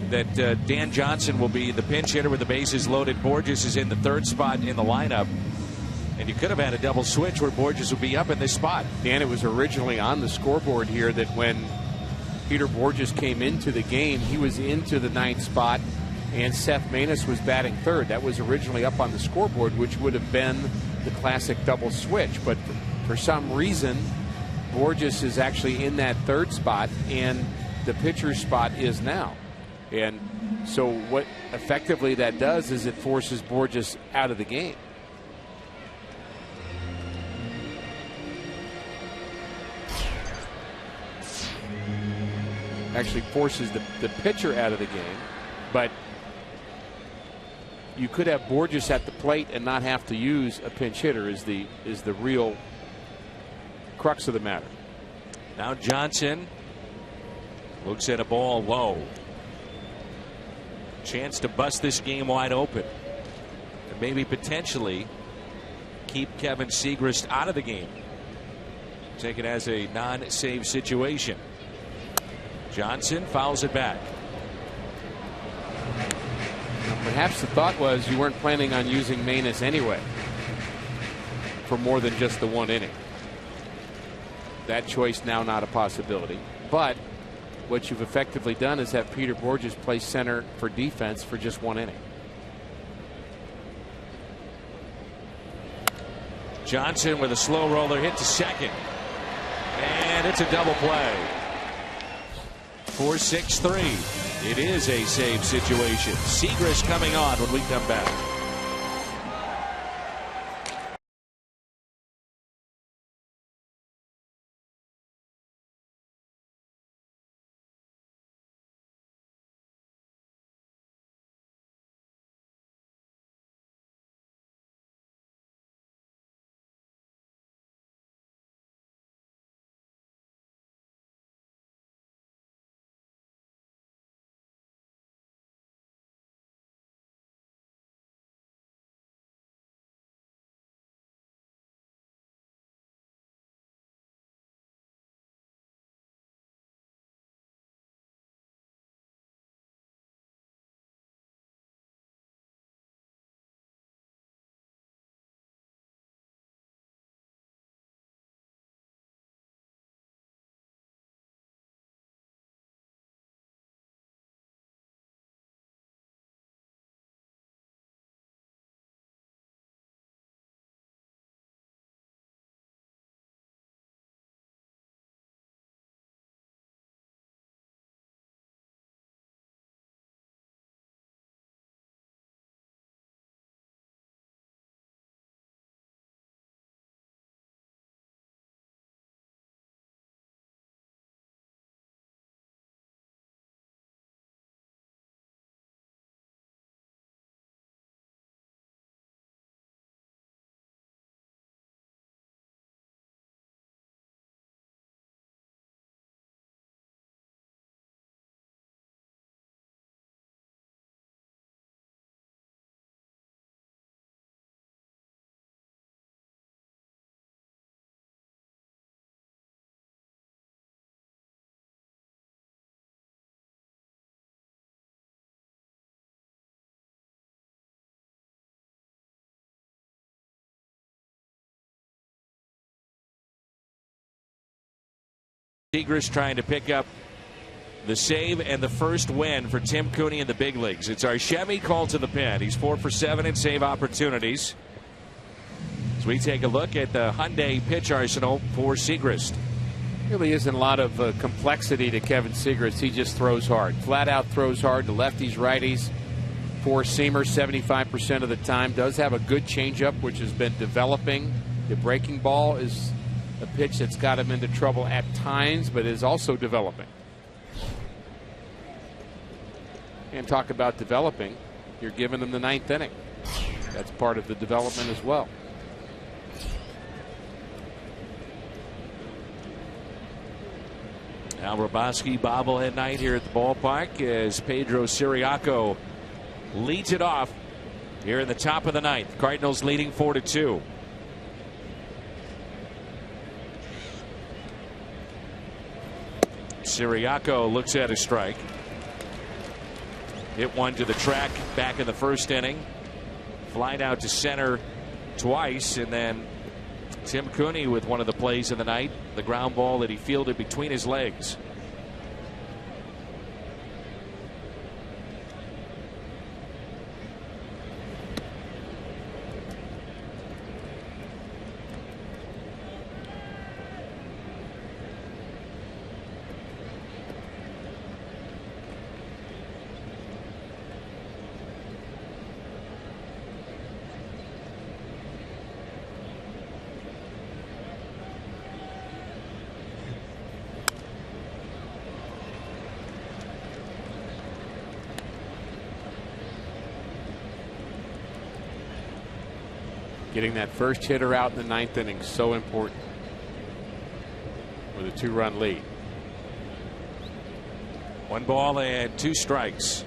A: that Dan Johnson will be the pinch hitter with the bases loaded. Borges is in the third spot in the lineup. And you could have had a double switch where Borges would be up in this spot.
E: Dan, it was originally on the scoreboard here that when Peter Borges came into the game, he was into the ninth spot, and Seth Maness was batting third. That was originally up on the scoreboard, which would have been the classic double switch. But for some reason, Borges is actually in that third spot, and the pitcher's spot is now. And so what effectively that does is it forces Borges out of the game. Actually forces the pitcher out of the game, but you could have Borges at the plate and not have to use a pinch hitter is the real crux of the matter.
A: Now Johnson looks at a ball low. Chance to bust this game wide open and maybe potentially keep Kevin Segrist out of the game. Take it as a non-save situation. Johnson fouls it back.
E: Perhaps the thought was you weren't planning on using Maness anyway for more than just the one inning. That choice now not a possibility. But what you've effectively done is have Peter Borges play center for defense for just one inning.
A: Johnson with a slow roller hit to second. And it's a double play. 4-6-3. It is a save situation. Segrist coming on when we come back. Segrist trying to pick up the save and the first win for Tim Cooney in the big leagues. It's our Chevy called to the pen. He's 4 for 7 in save opportunities. As we take a look at the Hyundai pitch arsenal for Segrist.
E: Really isn't a lot of complexity to Kevin Segrist. He just throws hard. Flat out throws hard to lefties, righties. Four-seamer 75% of the time. Does have a good changeup, which has been developing. The breaking ball is a pitch that's got him into trouble at times, but is also developing. And talk about developing. You're giving him the 9th inning. That's part of the development as well.
A: Al Roboski bobblehead night here at the ballpark as Pedro Siriaco leads it off here in the top of the 9th. Cardinals leading 4-2.
F: Siriaco looks at a strike. Hit one to the track back in the first inning. Flied out to center twice, and then Tim Cooney with one of the plays of the night, the ground ball that he fielded between his legs.
E: Getting that first hitter out in the ninth inning is so important with a 2-run lead.
F: 1 ball and 2 strikes.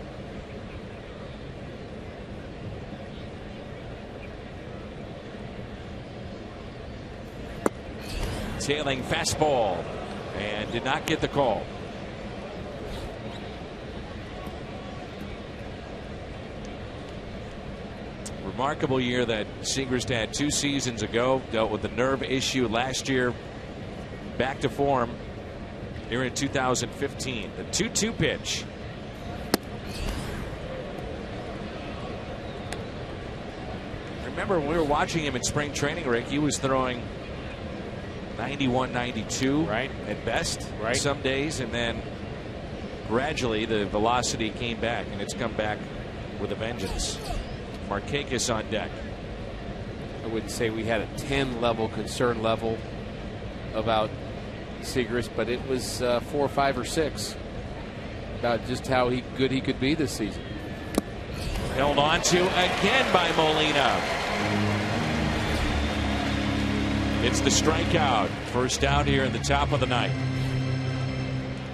F: Tailing fastball, and did not get the call. Remarkable year that Segrist had 2 seasons ago. Dealt with the nerve issue last year. Back to form here in 2015. The 2-2 pitch. Remember when we were watching him in spring training, Rick, he was throwing 91, 92
E: right
F: at best
E: right
F: some days, and then gradually the velocity came back, and it's come back with a vengeance. Markakis on deck.
E: I wouldn't say we had a 10 level concern level about Segrist, but it was 4 or 5 or 6 about just how good he could be this season.
F: Held on to again by Molina. It's the strikeout. First out here in the top of the ninth.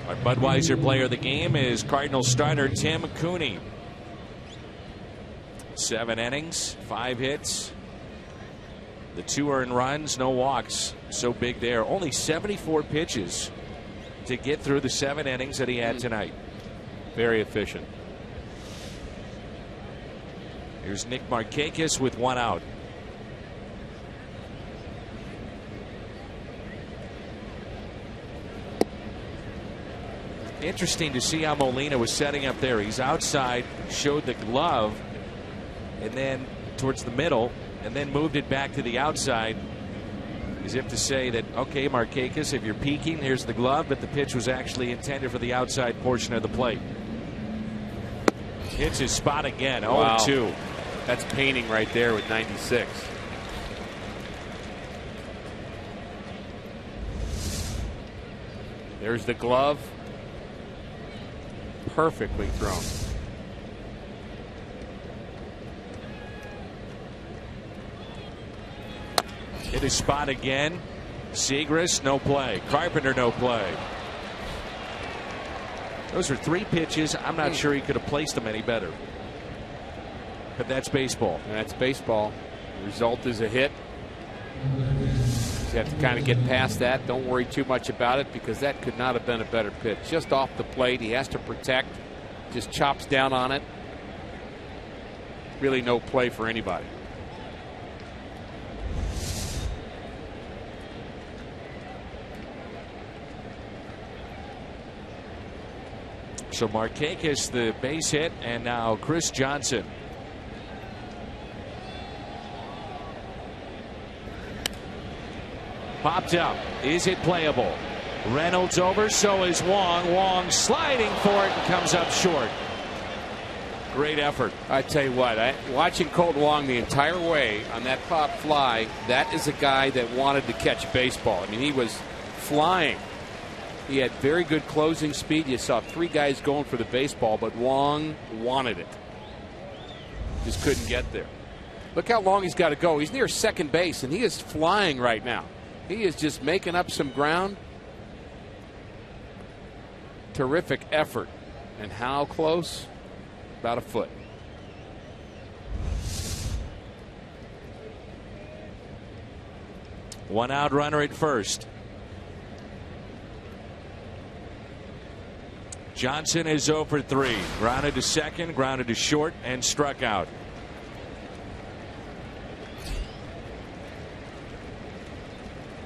F: Our Budweiser player of the game is Cardinals starter Tim Cooney. 7 innings, 5 hits. The 2 earned runs, no walks. So big there. Only 74 pitches to get through the 7 innings that he had tonight.
E: Very efficient.
F: Here's Nick Markakis with 1 out. Interesting to see how Molina was setting up there. He's outside, showed the glove, and then towards the middle, and then moved it back to the outside, as if to say that, okay, Markakis, if you're peeking, here's the glove, but the pitch was actually intended for the outside portion of the plate. Hits his spot again. 0-2.
E: Wow. That's painting right there with 96. There's the glove. Perfectly thrown.
F: Hit his spot again. Segrist, no play. Carpenter, no play. Those are 3 pitches. I'm not sure he could have placed them any better. But that's baseball.
E: And that's baseball. The result is a hit. You have to kind of get past that. Don't worry too much about it, because that could not have been a better pitch. Just off the plate. He has to protect. Just chops down on it. Really no play for anybody.
F: So Markakis the base hit, and now Chris Johnson. Popped up. Is it playable? Reynolds over, so is Wong. Wong sliding for it and comes up short. Great effort.
E: I tell you what, watching Colt Wong the entire way on that pop fly, that is a guy that wanted to catch baseball. I mean, he was flying. He had very good closing speed. You saw 3 guys going for the baseball, but Wong wanted it. Just couldn't get there. Look how long he's got to go. He's near second base, and he is flying right now. He is just making up some ground. Terrific effort. And how close? About a foot.
F: One out runner at first. Johnson is 0 for 3. Grounded to second, grounded to short, and struck out.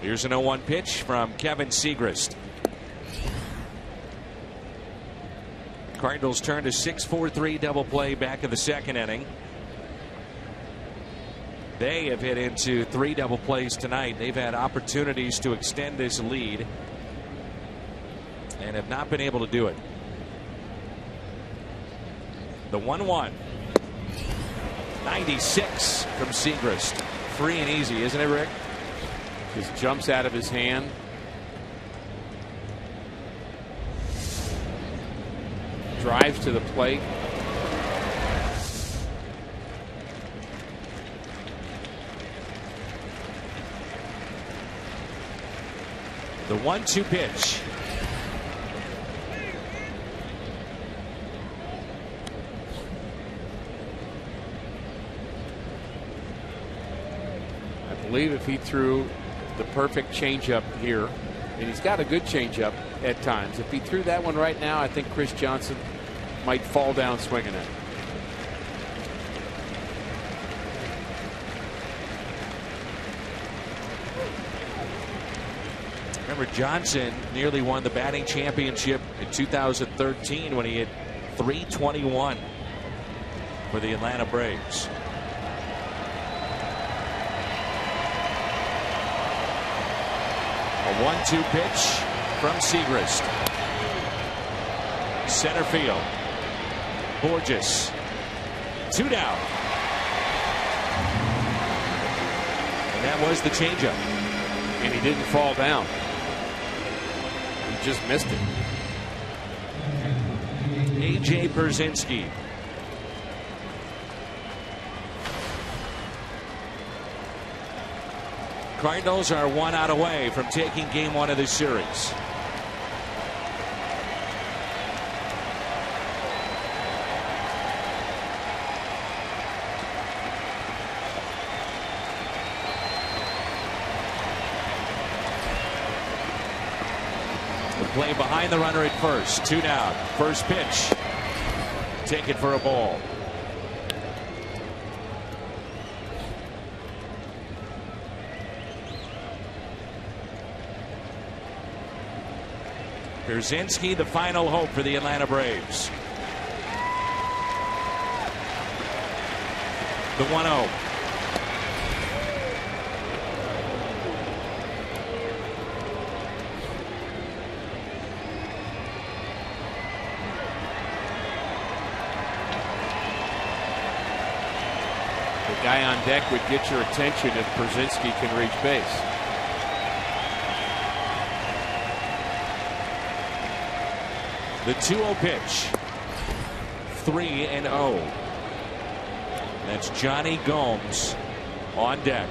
F: Here's an 0-1 pitch from Kevin Segrist. Cardinals turn to 6-4-3 double play back in the second inning. They have hit into 3 double plays tonight. They've had opportunities to extend this lead and have not been able to do it. The 1-1. 96 from Segrist. Free and easy, isn't it, Rick?
E: Just jumps out of his hand. Drives to the plate.
F: The 1-2 pitch.
E: I believe if he threw the perfect changeup here, and he's got a good changeup at times, if he threw that one right now, I think Chris Johnson might fall down swinging it.
F: Remember, Johnson nearly won the batting championship in 2013 when he hit .321 for the Atlanta Braves. A 1-2 pitch from Segrist. Center field. Borges. 2 down. And that was the changeup.
E: And he didn't fall down. He just missed it.
F: A.J. Pierzynski. Cardinals are 1 out away from taking game 1 of this series. The play behind the runner at first. 2 down. First pitch. Take it for a ball. Pierzynski, the final hope for the Atlanta Braves. The 1-0.
E: The guy on deck would get your attention if Pierzynski can reach base.
F: The 2-0 pitch. 3-0. That's Johnny Gomes on deck.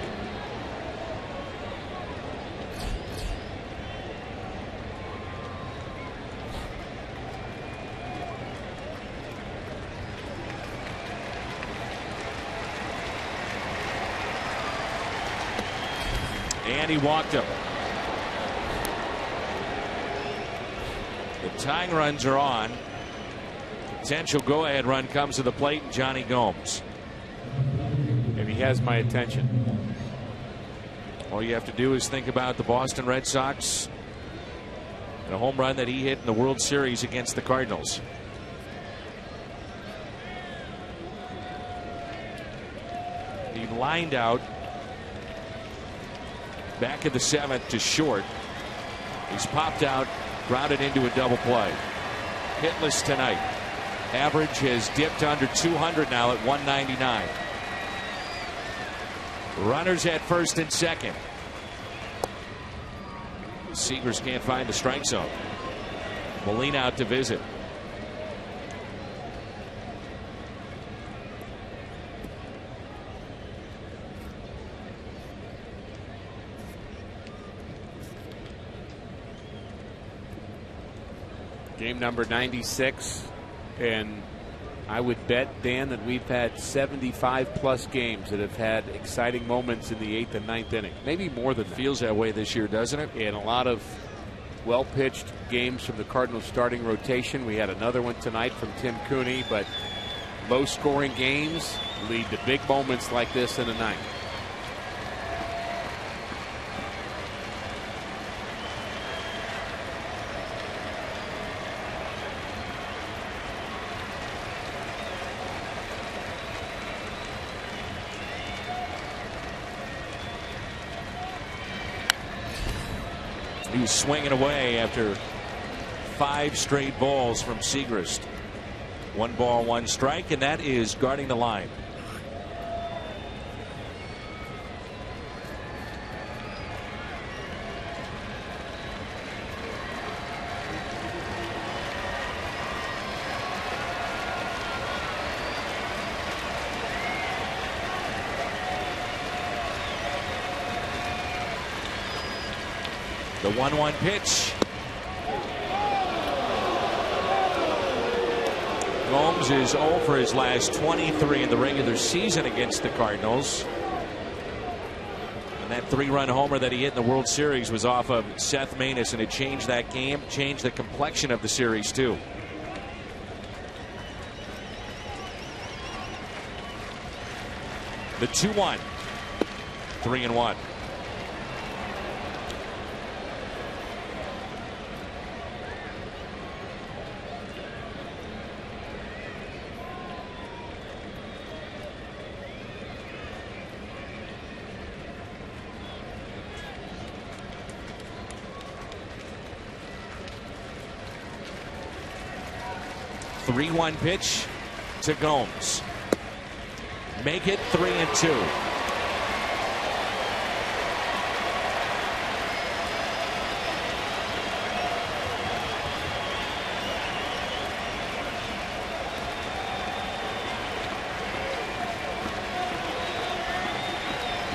F: And he walked him. The tying runs are on. Potential go-ahead run comes to the plate, and Johnny Gomes.
E: And he has my attention.
F: All you have to do is think about the Boston Red Sox and a home run that he hit in the World Series against the Cardinals. He lined out back in the 7th to short. He's popped out, grounded into a double play. Hitless tonight. Average has dipped under 200 now at 199. Runners at first and second. Segrist can't find the strike zone. Molina out to visit.
E: Game number 96, and I would bet, Dan, that we've had 75 plus games that have had exciting moments in the 8th and 9th inning. Maybe more than that.
F: Feels that way this year, doesn't it?
E: And a lot of well-pitched games from the Cardinals starting rotation. We had another one tonight from Tim Cooney, but low-scoring games lead to big moments like this in the ninth.
F: He was swinging away after 5 straight balls from Segrist. 1 ball, 1 strike, and that is guarding the line. The 1-1 pitch. Gomes is 0 for his last 23 in the regular season against the Cardinals. And that 3-run homer that he hit in the World Series was off of Seth Maness, and it changed that game, changed the complexion of the series too. The 2-1. 3-1. The 3-1 pitch to Gomes. Make it 3-2.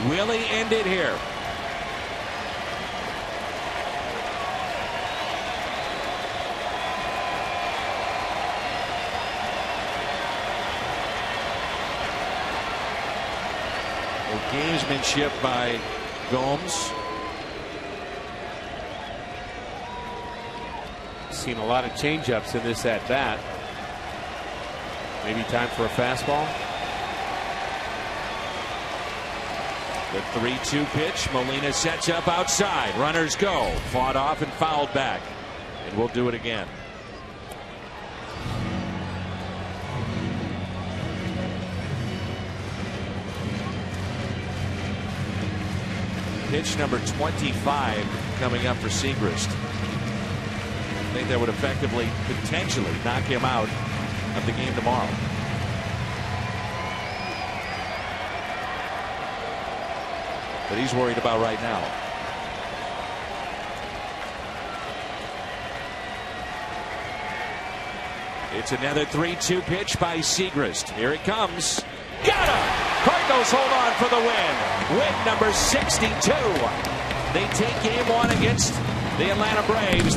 F: Will he end it here? Gamesmanship by Gomes.
E: Seen a lot of changeups in this at bat. Maybe time for a fastball.
F: The 3-2 pitch. Molina sets up outside. Runners go. Fought off and fouled back. And we'll do it again. Pitch number 25 coming up for Segrist. I think that would effectively, potentially knock him out of the game tomorrow. But he's worried about right now. It's another 3-2 pitch by Segrist. Here it comes. Got him! Cardinals hold on for the win. Win number 62. They take game 1 against the Atlanta Braves.